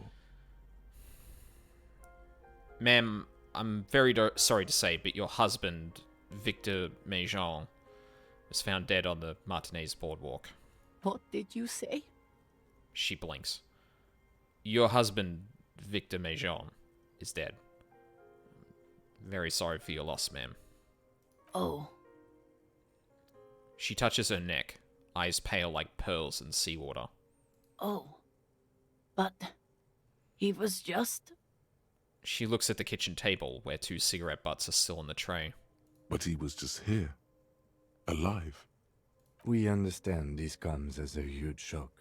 Ma'am, I'm very sorry to say, but your husband, Victor Mejean, was found dead on the Martinez boardwalk. What did you say? She blinks. Your husband, Victor Mejean, is dead. Very sorry for your loss, ma'am. Oh. She touches her neck, eyes pale like pearls in seawater. Oh. But he was just... She looks at the kitchen table, where 2 cigarette butts are still on the tray. But he was just here. Alive. We understand this comes as a huge shock.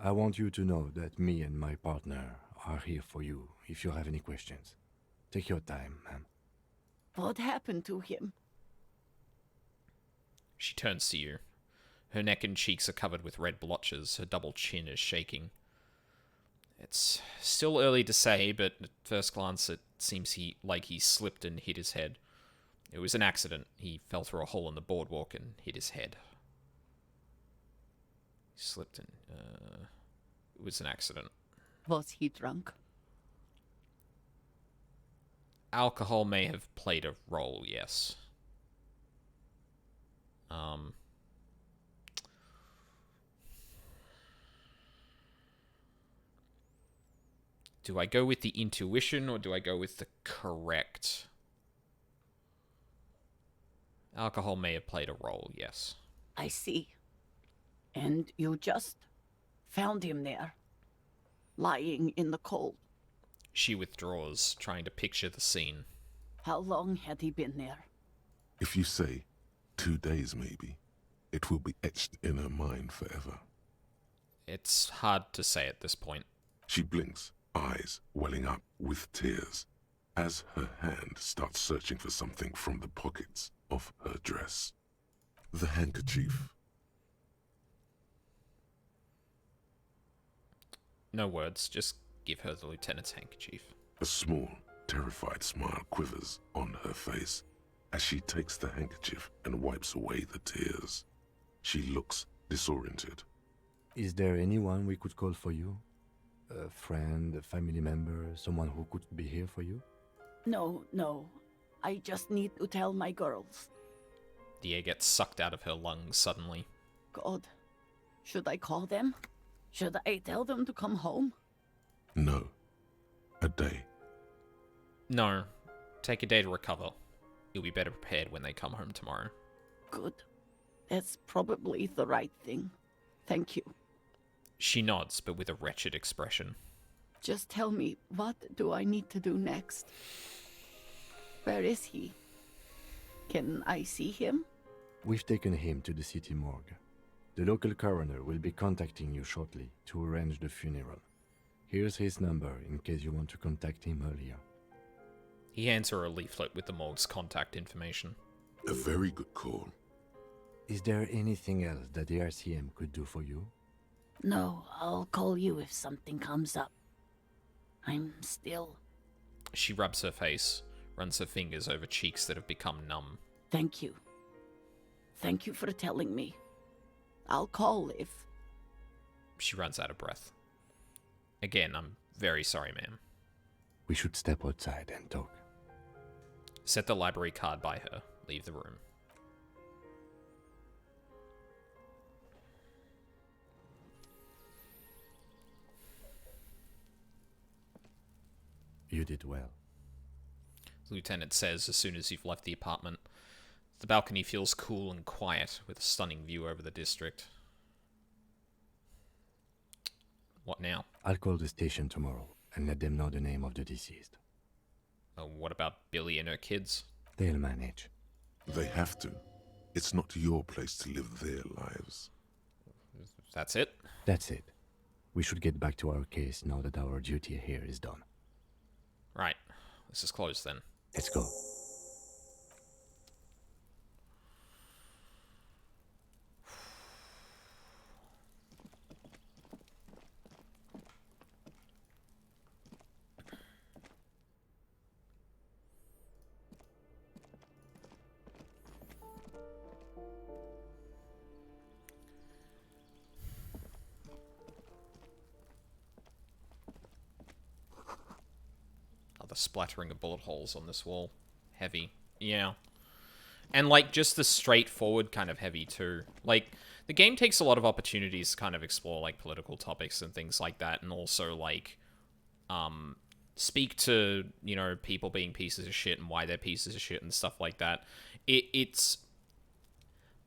I want you to know that me and my partner are here for you if you have any questions. Take your time, ma'am. What happened to him? She turns to you. Her neck and cheeks are covered with red blotches. Her double chin is shaking. It's still early to say, but at first glance it seems he slipped and hit his head. It was an accident. He fell through a hole in the boardwalk and hit his head. He slipped and... it was an accident. Was he drunk? Alcohol may have played a role, yes. Do I go with the intuition or do I go with the correct? Alcohol may have played a role, yes. I see. And you just found him there, lying in the cold. She withdraws, trying to picture the scene. How long had he been there? If you say 2 days maybe, it will be etched in her mind forever. It's hard to say at this point. She blinks, eyes welling up with tears, as her hand starts searching for something from the pockets of her dress. The handkerchief. No words, just give her the lieutenant's handkerchief. A small, terrified smile quivers on her face as she takes the handkerchief and wipes away the tears. She looks disoriented. Is there anyone we could call for you? A friend, a family member, someone who could be here for you? No. I just need to tell my girls. The air gets sucked out of her lungs suddenly. God. Should I call them? Should I tell them to come home? No. A day. No. Take a day to recover. You'll be better prepared when they come home tomorrow. Good. That's probably the right thing. Thank you. She nods, but with a wretched expression. Just tell me, what do I need to do next? Where is he? Can I see him? We've taken him to the city morgue. The local coroner will be contacting you shortly to arrange the funeral. Here's his number in case you want to contact him earlier. He hands her a leaflet with the morgue's contact information. A very good call. Is there anything else that the RCM could do for you? No, I'll call you if something comes up. I'm still... She rubs her face, runs her fingers over cheeks that have become numb. Thank you. Thank you for telling me. I'll call if... She runs out of breath. Again, I'm very sorry, ma'am. We should step outside and talk. Set the library card by her. Leave the room. You did well. The lieutenant says as soon as you've left the apartment. The balcony feels cool and quiet, with a stunning view over the district. What now? I'll call the station tomorrow and let them know the name of the deceased. What about Billy and her kids? They'll manage. They have to. It's not your place to live their lives. That's it? That's it. We should get back to our case now that our duty here is done. Right. This is closed then. Let's go. the splattering of bullet holes on this wall. Heavy. Yeah. And, like, just the straightforward kind of heavy, too. Like, the game takes a lot of opportunities to kind of explore, like, political topics and things like that, and also, like, speak to, you know, people being pieces of shit and why they're pieces of shit and stuff like that. It's...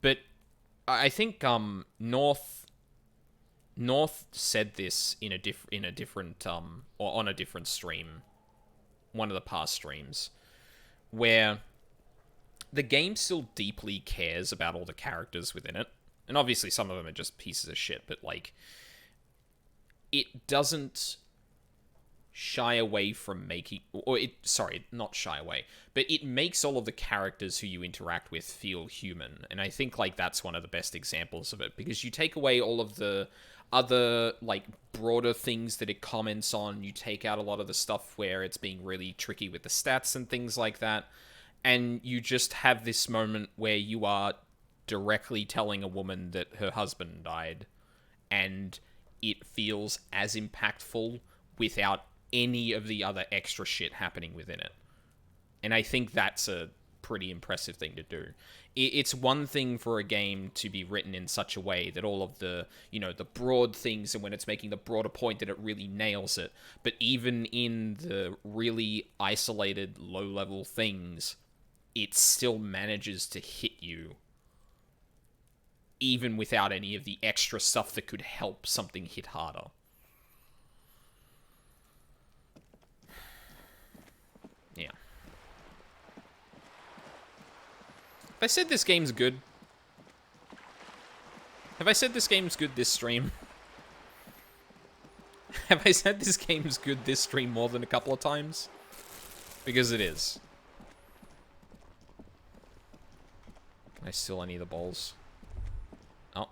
But I think, North said this in a different, or on a different stream, one of the past streams, where the game still deeply cares about all the characters within it. And obviously some of them are just pieces of shit, but, like, it doesn't shy away from making... Sorry, not shy away. But it makes all of the characters who you interact with feel human. And I think, like, that's one of the best examples of it. Because you take away all of the other, like, broader things that it comments on. You take out a lot of the stuff where it's being really tricky with the stats and things like that. And you just have this moment where you are directly telling a woman that her husband died. And it feels as impactful without any of the other extra shit happening within it. And I think that's a pretty impressive thing to do. It's one thing for a game to be written in such a way that all of the, you know, the broad things, and when it's making the broader point that it really nails it. But even in the really isolated, low-level things, it still manages to hit you, even without any of the extra stuff that could help something hit harder. Yeah. Have I said this game's good? Have I said this game's good this stream? Have I said this game's good this stream more than a couple of times? Because it is. Can I steal any of the balls? Oh.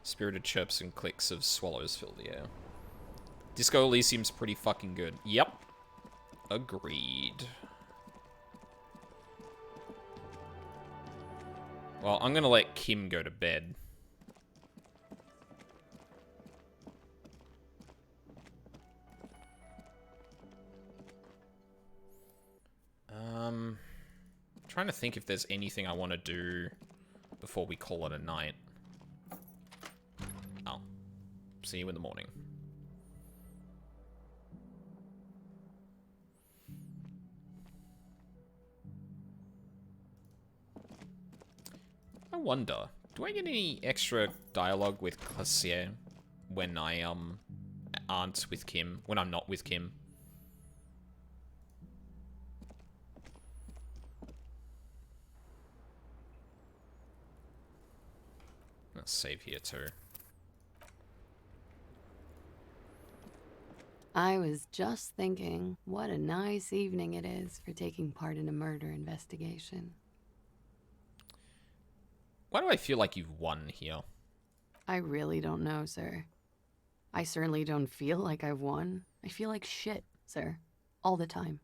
Spirited chirps and clicks of swallows fill the air. Disco Elysium's pretty fucking good. Yep. Agreed. Well, I'm gonna let Kim go to bed. Trying to think if there's anything I want to do before we call it a night. Oh. See you in the morning. I wonder, do I get any extra dialogue with Classier when I, aren't with Kim, when I'm not with Kim? Let's save here too. I was just thinking, what a nice evening it is for taking part in a murder investigation. Why do I feel like you've won here? I really don't know, sir. I certainly don't feel like I've won. I feel like shit, sir. All the time.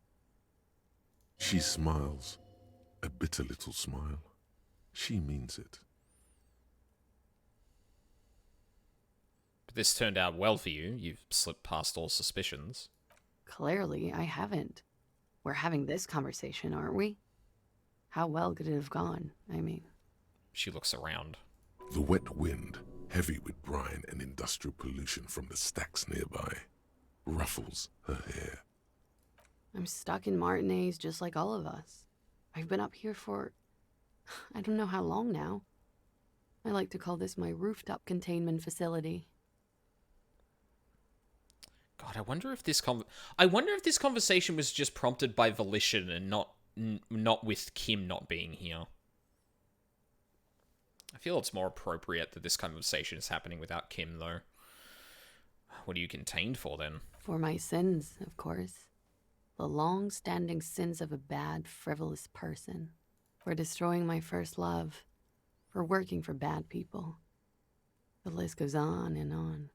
She smiles. A bitter little smile. She means it. But this turned out well for you. You've slipped past all suspicions. Clearly, I haven't. We're having this conversation, aren't we? How well could it have gone, I mean? She looks around. The wet wind, heavy with brine and industrial pollution from the stacks nearby, ruffles her hair. I'm stuck in Martinez just like all of us. I've been up here for... I don't know how long now. I like to call this my rooftop containment facility. God, I wonder if this conversation was just prompted by volition and not with Kim not being here. I feel it's more appropriate that this conversation is happening without Kim, though. What are you contained for, then? For my sins, of course. The long-standing sins of a bad, frivolous person. For destroying my first love. For working for bad people. The list goes on and on.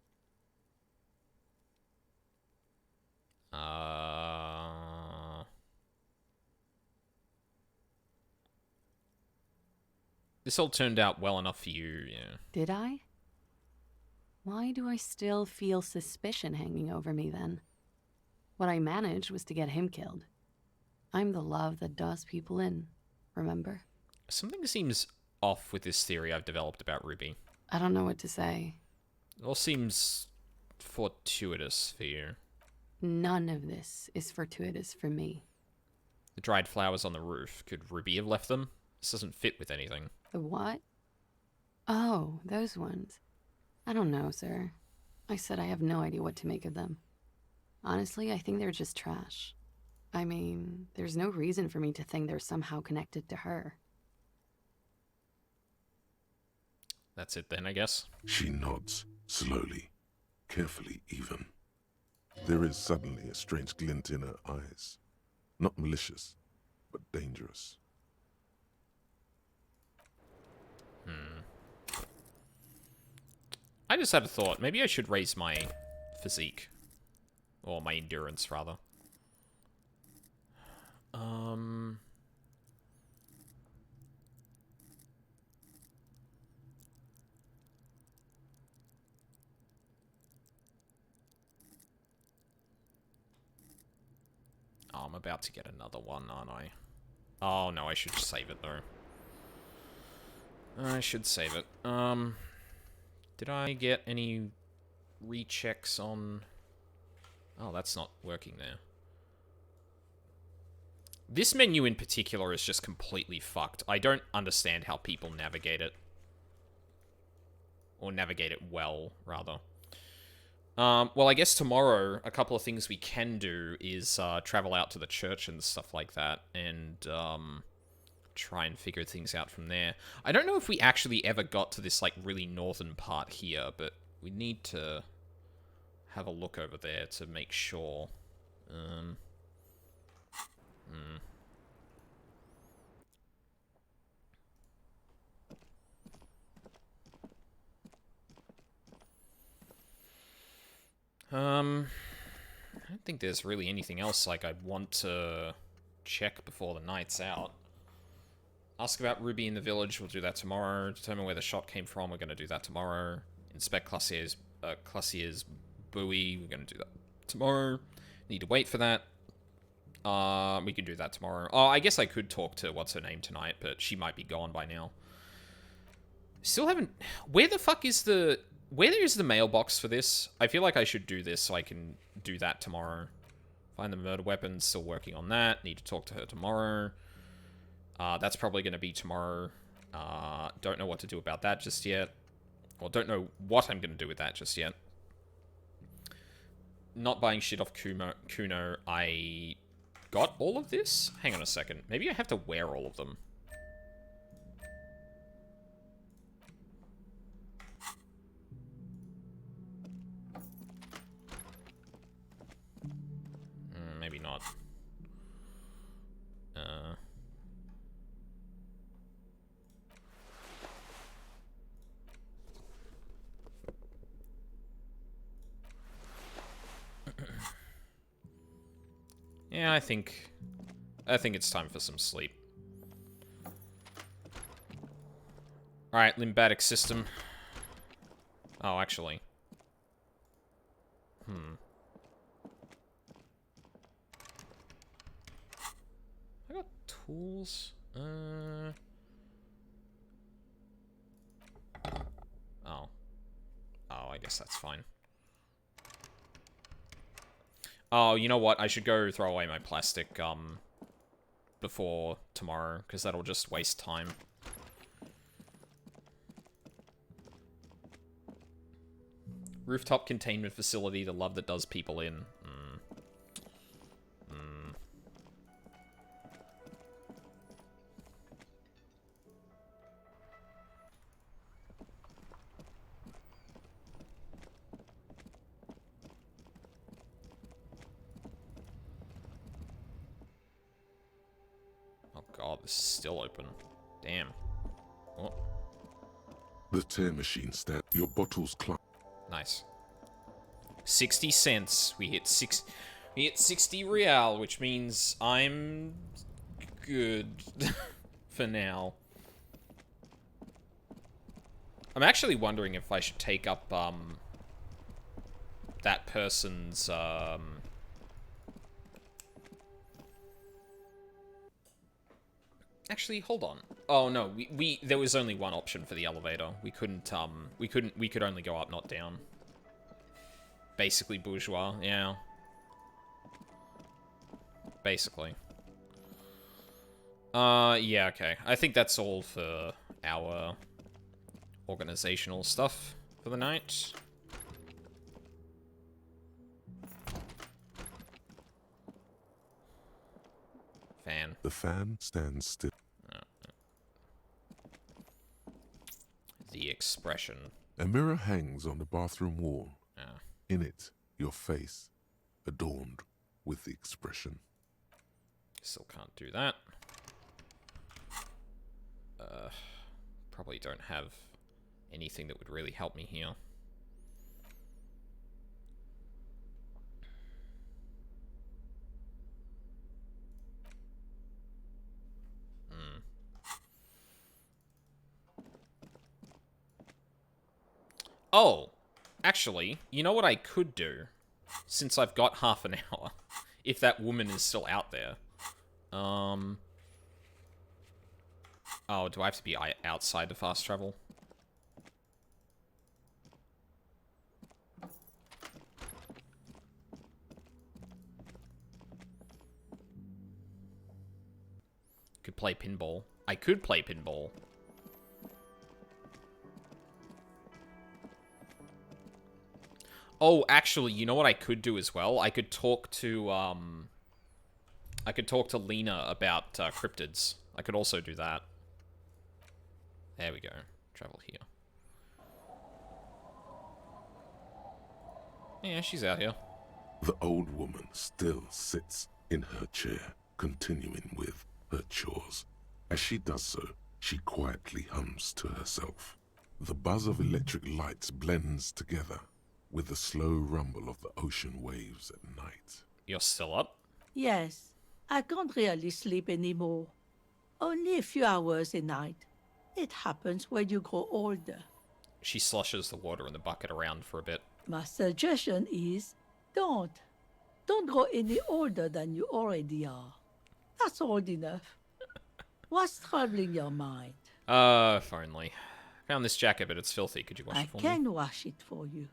This all turned out well enough for you, yeah. Did I? Why do I still feel suspicion hanging over me, then? What I managed was to get him killed. I'm the love that does people in, remember? Something seems off with this theory I've developed about Ruby. I don't know what to say. It all seems fortuitous for you. None of this is fortuitous for me. The dried flowers on the roof. Could Ruby have left them? This doesn't fit with anything. The what? Oh, those ones. I don't know, sir. I said I have no idea what to make of them. Honestly, I think they're just trash. I mean, there's no reason for me to think they're somehow connected to her. That's it then, I guess. She nods, slowly, carefully even. There is suddenly a strange glint in her eyes. Not malicious, but dangerous. I just had a thought. Maybe I should raise my physique. Or my endurance, rather. Oh, I'm about to get another one, aren't I? Oh, no, I should save it, though. I should save it. Did I get any rechecks on... Oh, that's not working there. This menu in particular is just completely fucked. I don't understand how people navigate it. Or navigate it well, rather. Well, I guess tomorrow, a couple of things we can do is travel out to the church and stuff like that, and try and figure things out from there. I don't know if we actually ever got to this, like, really northern part here, but we need to have a look over there to make sure. I don't think there's really anything else, like, I'd want to check before the night's out. Ask about Ruby in the village, we'll do that tomorrow. Determine where the shot came from, we're going to do that tomorrow. Inspect Classier's buoy, we're going to do that tomorrow. Need to wait for that. We can do that tomorrow. Oh, I guess I could talk to what's-her-name tonight, but she might be gone by now. Still haven't... Where the fuck is the... Where is the mailbox for this? I feel like I should do this so I can do that tomorrow. Find the murder weapon, still working on that. Need to talk to her tomorrow. That's probably going to be tomorrow. Don't know what to do about that just yet. Well, don't know what I'm going to do with that just yet. Not buying shit off Kuno. I got all of this? Hang on a second. Maybe I have to wear all of them. Maybe not. Yeah, I think it's time for some sleep. Alright, lymphatic system. Oh, actually. I got tools. Oh. Oh, I guess that's fine. Oh, you know what? I should go throw away my plastic, before tomorrow, because that'll just waste time. Rooftop containment facility, the love that does people in. Oh, this is still open. Damn. Oh. The tear machine stab. Your bottles climb. Nice. 60 cents. We hit 60 real, which means I'm good for now. I'm actually wondering if I should take up that person's Actually, hold on. Oh no, there was only one option for the elevator. We could only go up, not down. Basically bourgeois, yeah. Basically. Yeah, okay. I think that's all for our organizational stuff for the night. Fan. The fan stands still. The expression. A mirror hangs on the bathroom wall. Ah. In it, your face, adorned with the expression. Still can't do that. Probably don't have anything that would really help me here. Oh, actually, you know what I could do? Since I've got half an hour, if that woman is still out there. Oh, do I have to be outside to fast travel? Could play pinball. I could play pinball. Oh, actually, you know what I could do as well? I could talk to Lena about cryptids. I could also do that. There we go. Travel here. Yeah, she's out here. The old woman still sits in her chair, continuing with her chores. As she does so, she quietly hums to herself. The buzz of electric lights blends together with the slow rumble of the ocean waves at night. You're still up? Yes, I can't really sleep anymore. Only a few hours a night. It happens when you grow older. She sloshes the water in the bucket around for a bit. My suggestion is, don't. Don't grow any older than you already are. That's old enough. What's troubling your mind? If only. Found this jacket, but it's filthy. Could you wash it for me? I can wash it for you.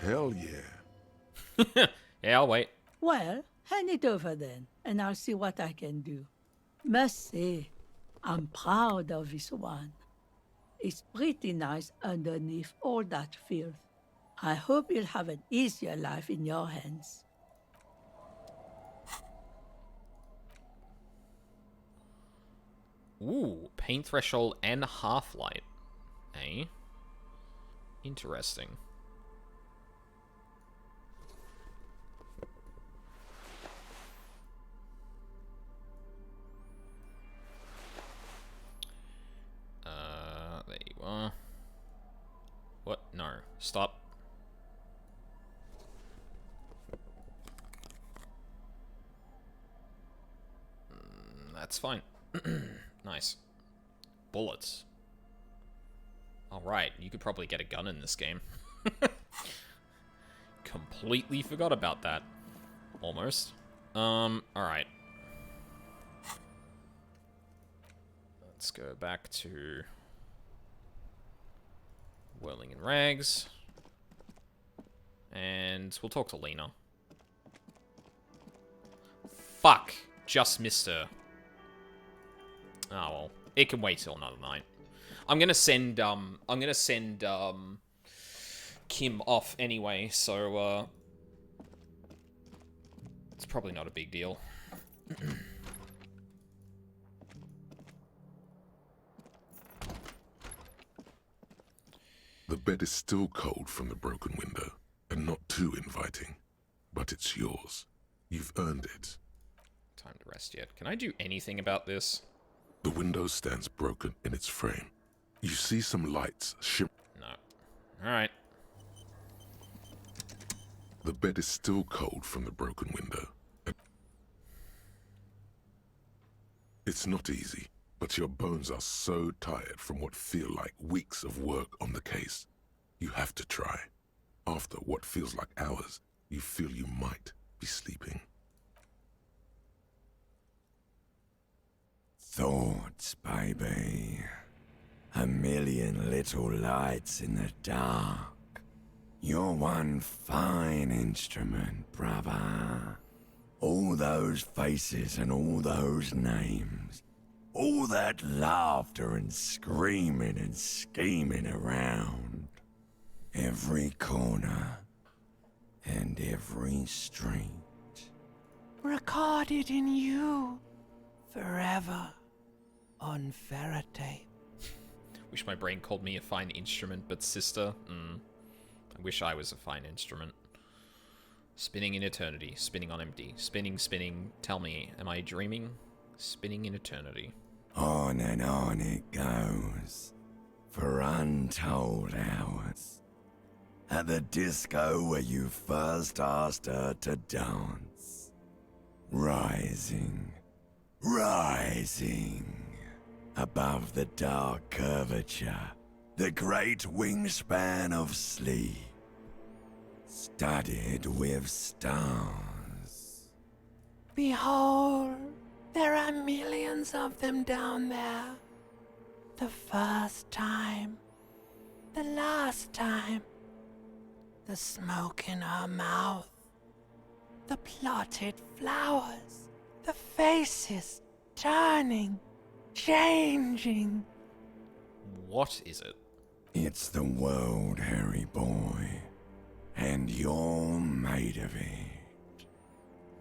Hell yeah. Yeah, I'll wait. Well, hand it over then, and I'll see what I can do. Must say, I'm proud of this one. It's pretty nice underneath all that filth. I hope you'll have an easier life in your hands. Ooh, pain threshold and half-light. Eh? Interesting. There you are. What? No. Stop. That's fine. Nice. Bullets. Alright, you could probably get a gun in this game. Completely forgot about that. Almost. Alright. Let's go back to Whirling in Rags. And we'll talk to Lena. Fuck! Just missed her. Oh well. It can wait till another night. I'm gonna send Kim off anyway, so it's probably not a big deal. The bed is still cold from the broken window, and not too inviting. But it's yours. You've earned it. Time to rest yet. Can I do anything about this? The window stands broken in its frame. You see some lights shimmer. No. Alright. The bed is still cold from the broken window. It's not easy, but your bones are so tired from what feel like weeks of work on the case. You have to try. After what feels like hours, you feel you might be sleeping. thoughts, baby. A million little lights in the dark. You're one fine instrument, brother. All those faces and all those names. All that laughter and screaming and scheming around. Every corner and every street. Recorded in you. Forever. On ferrotape. Wish my brain called me a fine instrument, but sister, I wish I was a fine instrument. Spinning in eternity, spinning on empty, spinning, spinning, tell me, am I dreaming? Spinning in eternity. On and on it goes, for untold hours. At the disco where you first asked her to dance. Rising, rising. Above the dark curvature, the great wingspan of sleep, studded with stars. Behold, there are millions of them down there. The first time, the last time, the smoke in her mouth, the plotted flowers, the faces turning, changing. What is it? It's the world, Harry boy, and you're made of it.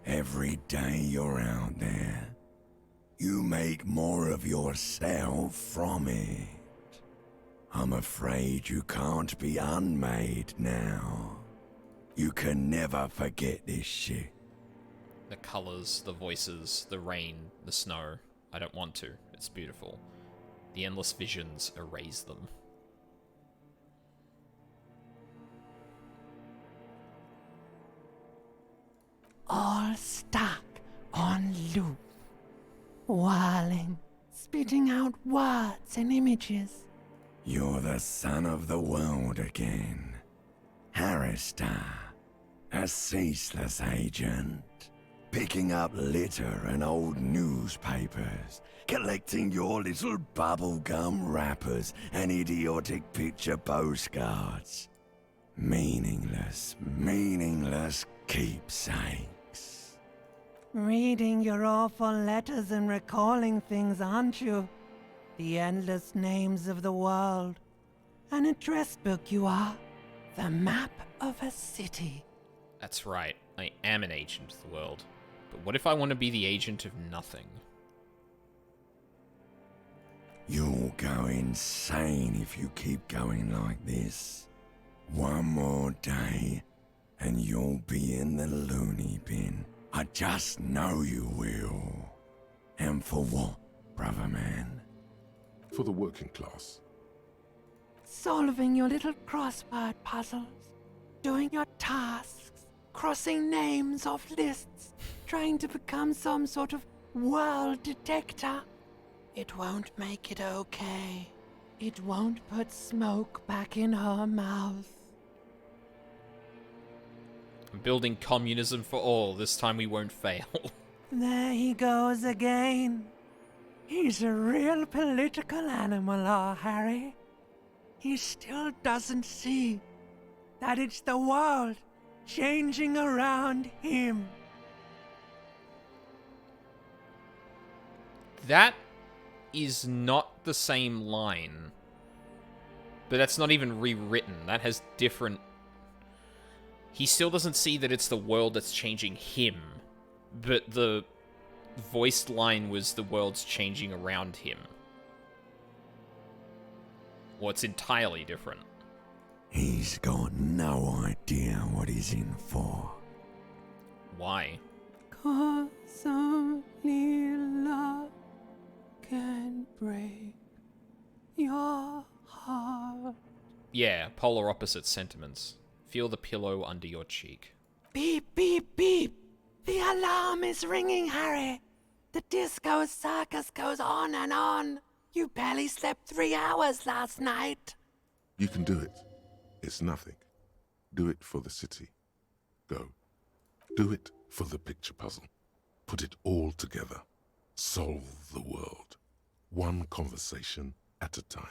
Every day you're out there, you make more of yourself from it. I'm afraid you can't be unmade now. You can never forget this shit. The colors, the voices, the rain, the snow. I don't want to. It's beautiful. The endless visions erase them. All stuck on loop. Whirling, spitting out words and images. You're the son of the world again. Harrister, a ceaseless agent. Picking up litter and old newspapers, collecting your little bubblegum wrappers and idiotic picture postcards. Meaningless, meaningless keepsakes. Reading your awful letters and recalling things, aren't you? The endless names of the world. An address book you are. The map of a city. That's right. I am an agent of the world. But what if I want to be the agent of nothing? You'll go insane if you keep going like this. One more day, and you'll be in the loony bin. I just know you will. And for what, brother man? For the working class. Solving your little crossword puzzles. Doing your tasks. Crossing names off lists. Trying to become some sort of world detector. It won't make it okay. It won't put smoke back in her mouth. I'm building communism for all. This time we won't fail. There he goes again. He's a real political animal, our Harry. He still doesn't see that it's the world changing around him. That is not the same line. But that's not even rewritten. That has different... He still doesn't see that it's the world that's changing him. But the voiced line was the world's changing around him. Well, it's entirely different. He's got no idea what he's in for. Why? 'Cause only love can break your heart. Yeah, polar opposite sentiments. Feel the pillow under your cheek. Beep, beep, beep. The alarm is ringing, Harry. The disco circus goes on and on. You barely slept 3 hours last night. You can do it. It's nothing. Do it for the city. Go. Do it for the picture puzzle. Put it all together. Solve the world. one conversation at a time.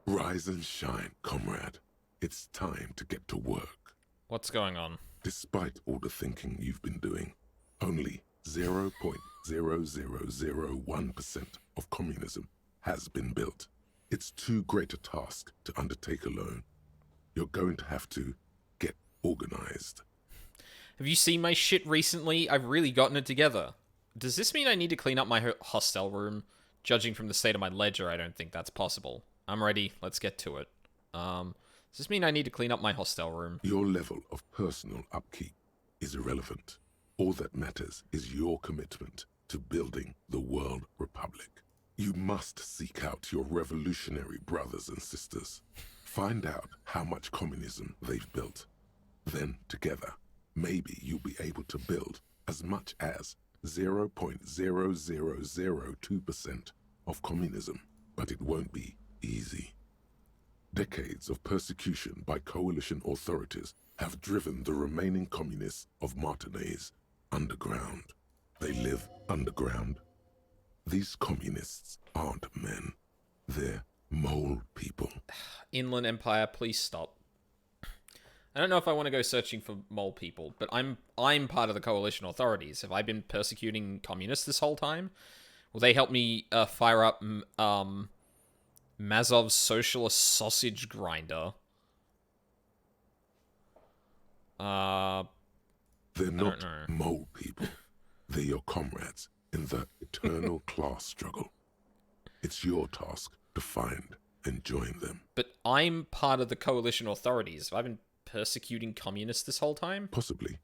Rise and shine, comrade. It's time to get to work. What's going on? Despite all the thinking you've been doing, only 0.0001% of communism has been built. It's too great a task to undertake alone. You're going to have to get organized. Have you seen my shit recently? I've really gotten it together. Does this mean I need to clean up my hostel room? Judging from the state of my ledger, I don't think that's possible. I'm ready. Let's get to it. Does this mean I need to clean up my hostel room? Your level of personal upkeep is irrelevant. All that matters is your commitment to building the World Republic. You must seek out your revolutionary brothers and sisters. Find out how much communism they've built. Then, together, maybe you'll be able to build as much as 0.0002% of communism. But it won't be easy. Decades of persecution by coalition authorities have driven the remaining communists of Martinaise underground. They live underground. These communists aren't men. They're mole people. Inland Empire, please stop. I don't know if I want to go searching for mole people, but I'm part of the coalition authorities. Have I been persecuting communists this whole time? Will they help me fire up Mazov's socialist sausage grinder? They're not mole people. They're your comrades in the eternal class struggle. It's your task to find and join them. But I'm part of the coalition authorities. Have I been persecuting communists this whole time? Possibly.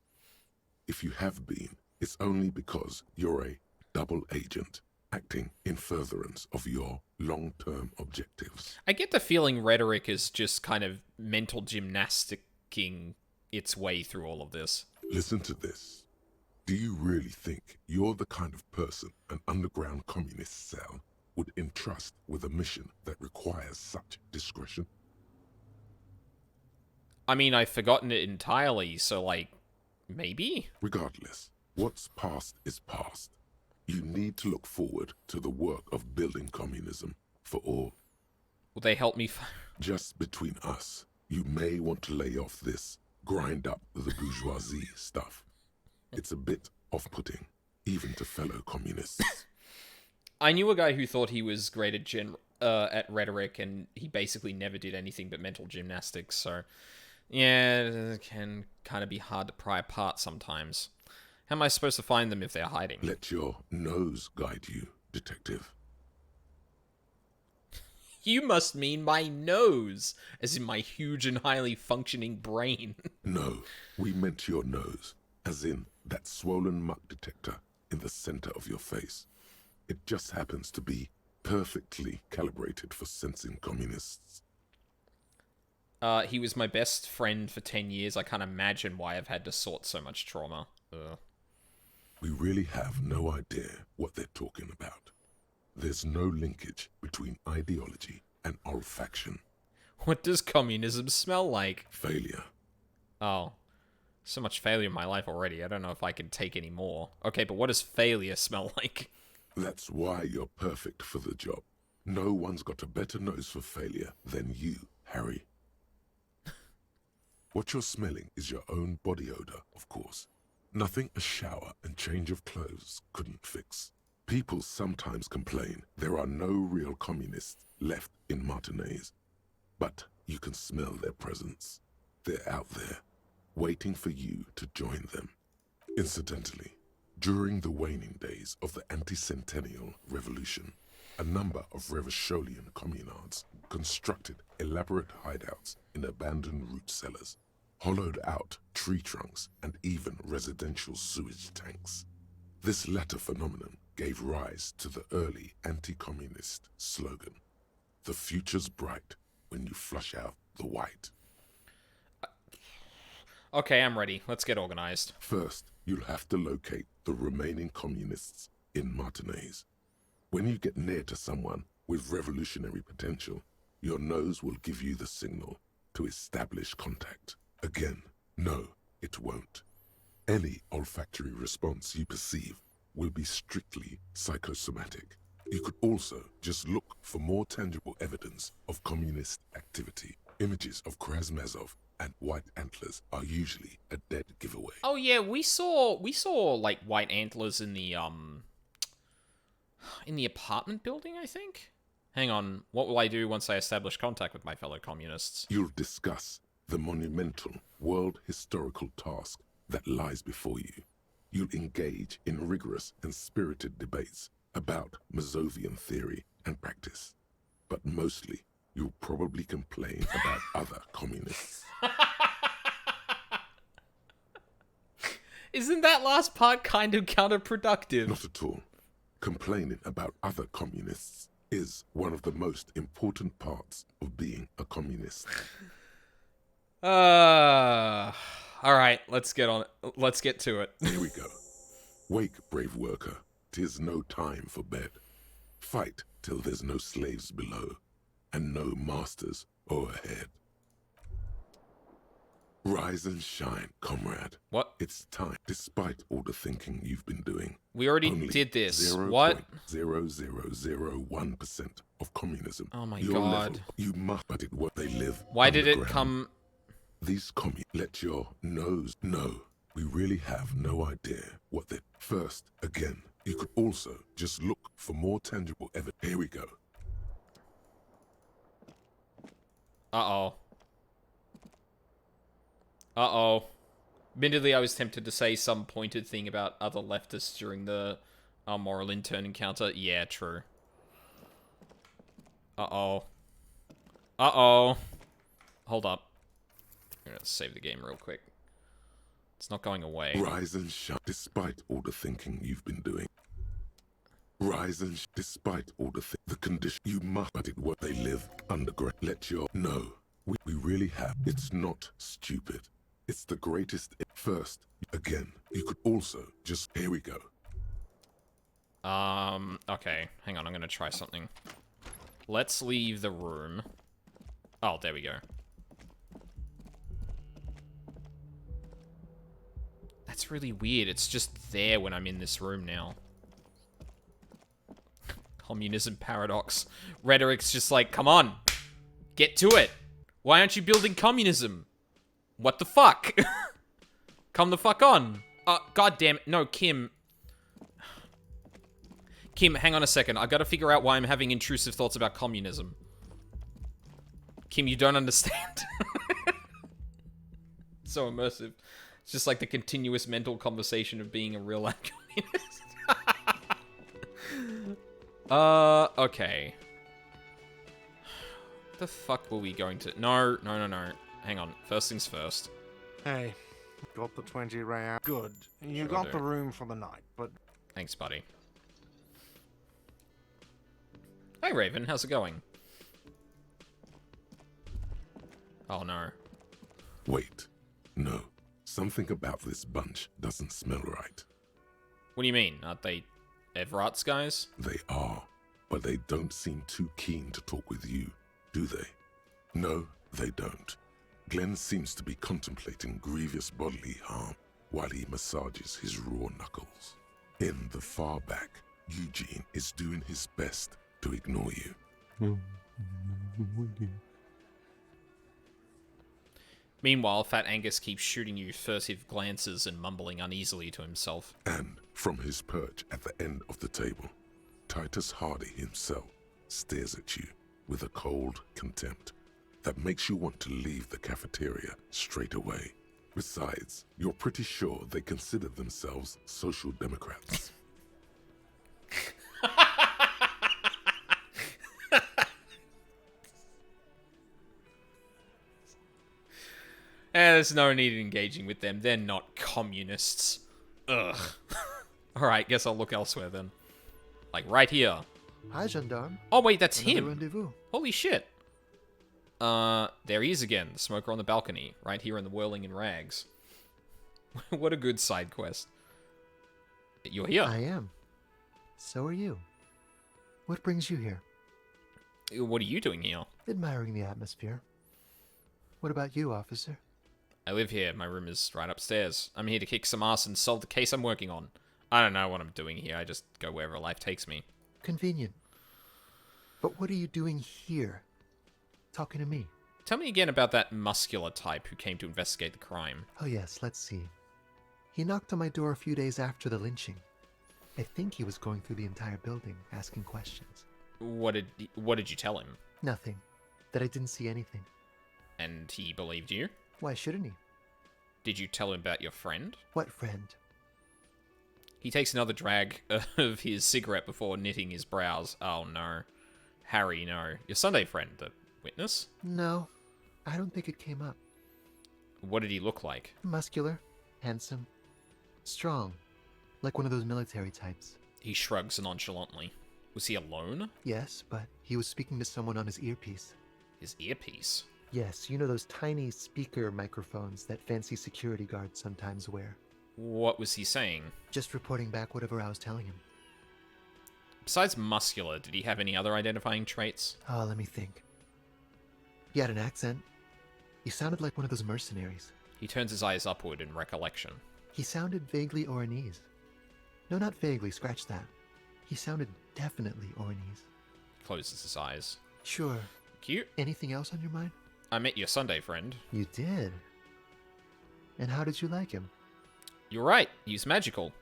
If you have been, it's only because you're a double agent acting in furtherance of your long-term objectives. I get the feeling rhetoric is just kind of mental gymnasticking its way through all of this. Listen to this. Do you really think you're the kind of person an underground communist cell would entrust with a mission that requires such discretion? I mean, I've forgotten it entirely, so, like, maybe? Regardless, what's past is past. You need to look forward to the work of building communism for all. Will they help me? Just between us, you may want to lay off this grind up the bourgeoisie stuff. It's a bit off-putting, even to fellow communists. I knew a guy who thought he was great at rhetoric, and he basically never did anything but mental gymnastics, so yeah, it can kind of be hard to pry apart sometimes. How am I supposed to find them if they're hiding? Let your nose guide you, detective. You must mean my nose, as in my huge and highly functioning brain. No, we meant your nose, as in that swollen muck detector in the center of your face. It just happens to be perfectly calibrated for sensing communists. He was my best friend for 10 years. I can't imagine why I've had to sort so much trauma. Ugh. We really have no idea what they're talking about. There's no linkage between ideology and olfaction. What does communism smell like? Failure. Oh. So much failure in my life already. I don't know if I can take any more. Okay, but what does failure smell like? That's why you're perfect for the job. No one's got a better nose for failure than you, Harry. What you're smelling is your own body odor, of course. Nothing a shower and change of clothes couldn't fix. People sometimes complain there are no real communists left in Martinaise. But you can smell their presence. They're out there, waiting for you to join them. Incidentally, during the waning days of the anti-centennial revolution, a number of Revacholian communards constructed elaborate hideouts in abandoned root cellars, hollowed out tree trunks, and even residential sewage tanks. This latter phenomenon gave rise to the early anti-communist slogan, "The future's bright when you flush out the white." Okay, I'm ready. Let's get organized. First, you'll have to locate the remaining communists in Martinaise. When you get near to someone with revolutionary potential, your nose will give you the signal to establish contact. Again, no, it won't. Any olfactory response you perceive will be strictly psychosomatic. You could also just look for more tangible evidence of communist activity. Images of Krasmazov and white antlers are usually a dead giveaway. Oh yeah, we saw like white antlers in the apartment building, I think. Hang on, what will I do once I establish contact with my fellow communists? You'll discuss the monumental world historical task that lies before you. You'll engage in rigorous and spirited debates about Mazovian theory and practice. But mostly, you'll probably complain about other communists. Isn't that last part kind of counterproductive? Not at all. Complaining about other communists is one of the most important parts of being a communist. All right, let's get on it. Let's get to it. Here we go. Wake, brave worker. 'Tis no time for bed. Fight till there's no slaves below, and no masters o'erhead. Rise and shine, comrade. What? It's time, despite all the thinking you've been doing. We already did this. What? 0.0001% of communism. Oh my Your god. level, you must, but it what they live. Why did it underground. come? These let your nose know. We really have no idea what they. First, again, you could also just look for more tangible evidence. Here we go. Uh-oh. Uh-oh. Admittedly, I was tempted to say some pointed thing about other leftists during the moral intern encounter. Yeah, true. Uh-oh. Uh-oh. Hold up. I'm gonna save the game real quick. It's not going away. Rise and shine, despite all the thinking you've been doing. Rise and despite all the condition you must, but it what they live underground. Let your no. We really have. It's not stupid. It's the greatest. First, again, you could also just. Here we go. Okay. Hang on, I'm gonna try something. Let's leave the room. Oh, there we go. That's really weird. It's just there when I'm in this room now. Communism paradox. Rhetoric's just like, come on. Get to it. Why aren't you building communism? What the fuck? Come the fuck on. God damn it. No, Kim. Kim, hang on a second. I gotta figure out why I'm having intrusive thoughts about communism. Kim, you don't understand. So immersive. It's just like the continuous mental conversation of being a real life communist. Okay. The fuck were we going to... No. Hang on. First things first. Hey, got the 20 ray out. Good. You Sure got do. the room for the night, but... Thanks, buddy. Hi, Raven. How's it going? Oh, no. Wait. No. Something about this bunch doesn't smell right. What do you mean? Aren't they Everart's guys? They are, but they don't seem too keen to talk with you, do they? No, they don't. Glenn seems to be contemplating grievous bodily harm while he massages his raw knuckles. In the far back, Eugene is doing his best to ignore you. Meanwhile, Fat Angus keeps shooting you furtive glances and mumbling uneasily to himself. And from his perch at the end of the table, Titus Hardy himself stares at you with a cold contempt that makes you want to leave the cafeteria straight away. Besides, you're pretty sure they consider themselves social democrats. There's no need in engaging with them. They're not communists. Ugh. Alright, guess I'll look elsewhere then. Like, right here. Hi, gendarme. Oh, wait, that's Another him. rendezvous. Holy shit. There he is again. The smoker on the balcony. Right here in the whirling in rags. What a good side quest. You're here. I am. So are you. What brings you here? What are you doing here? Admiring the atmosphere. What about you, officer? I live here. My room is right upstairs. I'm here to kick some ass and solve the case I'm working on. I don't know what I'm doing here. I just go wherever life takes me. Convenient. But what are you doing here? Talking to me? Tell me again about that muscular type who came to investigate the crime. Oh yes, let's see. He knocked on my door a few days after the lynching. I think he was going through the entire building, asking questions. What did you tell him? Nothing. That I didn't see anything. And he believed you? Why shouldn't he? Did you tell him about your friend? What friend? He takes another drag of his cigarette before knitting his brows. Oh no. Harry, no. Your Sunday friend, the witness? No, I don't think it came up. What did he look like? Muscular, handsome, strong, like one of those military types. He shrugs nonchalantly. Was he alone? Yes, but he was speaking to someone on his earpiece. His earpiece? Yes, you know those tiny speaker microphones that fancy security guards sometimes wear. What was he saying? Just reporting back whatever I was telling him. Besides muscular, did he have any other identifying traits? Oh, let me think. He had an accent. He sounded like one of those mercenaries. He turns his eyes upward in recollection. He sounded vaguely Oranese. No, not vaguely, scratch that. He sounded definitely Oranese. Closes his eyes. Sure. Cute. Anything else on your mind? I met your Sunday friend. You did? And how did you like him? You're right. He's magical.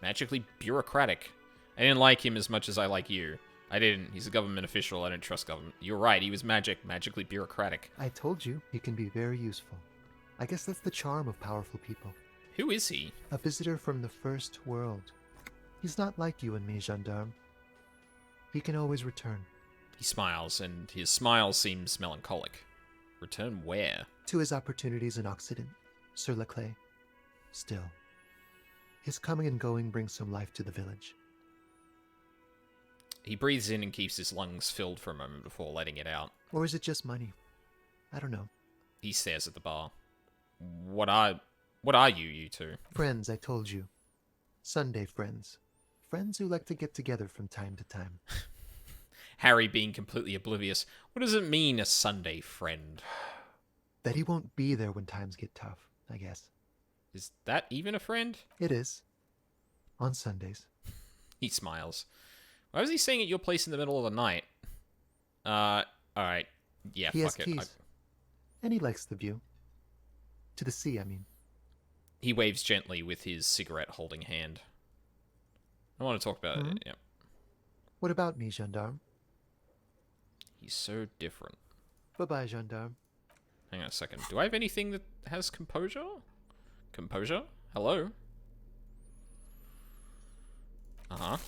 Magically bureaucratic. I didn't like him as much as I like you. I didn't. He's a government official. I don't trust government. You're right. He was magically bureaucratic. I told you, he can be very useful. I guess that's the charm of powerful people. Who is he? A visitor from the first world. He's not like you and me, gendarme. He can always return. He smiles, and his smile seems melancholic. Return where? To his opportunities in Occident, sur la clé. Still, his coming and going brings some life to the village. He breathes in and keeps his lungs filled for a moment before letting it out. Or is it just money? I don't know. He stares at the bar. What are you two? Friends, I told you. Sunday friends. Friends who like to get together from time to time. Harry being completely oblivious. What does it mean, a Sunday friend? That he won't be there when times get tough, I guess. Is that even a friend? It is. On Sundays. He smiles. Why was he staying at your place in the middle of the night? Alright. Yeah, he fuck has it. Keys. And he likes the view. To the sea, I mean. He waves gently with his cigarette-holding hand. I want to talk about it, yeah. What about me, gendarme? He's so different. Bye-bye, gendarme. Hang on a second. Do I have anything that has composure? Composure? Hello? Uh-huh.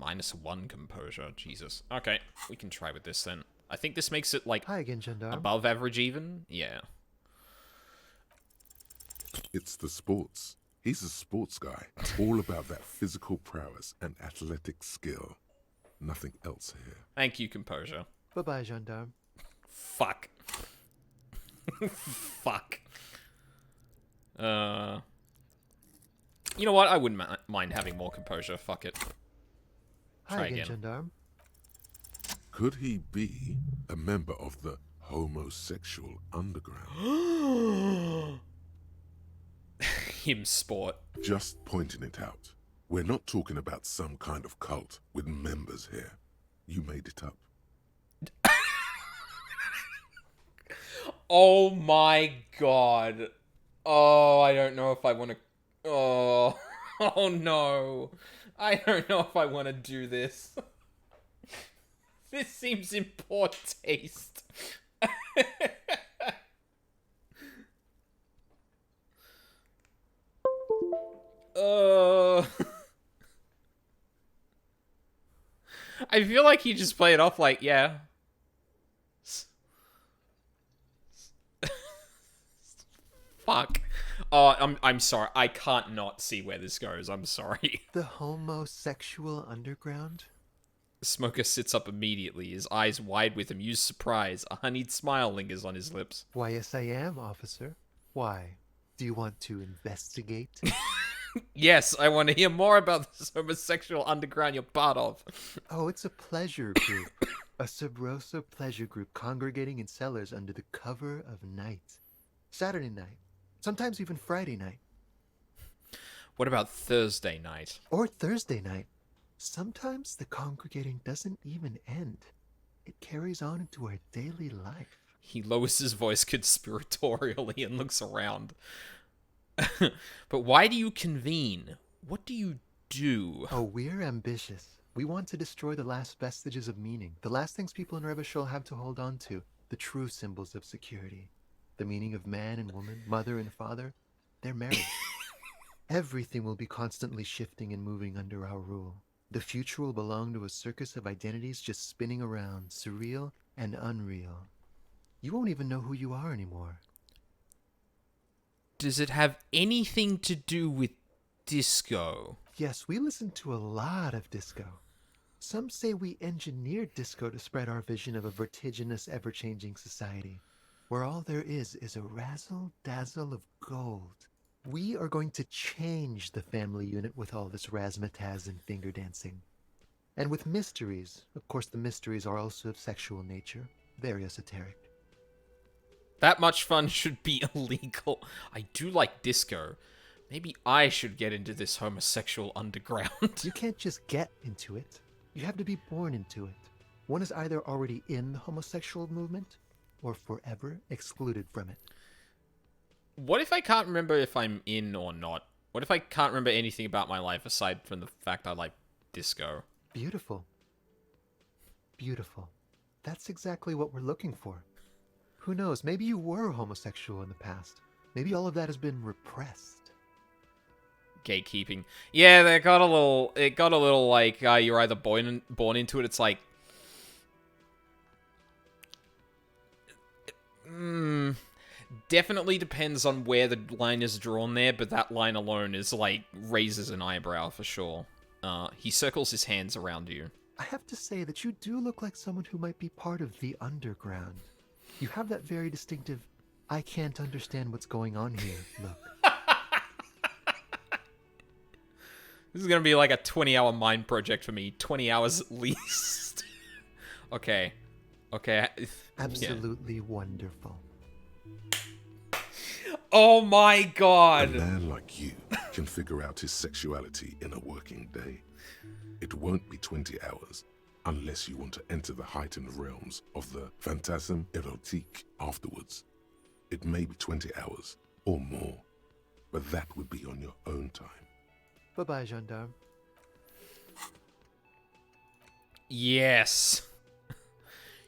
-1 composure. Jesus. Okay, we can try with this then. I think this makes it, like, hi again, gendarme. Above average even? Yeah. It's the sports. He's a sports guy. All about that physical prowess and athletic skill. Nothing else here. Thank you, composure. Bye-bye, gendarme. Fuck. Fuck. You know what? I wouldn't mind having more composure. Fuck it. Hi Try again, again. gendarme. Could he be a member of the homosexual underground? Him sport. Just pointing it out. We're not talking about some kind of cult with members here. You made it up. Oh my god. Oh, I don't know if I want to... Oh. Oh no. I don't know if I want to do this. This seems in poor taste. I feel like he just played it off like, yeah. Fuck. Oh, I'm sorry. I can't not see where this goes. I'm sorry. The homosexual underground? Smoker sits up immediately, his eyes wide with amused surprise. A honeyed smile lingers on his lips. Why, yes, I am, officer. Why? Do you want to investigate? Yes, I want to hear more about this homosexual underground you're part of. Oh, it's a pleasure group. A sub rosa pleasure group congregating in cellars under the cover of night. Saturday night. Sometimes even Friday night. What about Thursday night? Or Thursday night. Sometimes the congregating doesn't even end. It carries on into our daily life. He lowers his voice conspiratorially and looks around. But why do you convene? What do you do? Oh, we're ambitious. We want to destroy the last vestiges of meaning, the last things people in Revachol have to hold on to, the true symbols of security. The meaning of man and woman, mother and father, their marriage. Everything will be constantly shifting and moving under our rule. The future will belong to a circus of identities just spinning around, surreal and unreal. You won't even know who you are anymore. Does it have anything to do with disco? Yes, we listen to a lot of disco. Some say we engineered disco to spread our vision of a vertiginous, ever-changing society, where all there is a razzle-dazzle of gold. We are going to change the family unit with all this razzmatazz and finger dancing. And with mysteries. Of course, the mysteries are also of sexual nature. Very esoteric. That much fun should be illegal. I do like disco. Maybe I should get into this homosexual underground. You can't just get into it. You have to be born into it. One is either already in the homosexual movement or forever excluded from it. What if I can't remember if I'm in or not? What if I can't remember anything about my life aside from the fact I like disco? Beautiful. Beautiful. That's exactly what we're looking for. Who knows, maybe you were homosexual in the past. Maybe all of that has been repressed. Gatekeeping. Yeah, it got a little like, you're either born into it. It's like... Definitely depends on where the line is drawn there, but that line alone is like, raises an eyebrow for sure. He circles his hands around you. I have to say that you do look like someone who might be part of the underground. You have that very distinctive, I can't understand what's going on here look. This is gonna be like a 20-hour mind project for me. 20 hours at least. Okay. Okay. Absolutely wonderful. Oh my god! A man like you can figure out his sexuality in a working day. It won't be 20 hours, unless you want to enter the heightened realms of the phantasme erotique afterwards. It may be 20 hours, or more, but that would be on your own time. Bye-bye, gendarme. Yes.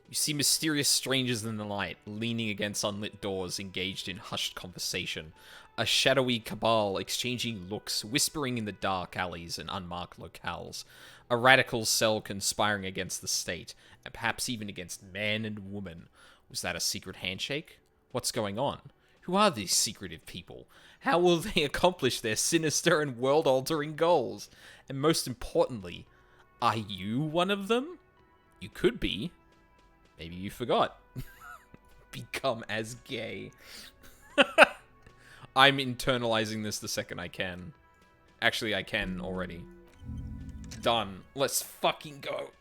You see mysterious strangers in the night, leaning against unlit doors, engaged in hushed conversation. A shadowy cabal exchanging looks, whispering in the dark alleys and unmarked locales. A radical cell conspiring against the state, and perhaps even against man and woman. Was that a secret handshake? What's going on? Who are these secretive people? How will they accomplish their sinister and world-altering goals? And most importantly, are you one of them? You could be. Maybe you forgot. Become as gay. I'm internalizing this the second I can. Actually, I can already. Done. Let's fucking go.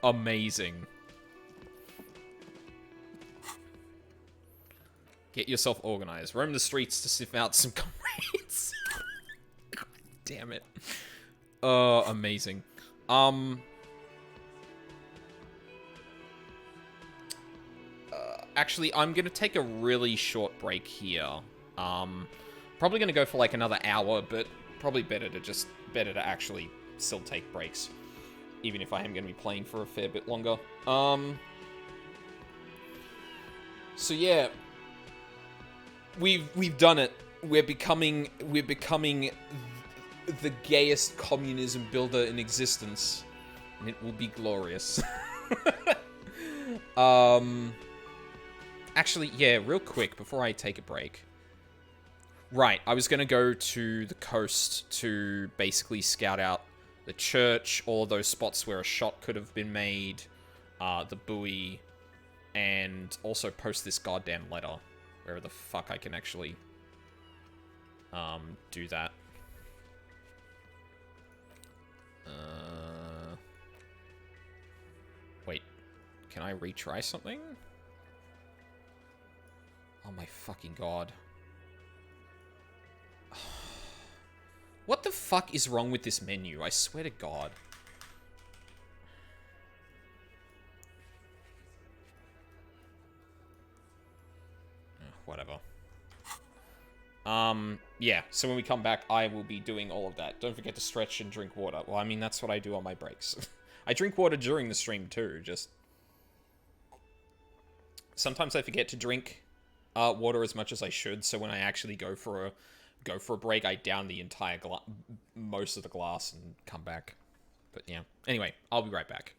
Amazing. Get yourself organized. Roam the streets to sniff out some comrades. God damn it. Amazing. Actually, I'm gonna take a really short break here. Probably gonna go for like another hour, but probably better to actually still take breaks, even if I am gonna be playing for a fair bit longer. So yeah, we've done it. We're becoming the gayest communism builder in existence, and it will be glorious. Actually, yeah, real quick, before I take a break. Right, I was going to go to the coast to basically scout out the church, all of those spots where a shot could have been made, the buoy, and also post this goddamn letter. Wherever the fuck I can actually do that. Wait, can I retry something? Oh my fucking god. What the fuck is wrong with this menu? I swear to God. Whatever. Yeah, so when we come back, I will be doing all of that. Don't forget to stretch and drink water. Well, I mean, that's what I do on my breaks. I drink water during the stream, too, just... Sometimes I forget to drink water as much as I should, so when I actually go for a break, I down the entire most of the glass and come back. But yeah. Anyway, I'll be right back.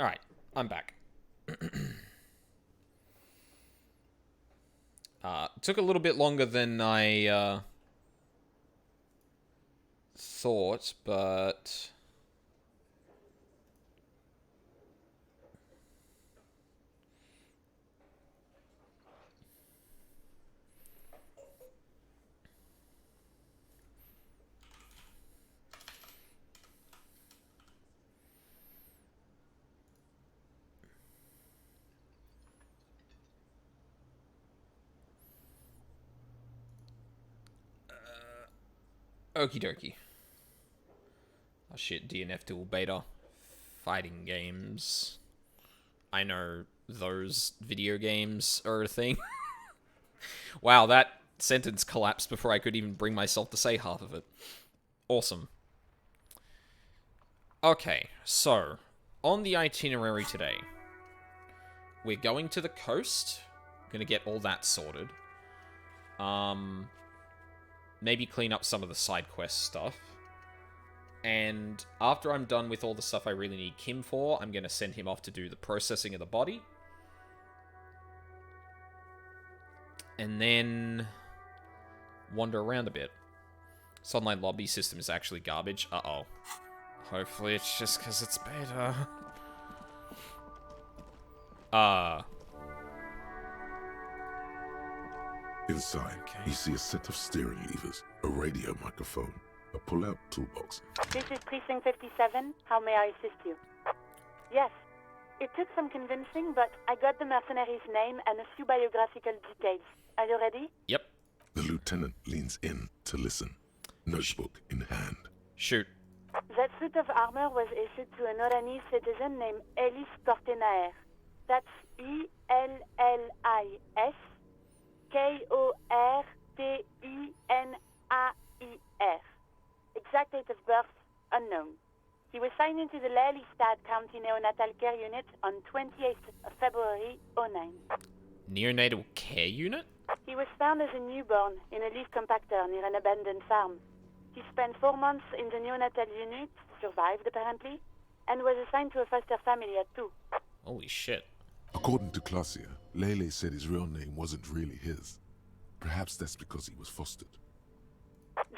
Alright, I'm back. Took a little bit longer than I thought, but... Okie dokie. Oh shit, DNF dual beta. Fighting games. I know those video games are a thing. Wow, that sentence collapsed before I could even bring myself to say half of it. Awesome. Okay, so, on the itinerary today, we're going to the coast. Gonna get all that sorted. Maybe clean up some of the side quest stuff. And after I'm done with all the stuff I really need Kim for, I'm going to send him off to do the processing of the body. And then wander around a bit. This online lobby system is actually garbage. Uh-oh. Hopefully it's just because it's beta. Inside, you see a set of steering levers, a radio microphone, a pull-out toolbox. This is Precinct 57. How may I assist you? Yes. It took some convincing, but I got the mercenary's name and a few biographical details. Are you ready? Yep. The lieutenant leans in to listen, notebook in hand. Shoot. That suit of armor was issued to an Oranese citizen named Ellis Cortenaer. That's E-L-L-I-S Kortenaer. Exact date of birth, unknown. He was signed into the Lelystad County Neonatal Care Unit on 28th of February, 09. Neonatal Care Unit? He was found as a newborn in a leaf compactor near an abandoned farm. He spent 4 months in the neonatal unit, survived apparently, and was assigned to a foster family at 2. Holy shit. According to Klasia, Lele said his real name wasn't really his. Perhaps that's because he was fostered.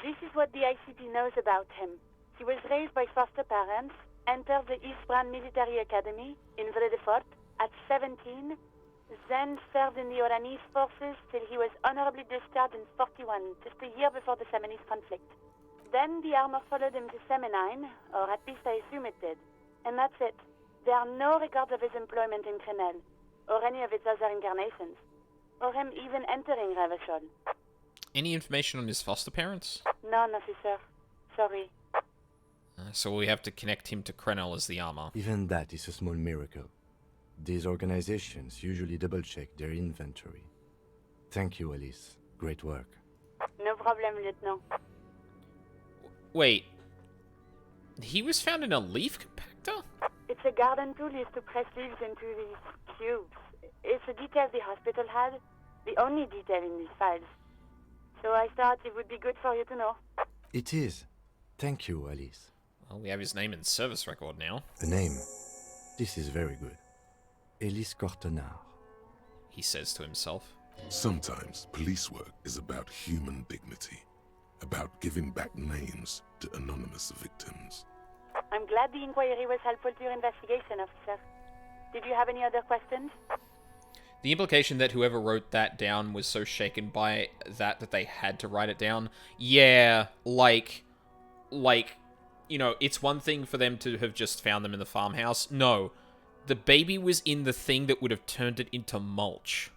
This is what the ICP knows about him. He was raised by foster parents, entered the Eastbrand Military Academy in Vredefort at 17, then served in the Oranese forces till he was honorably discharged in 41, just a year before the Seminese conflict. Then the armor followed him to Seminine, or at least I assume it did. And that's it. There are no records of his employment in Crenel, or any of its other incarnations, or him even entering Revachol. Any information on his foster parents? None, officer. Sorry. So we have to connect him to Crenel as the armor. Even that is a small miracle. These organizations usually double-check their inventory. Thank you, Alice. Great work. No problem, Lieutenant. Wait. He was found in a leaf compactor? It's a garden tool used to press leaves into these cubes. It's a detail the hospital had. The only detail in these files. So I thought it would be good for you to know. It is. Thank you, Alice. Well, we have his name and service record now. A name. This is very good. Ellis Cortenaer. He says to himself. Sometimes police work is about human dignity. About giving back names to anonymous victims. I'm glad the inquiry was helpful to your investigation, officer. Did you have any other questions? The implication that whoever wrote that down was so shaken by that they had to write it down. Yeah, like, you know, it's one thing for them to have just found them in the farmhouse. No, the baby was in the thing that would have turned it into mulch.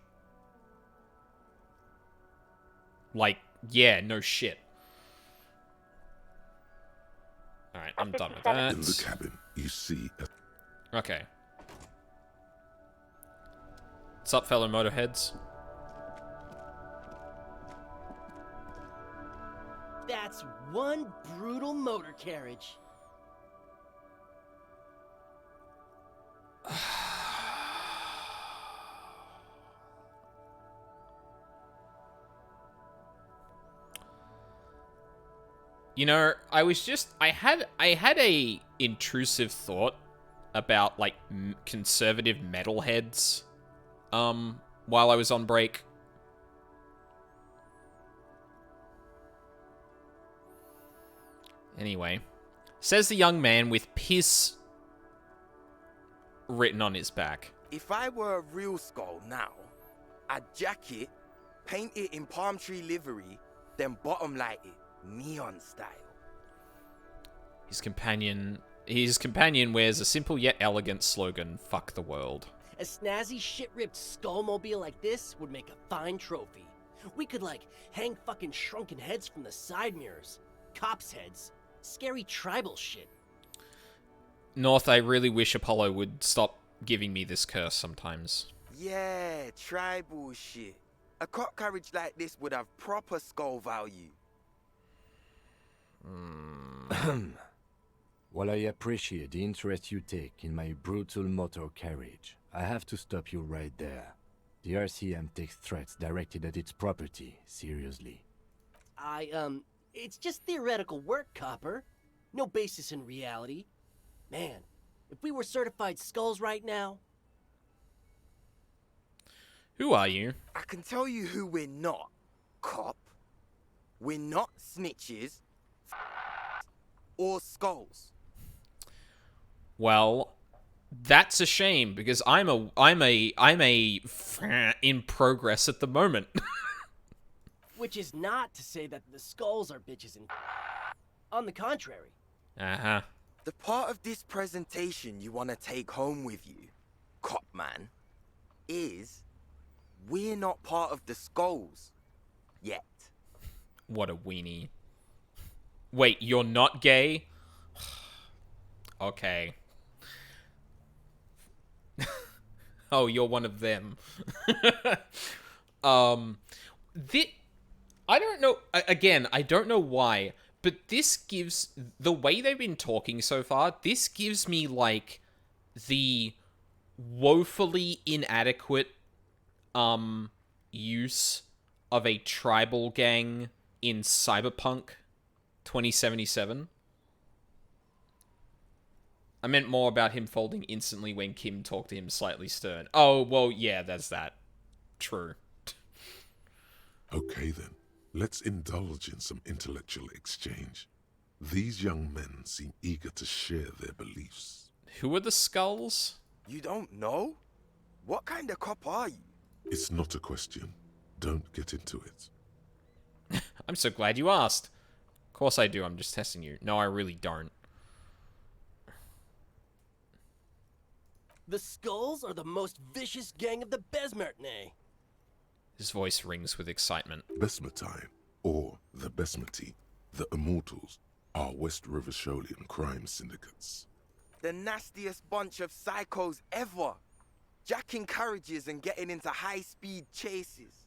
Like, yeah, no shit. Alright, I'm done with that. In the cabin, you see a... Okay. What's up, fellow motorheads? That's one brutal motor carriage. You know, I had a intrusive thought about, like, conservative metalheads, while I was on break. Anyway, says the young man with piss written on his back. If I were a real skull now, I'd jack it, paint it in palm tree livery, then bottom light it, neon style. His companion wears a simple yet elegant slogan, "Fuck the world." A snazzy, shit-ripped skullmobile like this would make a fine trophy. We could, like, hang fucking shrunken heads from the side mirrors. Cops' heads. Scary tribal shit. North, I really wish Apollo would stop giving me this curse sometimes. Yeah, tribal shit. A cop carriage like this would have proper skull value. While I appreciate the interest you take in my brutal motor carriage, I have to stop you right there. The RCM takes threats directed at its property seriously. It's just theoretical work, Copper. No basis in reality. Man, if we were certified skulls right now... Who are you? I can tell you who we're not, cop. We're not snitches or skulls. Well, that's a shame because I'm a in progress at the moment. Which is not to say that the skulls are bitches and... On the contrary. Uh-huh. The part of this presentation you want to take home with you, cop man, is we're not part of the skulls yet. What a weenie. Wait, you're not gay? Okay. Oh, you're one of them. I don't know, again, I don't know why, but this gives, the way they've been talking so far, this gives me, like, the woefully inadequate, use of a tribal gang in Cyberpunk 2077. I meant more about him folding instantly when Kim talked to him slightly stern. Oh, well, yeah, that's that. True. Okay then, let's indulge in some intellectual exchange. These young men seem eager to share their beliefs. Who are the skulls? You don't know? What kind of cop are you? It's not a question. Don't get into it. I'm so glad you asked. Of course I do, I'm just testing you. No, I really don't. The Skulls are the most vicious gang of the Besmertne. His voice rings with excitement. Besmetine, or the Besmeti, the Immortals, are West River Sholian crime syndicates. The nastiest bunch of psychos ever. Jacking carriages and getting into high-speed chases.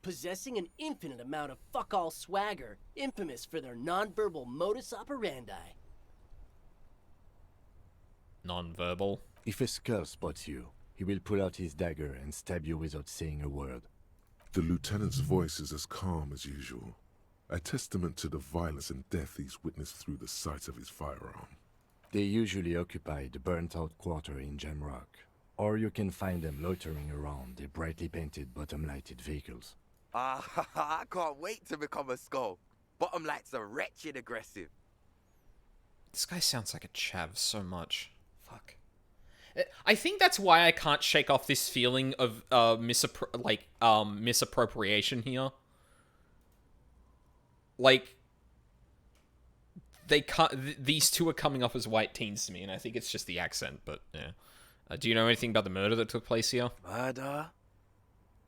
Possessing an infinite amount of fuck-all swagger, infamous for their non-verbal modus operandi. Non-verbal? If a skull spots you, he will pull out his dagger and stab you without saying a word. The lieutenant's voice is as calm as usual, a testament to the violence and death he's witnessed through the sight of his firearm. They usually occupy the burnt-out quarter in Jamrock, or you can find them loitering around their brightly painted bottom-lighted vehicles. I can't wait to become a skull. Bottom lights are wretched aggressive. This guy sounds like a chav so much. Fuck. I think that's why I can't shake off this feeling of misappropriation here. Like, they can't. These two are coming off as white teens to me, and I think it's just the accent. But yeah, do you know anything about the murder that took place here? Murder?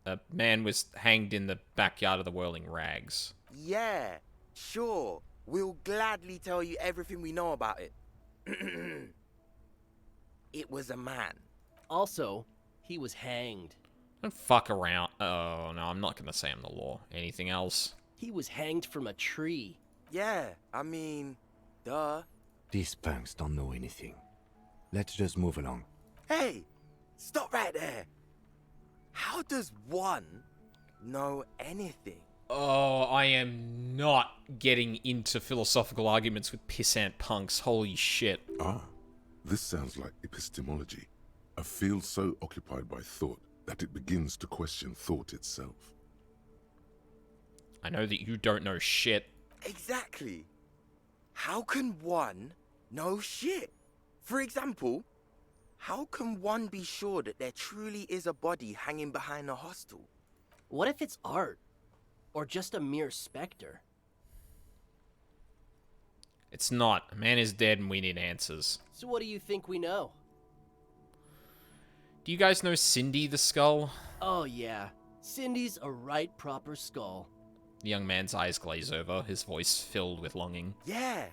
A man was hanged in the backyard of the Whirling Rags. Yeah, sure. We'll gladly tell you everything we know about it. It was a man. Also, he was hanged. Don't fuck around. Oh, no, I'm not gonna say I'm the law. Anything else? He was hanged from a tree. Yeah, I mean, duh. These punks don't know anything. Let's just move along. Hey, stop right there. How does one know anything? Oh, I am not getting into philosophical arguments with pissant punks. Holy shit. Ah, This sounds like epistemology, a field so occupied by thought that it begins to question thought itself. I know that you don't know shit. Exactly. How can one know shit? For example, how can one be sure that there truly is a body hanging behind a hostel? What if it's art? Or just a mere specter? It's not. A man is dead and we need answers. So what do you think we know? Do you guys know Cindy the Skull? Oh yeah, Cindy's a right proper skull. The young man's eyes glaze over, his voice filled with longing. Yeah,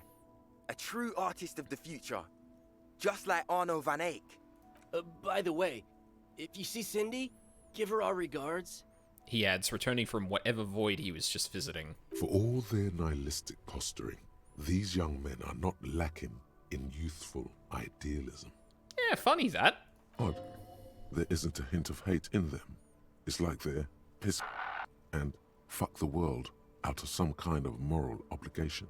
a true artist of the future. Just like Arno van Eyck. By the way, if you see Cindy, give her our regards. He adds, returning from whatever void he was just visiting. For all their nihilistic posturing, these young men are not lacking in youthful idealism. Yeah, funny that. Odd. There isn't a hint of hate in them. It's like they're piss and fuck the world out of some kind of moral obligation.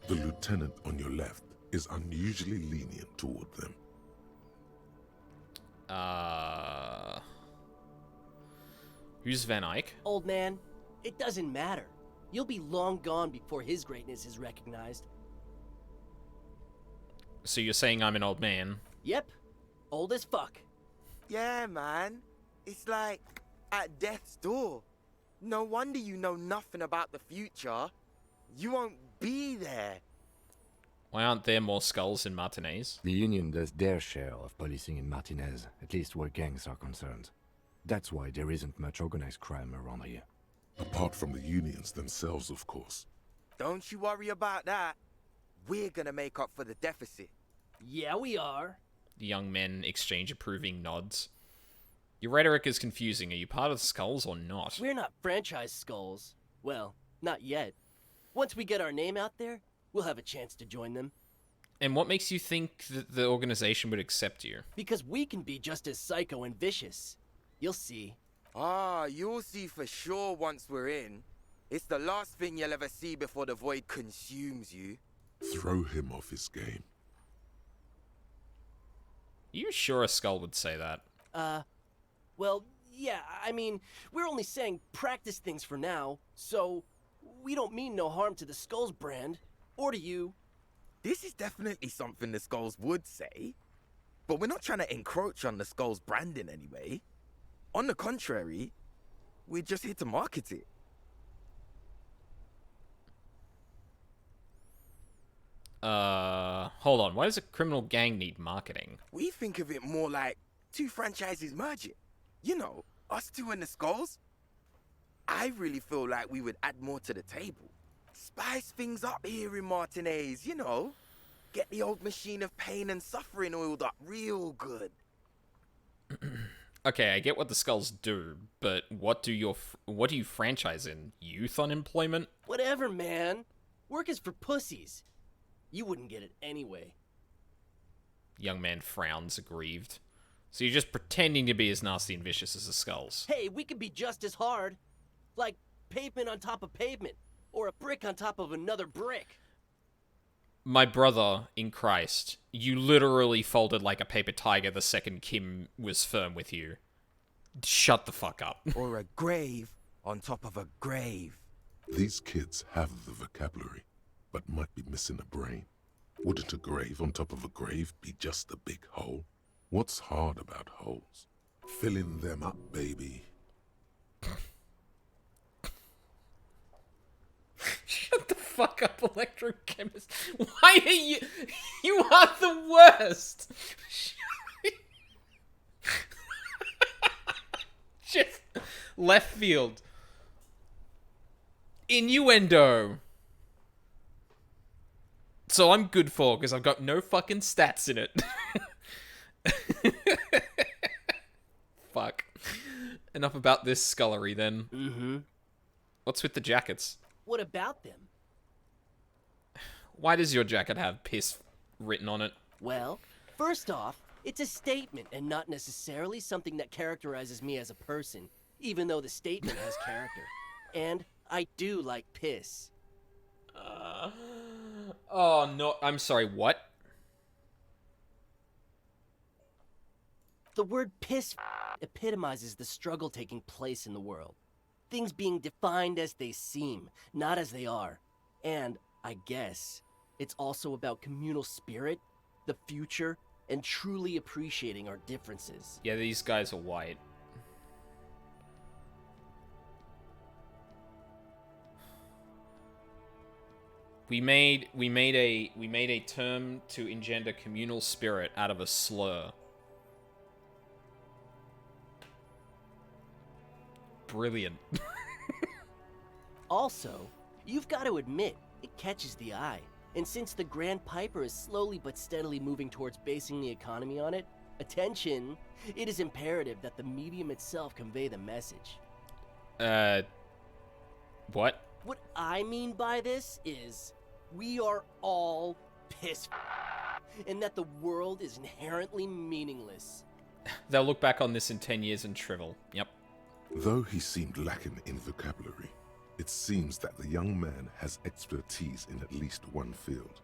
The lieutenant on your left is unusually lenient toward them. Who's Van Eyck? Old man, it doesn't matter. You'll be long gone before his greatness is recognized. So you're saying I'm an old man? Yep. Old as fuck. Yeah, man. It's like at death's door. No wonder you know nothing about the future. You won't be there. Why aren't there more skulls in Martinez? The Union does their share of policing in Martinez, at least where gangs are concerned. That's why there isn't much organized crime around here. Apart from the unions themselves, of course. Don't you worry about that. We're gonna make up for the deficit. Yeah, we are. The young men exchange approving nods. Your rhetoric is confusing. Are you part of the Skulls or not? We're not franchise skulls. Well, not yet. Once we get our name out there, we'll have a chance to join them. And what makes you think that the organization would accept you? Because we can be just as psycho and vicious. You'll see. Ah, you'll see for sure once we're in. It's the last thing you'll ever see before the void consumes you. Throw him off his game. You sure a Skull would say that? Well, yeah, I mean, we're only saying practice things for now, so we don't mean no harm to the Skulls brand, or to you. This is definitely something the Skulls would say, but we're not trying to encroach on the Skulls branding anyway. On the contrary, we're just here to market it. Hold on. Why does a criminal gang need marketing? We think of it more like two franchises merging. You know, us two and the Skulls. I really feel like we would add more to the table. Spice things up here in Martinez, you know. Get the old machine of pain and suffering oiled up real good. Okay, I get what the Skulls do, but what do you franchise in? Youth unemployment? Whatever, man. Work is for pussies. You wouldn't get it anyway. Young man frowns, aggrieved. So you're just pretending to be as nasty and vicious as the Skulls. Hey, we could be just as hard. Like pavement on top of pavement, or a brick on top of another brick. My brother in Christ, you literally folded like a paper tiger the second Kim was firm with you. Shut the fuck up. Or a grave on top of a grave. These kids have the vocabulary, but might be missing a brain. Wouldn't a grave on top of a grave be just a big hole? What's hard about holes? Filling them up, baby. Shut the fuck up, electrochemist. Why are you... You are the worst. Just left field. Innuendo. So I'm good for, because I've got no fucking stats in it. Fuck. Enough about this scullery, then. Mm-hmm. What's with the jackets? What about them? Why does your jacket have piss written on it? Well, first off, it's a statement and not necessarily something that characterizes me as a person, even though the statement has character. And I do like piss. Oh, no. I'm sorry, what? The word piss epitomizes the struggle taking place in the world. Things being defined as they seem, not as they are. And, I guess, it's also about communal spirit, the future, and truly appreciating our differences. Yeah, these guys are white. We made a term to engender communal spirit out of a slur. Brilliant. Also, you've got to admit, it catches the eye. And since the Grand Piper is slowly but steadily moving towards basing the economy on it, attention, it is imperative that the medium itself convey the message. What? What I mean by this is, we are all piss and that the world is inherently meaningless. They'll look back on this in 10 years and shrivel. Yep. Though he seemed lacking in vocabulary, it seems that the young man has expertise in at least one field,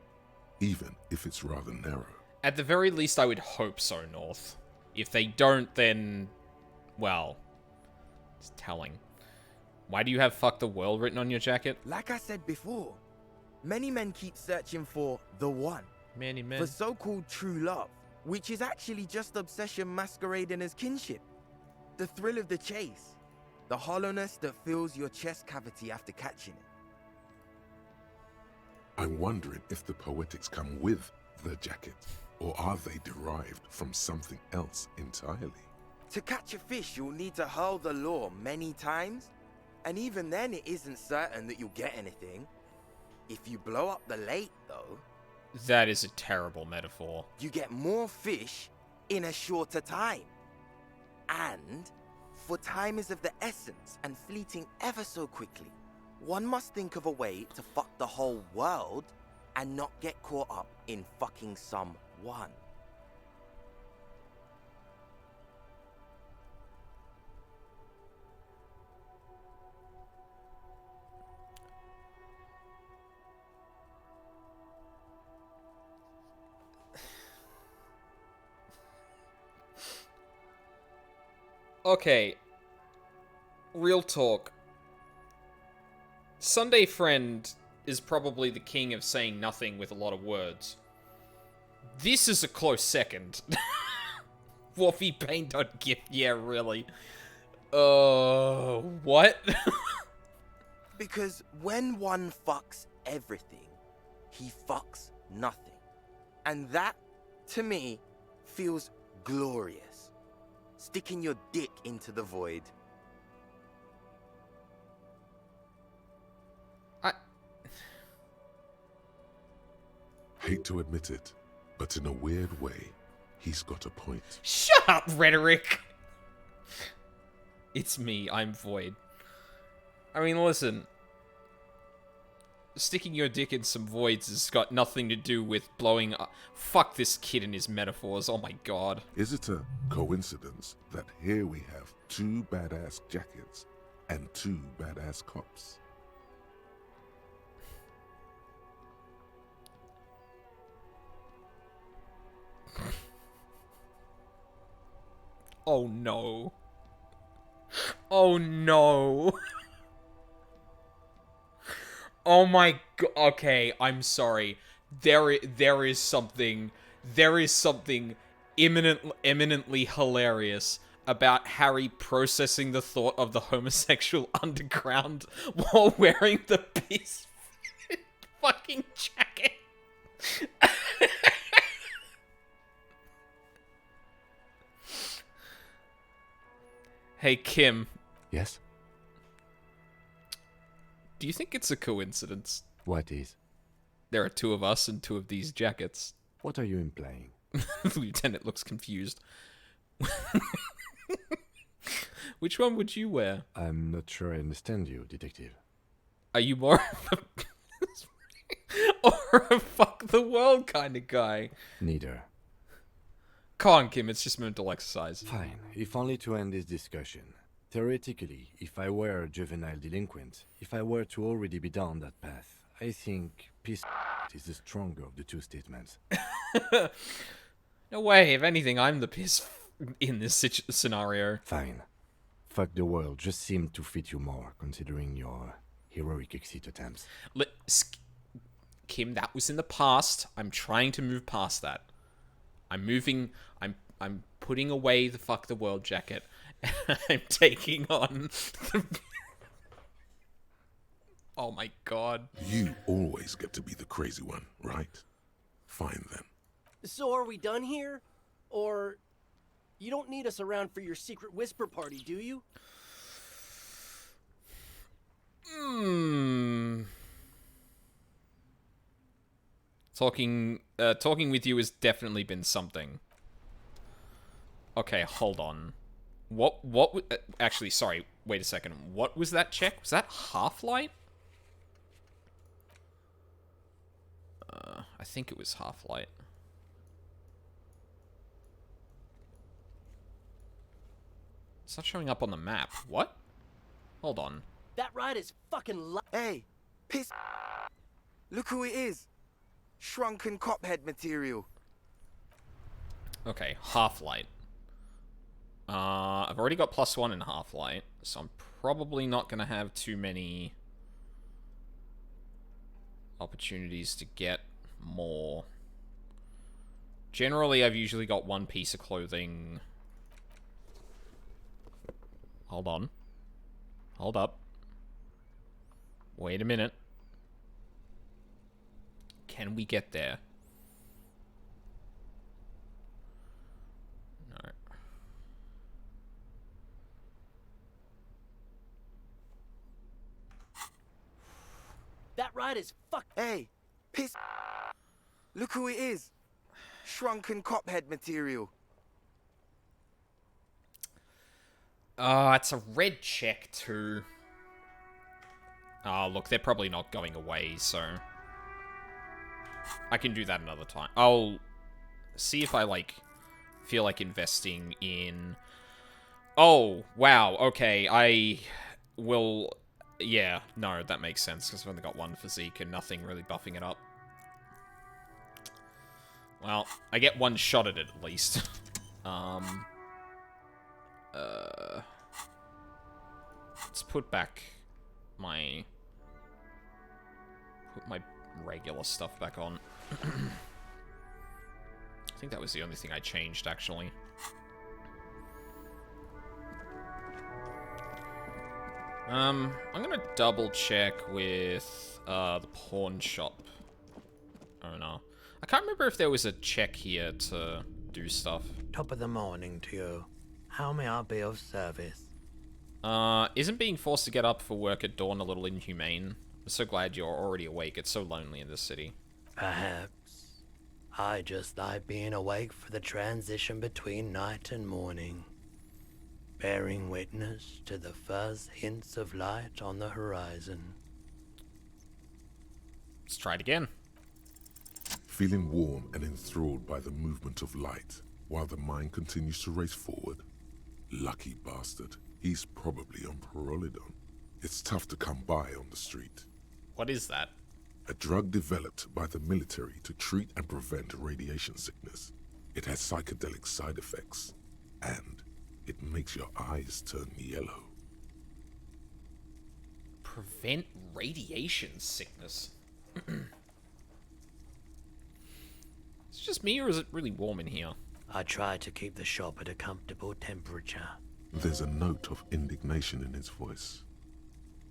even if it's rather narrow. At the very least, I would hope so, North. If they don't, then... well... it's telling. Why do you have "fuck the world" written on your jacket? Like I said before, many men keep searching for the one. Many men. For so-called true love, which is actually just obsession masquerading as kinship. The thrill of the chase. The hollowness that fills your chest cavity after catching it. I'm wondering if the poetics come with the jacket, or are they derived from something else entirely? To catch a fish, you'll need to hurl the lure many times, and even then it isn't certain that you'll get anything. If you blow up the lake, though... That is a terrible metaphor. You get more fish in a shorter time. And, for time is of the essence and fleeting ever so quickly, one must think of a way to fuck the whole world and not get caught up in fucking someone. Okay. Real talk. Sunday Friend is probably the king of saying nothing with a lot of words. This is a close second. Waffy Pain.gif, yeah, really. What? Because when one fucks everything, he fucks nothing. And that, to me, feels glorious. Sticking your dick into the void. Hate to admit it, but in a weird way, he's got a point. Shut up, rhetoric! It's me, I'm Void. I mean, listen. Sticking your dick in some voids has got nothing to do with blowing up. Fuck this kid and his metaphors, oh my god. Is it a coincidence that here we have two badass jackets and two badass cops? Oh no. Oh no. Oh my god. Okay, I'm sorry. There is something eminently hilarious about Harry processing the thought of the homosexual underground while wearing the piece fucking jacket. Hey, Kim. Yes? Do you think it's a coincidence? What is? There are two of us and two of these jackets. What are you implying? The lieutenant looks confused. Which one would you wear? I'm not sure I understand you, detective. Are you more of a... or a fuck the world kind of guy? Neither. Come on, Kim, it's just mental exercise. Fine, if only to end this discussion. Theoretically, if I were a juvenile delinquent, if I were to already be down that path, I think peace is the stronger of the two statements. No way, if anything, I'm the piss. in this scenario. Fine. Fuck the world just seemed to fit you more, considering your heroic exit attempts. Kim, that was in the past. I'm trying to move past that. I'm putting away the fuck the world jacket. I'm taking on the... Oh my god. You always get to be the crazy one, right? Fine then. So are we done here? Or you don't need us around for your secret whisper party, do you? Talking with you has definitely been something. Okay, hold on. Actually, sorry, wait a second. What was that check? Was that Half-Light? I think it was Half-Light. It's not showing up on the map. What? Hold on. That ride is fucking Hey, piss. Look who it is. Shrunken cophead material. Okay, Half-Light. I've already got +1 in Half-Light, so I'm probably not going to have too many opportunities to get more. Generally, I've usually got one piece of clothing. Hold on. Hold up. Wait a minute. Can we get there? No. That ride is fuck. Hey, piss. Look who it is. Shrunken cophead material. It's a red check too. Oh, look, they're probably not going away, so I can do that another time. I'll see if I, feel like investing in... Oh, wow, okay, I will... Yeah, no, that makes sense, because I've only got one physique and nothing really buffing it up. Well, I get one shot at it, at least. Let's put back my... Put my regular stuff back on. I think that was the only thing I changed, actually. I'm gonna double check with, the pawn shop owner. I can't remember if there was a check here to do stuff. Top of the morning to you. How may I be of service? Isn't being forced to get up for work at dawn a little inhumane? I'm so glad you're already awake. It's so lonely in this city. Perhaps. I just like being awake for the transition between night and morning, bearing witness to the first hints of light on the horizon. Let's try it again. Feeling warm and enthralled by the movement of light, while the mind continues to race forward. Lucky bastard. He's probably on Pyrrolidon. It's tough to come by on the street. What is that? A drug developed by the military to treat and prevent radiation sickness. It has psychedelic side effects, and it makes your eyes turn yellow. Prevent radiation sickness. Is it just me, or is it really warm in here? I try to keep the shop at a comfortable temperature. There's a note of indignation in his voice.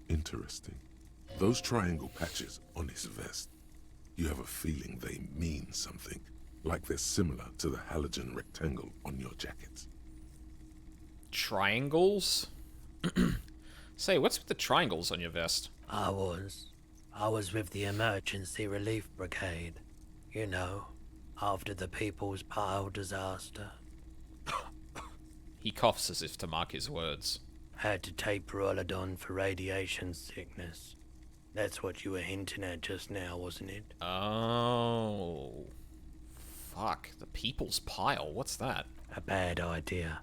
Interesting. Those triangle patches on his vest, you have a feeling they mean something, like they're similar to the halogen rectangle on your jacket. Triangles? Say, what's with the triangles on your vest? I was with the Emergency Relief Brigade. You know, after the People's Pile disaster. He coughs as if to mark his words. Had to take Pyrrolidon for radiation sickness. That's what you were hinting at just now, wasn't it? Oh. Fuck. The People's Pile? What's that? A bad idea.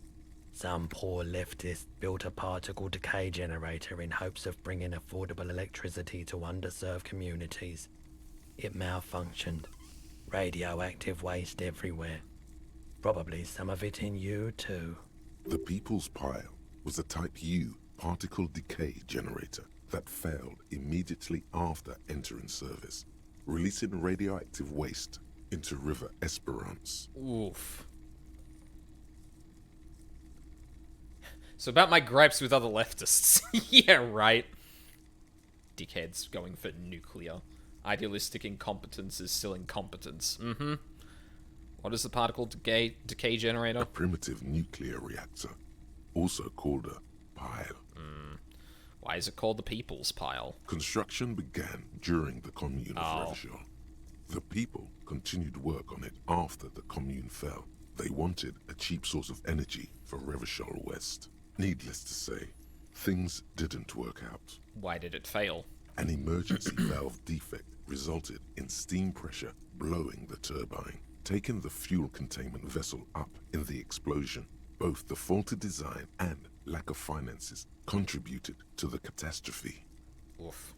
Some poor leftist built a particle decay generator in hopes of bringing affordable electricity to underserved communities. It malfunctioned. Radioactive waste everywhere. probably some of it in you, too. The People's Pile was a Type U particle decay generator that failed immediately after entering service, releasing radioactive waste into River Esperance. Oof. So about my gripes with other leftists. Yeah, right. Dickheads going for nuclear. Idealistic incompetence is still incompetence. Mm-hmm. What is the particle decay generator? A primitive nuclear reactor, also called a pile. Why is it called the People's Pile? Construction began during the Commune of Revachol. The people continued work on it after the Commune fell. They wanted a cheap source of energy for Revachol West. Needless to say, things didn't work out. Why did it fail? An emergency valve defect resulted in steam pressure blowing the turbine, taking the fuel containment vessel up in the explosion. Both the faulty design and lack of finances contributed to the catastrophe. Oof.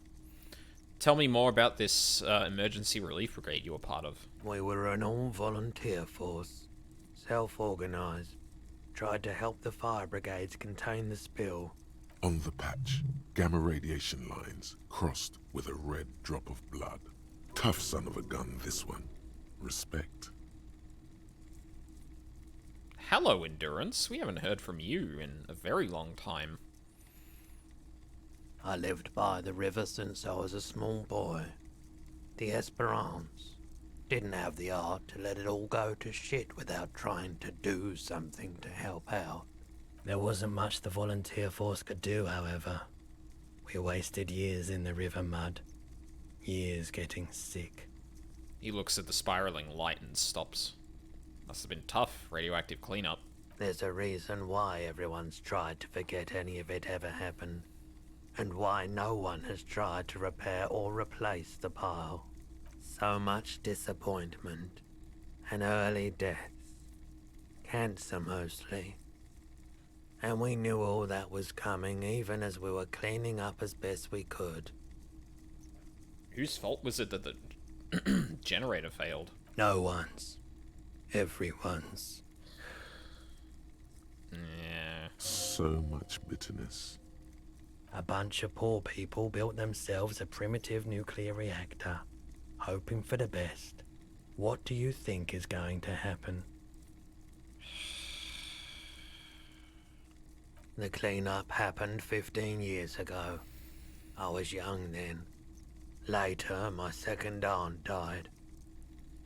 Tell me more about this emergency relief brigade you were part of. We were an all-volunteer force, self-organized. Tried to help the fire brigades contain the spill. On the patch, gamma radiation lines crossed with a red drop of blood. Tough son of a gun, this one. Respect. Hello, Endurance. We haven't heard from you in a very long time. I lived by the river since I was a small boy. The Esperance. Didn't have the art to let it all go to shit without trying to do something to help out. There wasn't much the volunteer force could do, however. We wasted years in the river mud. Years getting sick. He looks at the spiraling light and stops. Must have been tough, radioactive cleanup. There's a reason why everyone's tried to forget any of it ever happened, and why no one has tried to repair or replace the pile. So much disappointment, and early deaths. Cancer mostly. And we knew all that was coming even as we were cleaning up as best we could. Whose fault was it that the generator failed? No one's. Everyone's. Yeah. So much bitterness. A bunch of poor people built themselves a primitive nuclear reactor, hoping for the best. What do you think is going to happen? The cleanup happened 15 years ago. I was young then. Later, my second aunt died.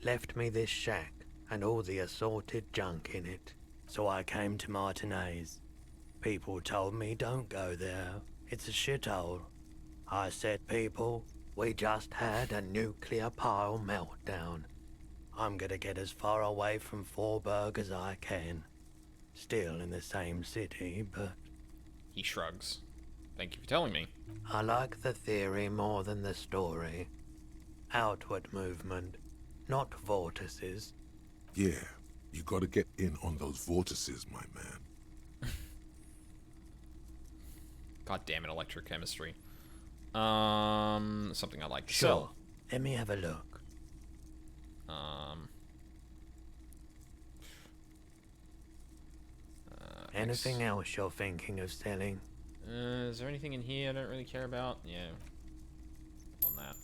Left me this shack and all the assorted junk in it. So I came to Martinez. People told me don't go there. It's a shithole. I said, people, we just had a nuclear pile meltdown. I'm gonna get as far away from Forberg as I can. Still in the same city, but... He shrugs. Thank you for telling me. I like the theory more than the story. Outward movement, not vortices. Yeah, you gotta get in on those vortices, my man. God damn it, electrochemistry. Something I like to Sure. sell. Let me have a look. Anything else you're thinking of selling? Is there anything in here I don't really care about? Yeah. On that.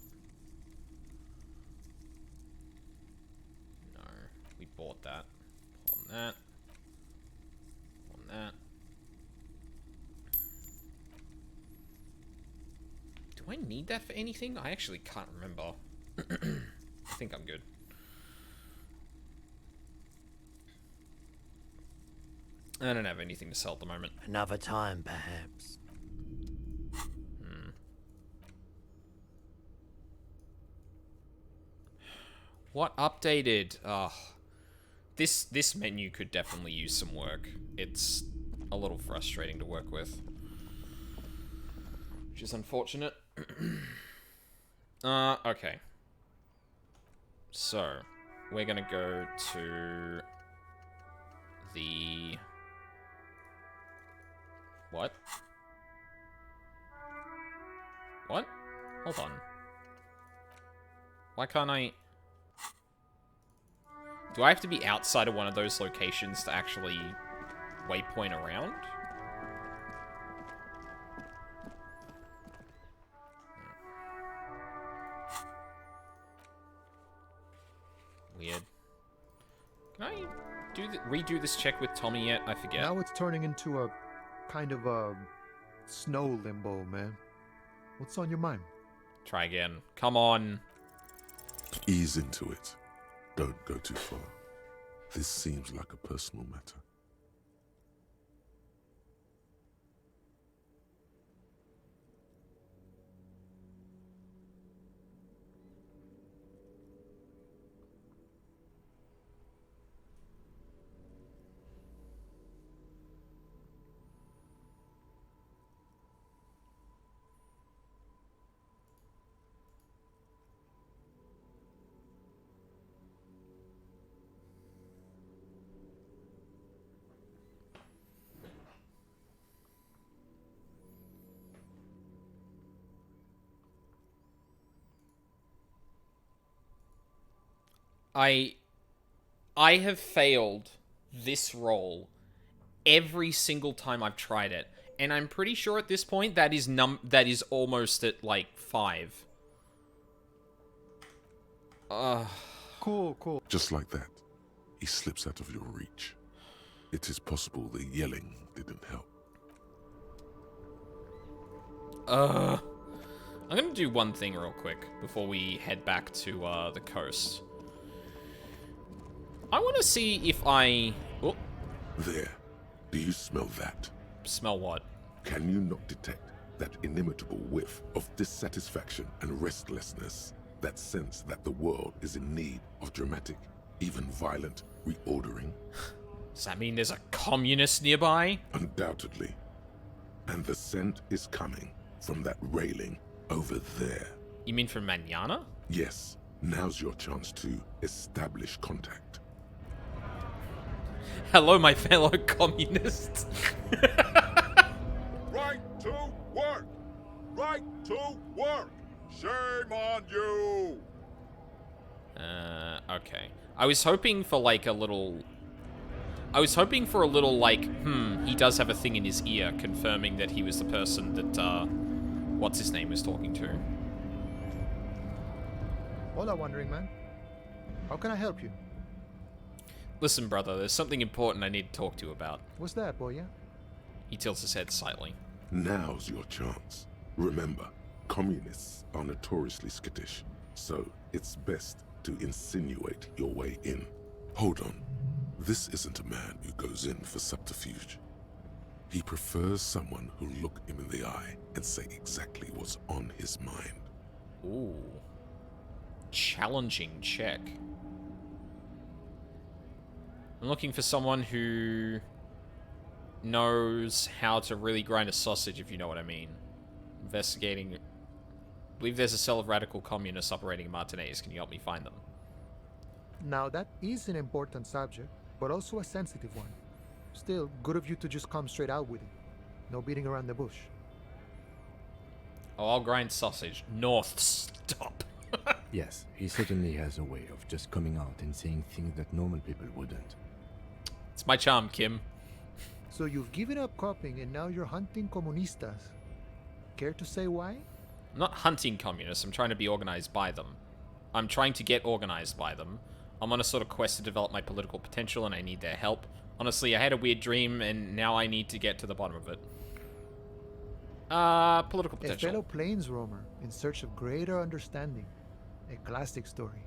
No. We bought that. On that. On that. Do I need that for anything? I actually can't remember. I think I'm good. I don't have anything to sell at the moment. Another time, perhaps. What updated? This menu could definitely use some work. It's a little frustrating to work with, which is unfortunate. Okay. So, we're gonna go to the... What? What? Hold on. Why can't I... Do I have to be outside of one of those locations to actually waypoint around? Weird. Can I redo this check with Tommy yet? I forget. Now it's turning into a kind of a snow limbo, man. What's on your mind? Try again. Come on. Ease into it. Don't go too far. This seems like a personal matter. I have failed this roll every single time I've tried it, and I'm pretty sure at this point that is almost at like 5. Cool. Just like that, he slips out of your reach. It is possible the yelling didn't help. I'm gonna do one thing real quick before we head back to the coast. I want to see if I... Oh. There. Do you smell that? Smell what? Can you not detect that inimitable whiff of dissatisfaction and restlessness? That sense that the world is in need of dramatic, even violent, reordering? Does that mean there's a communist nearby? Undoubtedly. And the scent is coming from that railing over there. You mean from Manana? Yes. Now's your chance to establish contact. Hello, my fellow communists. Right to work! Right to work! Shame on you! Okay. I was hoping for like a little... like, he does have a thing in his ear confirming that he was the person that, what's his name was talking to. Hola, Wandering Man. How can I help you? Listen, brother, there's something important I need to talk to you about. What's that, boy? Yeah? He tilts his head slightly. Now's your chance. Remember, communists are notoriously skittish, so it's best to insinuate your way in. Hold on. This isn't a man who goes in for subterfuge. He prefers someone who'll look him in the eye and say exactly what's on his mind. Ooh. Challenging check. I'm looking for someone who knows how to really grind a sausage, if you know what I mean. Investigating... I believe there's a cell of radical communists operating in Martinez. Can you help me find them? Now, that is an important subject, but also a sensitive one. Still, good of you to just come straight out with it. No beating around the bush. Oh, I'll grind sausage. North, stop. Yes, he certainly has a way of just coming out and saying things that normal people wouldn't. It's my charm, Kim. So you've given up copying and now you're hunting comunistas. Care to say why? I'm not hunting communists. I'm trying to be organized by them. I'm trying to get organized by them. I'm on a sort of quest to develop my political potential and I need their help. Honestly, I had a weird dream and now I need to get to the bottom of it. Political potential. A fellow plains roamer in search of greater understanding. A classic story.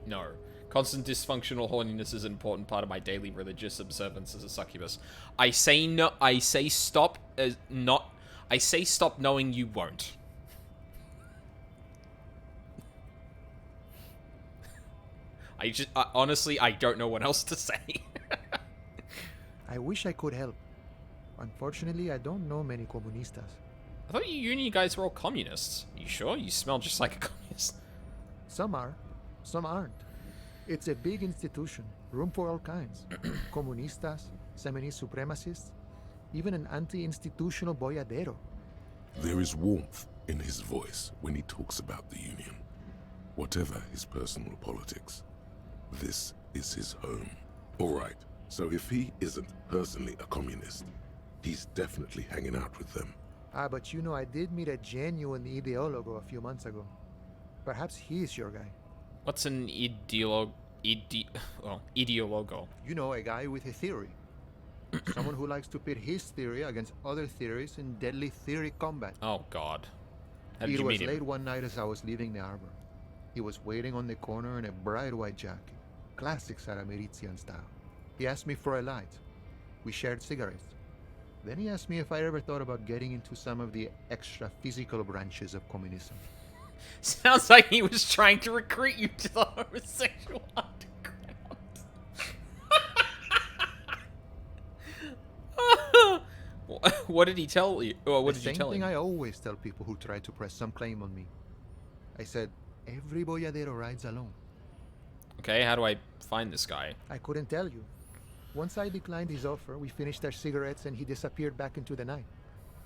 No. Constant dysfunctional horniness is an important part of my daily religious observance as a succubus. I say no. I say stop. Not. I say stop knowing you won't. Honestly, I don't know what else to say. I wish I could help. Unfortunately, I don't know many comunistas. I thought you and you guys were all communists. You sure? You smell just like a communist. Some are, some aren't. It's a big institution, room for all kinds. Comunistas, feminist supremacists, even an anti-institutional boyadero. There is warmth in his voice when he talks about the Union, whatever his personal politics. This is his home. Alright, so if he isn't personally a communist, he's definitely hanging out with them. Ah, but you know, I did meet a genuine ideologo a few months ago. Perhaps he's your guy. What's an ideologo? You know, a guy with a theory. Someone who likes to pit his theory against other theories in deadly theory combat. Oh, God. How did It you was meet late him? one night as I was leaving the arbor. He was waiting on the corner in a bright white jacket. Classic Sarameritian style. He asked me for a light. We shared cigarettes. Then he asked me if I ever thought about getting into some of the extra physical branches of communism. Sounds like he was trying to recruit you to the homosexual underground. What did he tell you? Or what did you tell The same him? thing I always tell people who try to press some claim on me. I said, every boyadero rides alone. Okay, how do I find this guy? I couldn't tell you. Once I declined his offer, we finished our cigarettes and he disappeared back into the night.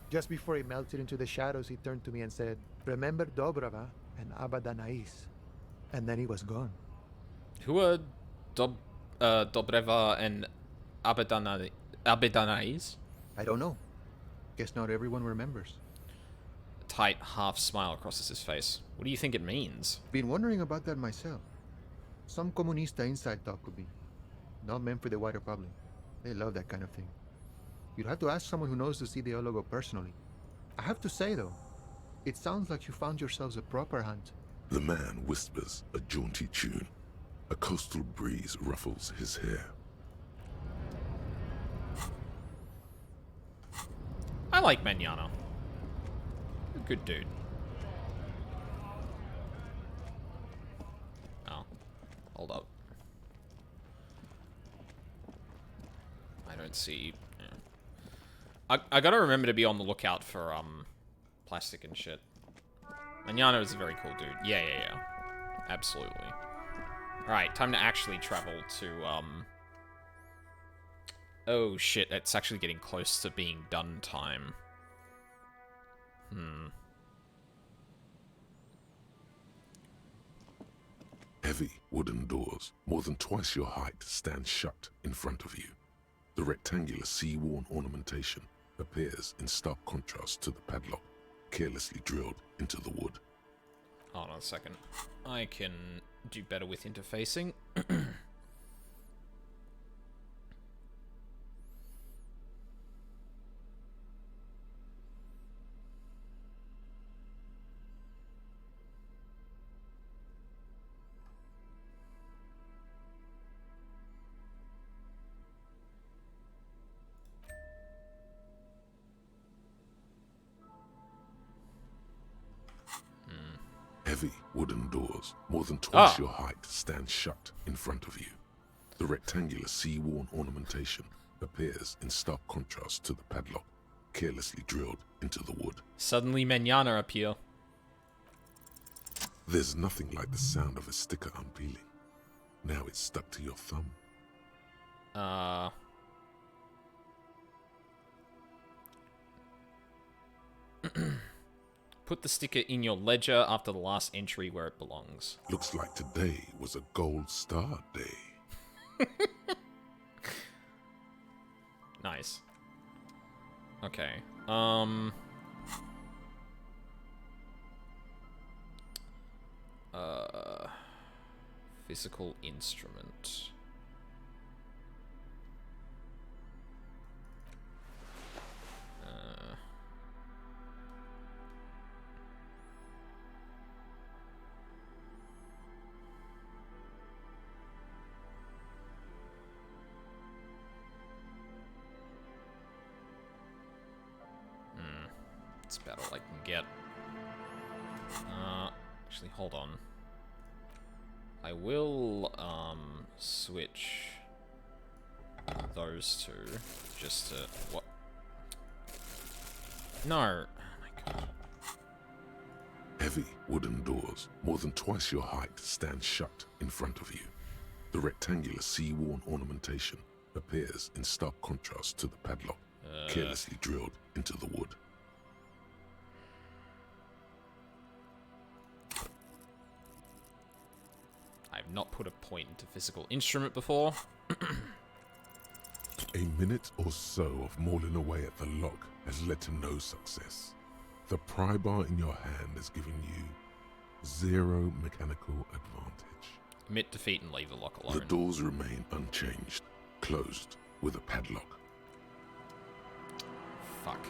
Just before he melted into the shadows, he turned to me and said, "Remember Dobrava and Abadanais." And then he was gone. Who are Dobreva and Abedanais? I don't know. Guess not everyone remembers. A tight half smile crosses his face. What do you think it means? Been wondering about that myself. Some comunista inside talk could be. Not meant for the wider public. They love that kind of thing. You'd have to ask someone who knows the ideologo personally. I have to say, though, it sounds like you found yourselves a proper hunt. The man whispers a jaunty tune. A coastal breeze ruffles his hair. I like Manana. A good dude. Oh. Hold up. I don't see... Yeah. I gotta remember to be on the lookout for, plastic and shit. Manana is a very cool dude. Yeah. Absolutely. Alright, time to actually travel to, Oh, shit, it's actually getting close to being done time. Heavy wooden doors, more than twice your height, stand shut in front of you. The rectangular sea-worn ornamentation appears in stark contrast to the padlock, carelessly drilled into the wood. Hold on a second. I can do better with interfacing. Heavy wooden doors, more than twice your height, stand shut in front of you. The rectangular sea-worn ornamentation appears in stark contrast to the padlock, carelessly drilled into the wood. Suddenly Manana appear. There's nothing like the sound of a sticker unpeeling. Now it's stuck to your thumb. Put the sticker in your ledger after the last entry where it belongs. Looks like today was a gold star day. Nice. Okay. Physical instrument. It's about all I can get. Actually, hold on. I will, switch those two just to... What? No. Oh my god. Heavy wooden doors, more than twice your height, stand shut in front of you. The rectangular sea-worn ornamentation appears in stark contrast to the padlock, carelessly drilled into the wood. I have not put a point into physical instrument before. A minute or so of mauling away at the lock has led to no success. The pry bar in your hand has given you 0 mechanical advantage. Admit defeat and leave the lock alone. The doors remain unchanged, closed with a padlock. Fuck.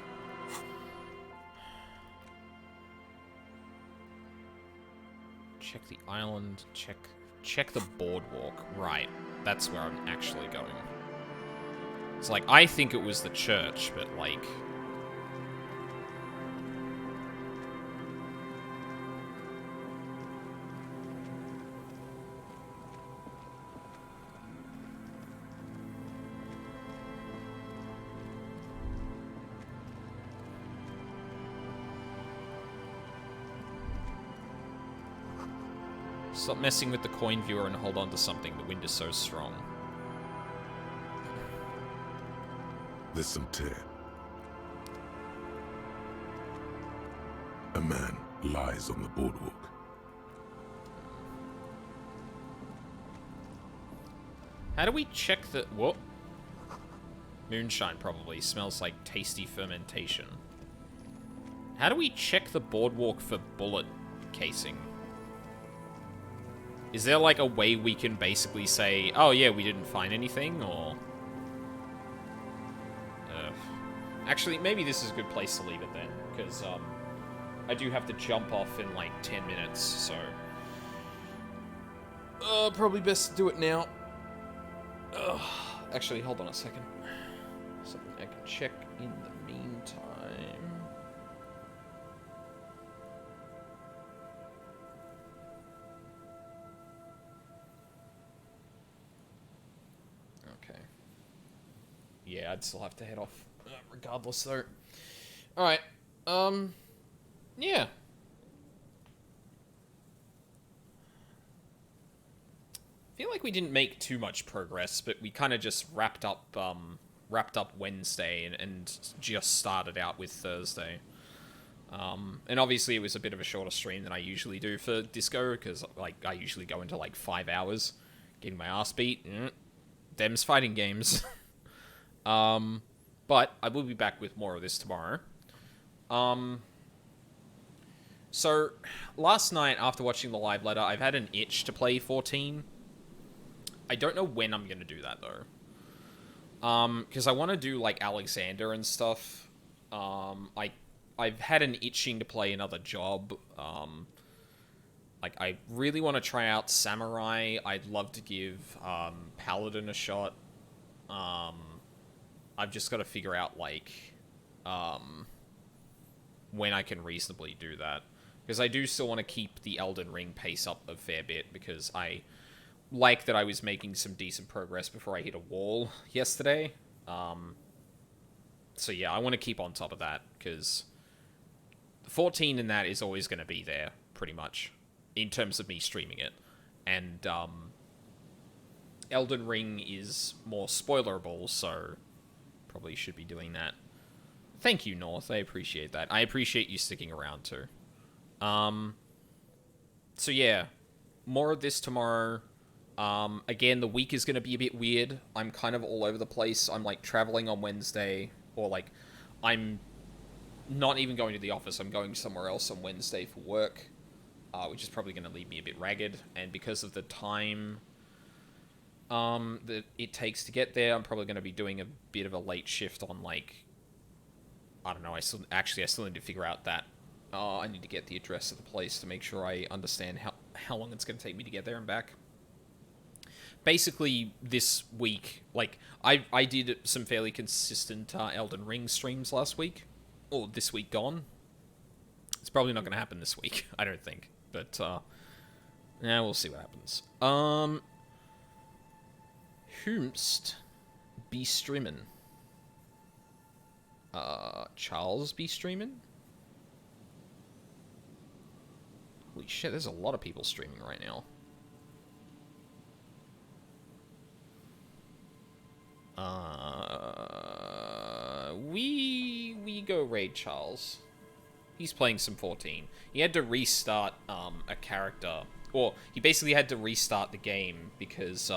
Check the island, check the boardwalk. Right, that's where I'm actually going. It's like, I think it was the church, but like... Stop messing with the coin viewer and hold on to something. The wind is so strong. There's some tear. A man lies on the boardwalk. How do we check the... What? Moonshine probably. Smells like tasty fermentation. How do we check the boardwalk for bullet casing? Is there like a way we can basically say, oh yeah, we didn't find anything, or... Actually, maybe this is a good place to leave it then, because I do have to jump off in like 10 minutes, so... probably best to do it now. Actually, hold on a second. Something I can check in the meantime. Okay. Yeah, I'd still have to head off regardless, though. Alright. Yeah. I feel like we didn't make too much progress, but we kind of just wrapped up Wednesday and just started out with Thursday. And obviously it was a bit of a shorter stream than I usually do for Disco, because like I usually go into like 5 hours getting my ass beat. Them's fighting games. But I will be back with more of this tomorrow. So last night after watching the live letter, I've had an itch to play 14. I don't know when I'm gonna do that though. Because I want to do like Alexander and stuff. I've had an itching to play another job. Like I really want to try out Samurai. I'd love to give Paladin a shot. I've just got to figure out like when I can reasonably do that, because I do still want to keep the Elden Ring pace up a fair bit, because I like that I was making some decent progress before I hit a wall yesterday. So yeah, I want to keep on top of that, because 14 in that is always going to be there, pretty much, in terms of me streaming it. And Elden Ring is more spoilerable, so probably should be doing that. Thank you, North. I appreciate that. I appreciate you sticking around, too. So yeah, more of this tomorrow. Again, the week is going to be a bit weird. I'm kind of all over the place. I'm, like, traveling on Wednesday, or, like, I'm not even going to the office. I'm going somewhere else on Wednesday for work, which is probably going to leave me a bit ragged. And because of the time that it takes to get there, I'm probably going to be doing a bit of a late shift on, like, I don't know, I still need to figure out that. I need to get the address of the place to make sure I understand how long it's going to take me to get there and back. Basically, this week, like, I did some fairly consistent Elden Ring streams last week, or this week gone. It's probably not going to happen this week, I don't think, but, yeah, we'll see what happens. Whomst be streaming? Charles be streaming? Holy shit, there's a lot of people streaming right now. We go raid Charles. He's playing some 14. He had to restart a character or he basically had to restart the game because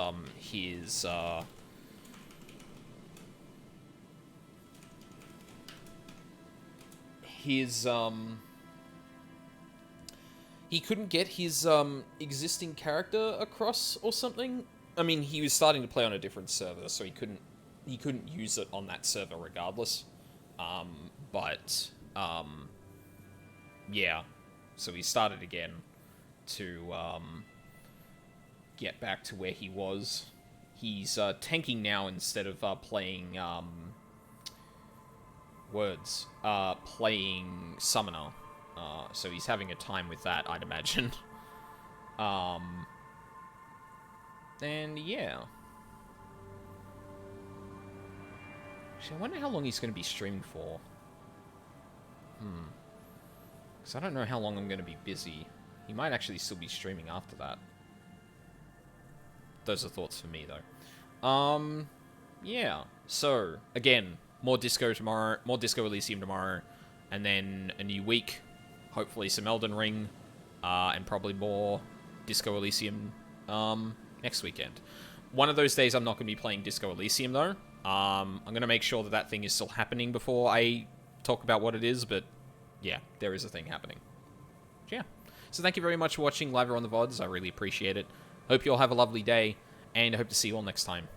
he couldn't get his existing character across or something. I mean, he was starting to play on a different server, so he couldn't use it on that server regardless. Yeah. So he started again to get back to where he was. He's tanking now instead of playing playing Summoner. So he's having a time with that, I'd imagine. And yeah. Actually, I wonder how long he's going to be streaming for. Because I don't know how long I'm going to be busy. He might actually still be streaming after that. Those are thoughts for me, though. Yeah. So, again, more Disco tomorrow, more Disco Elysium tomorrow, and then a new week. Hopefully some Elden Ring, and probably more Disco Elysium next weekend. One of those days I'm not going to be playing Disco Elysium, though. I'm going to make sure that that thing is still happening before I talk about what it is, but yeah, there is a thing happening. Yeah. So thank you very much for watching live or on the VODs. I really appreciate it. Hope you all have a lovely day, and I hope to see you all next time.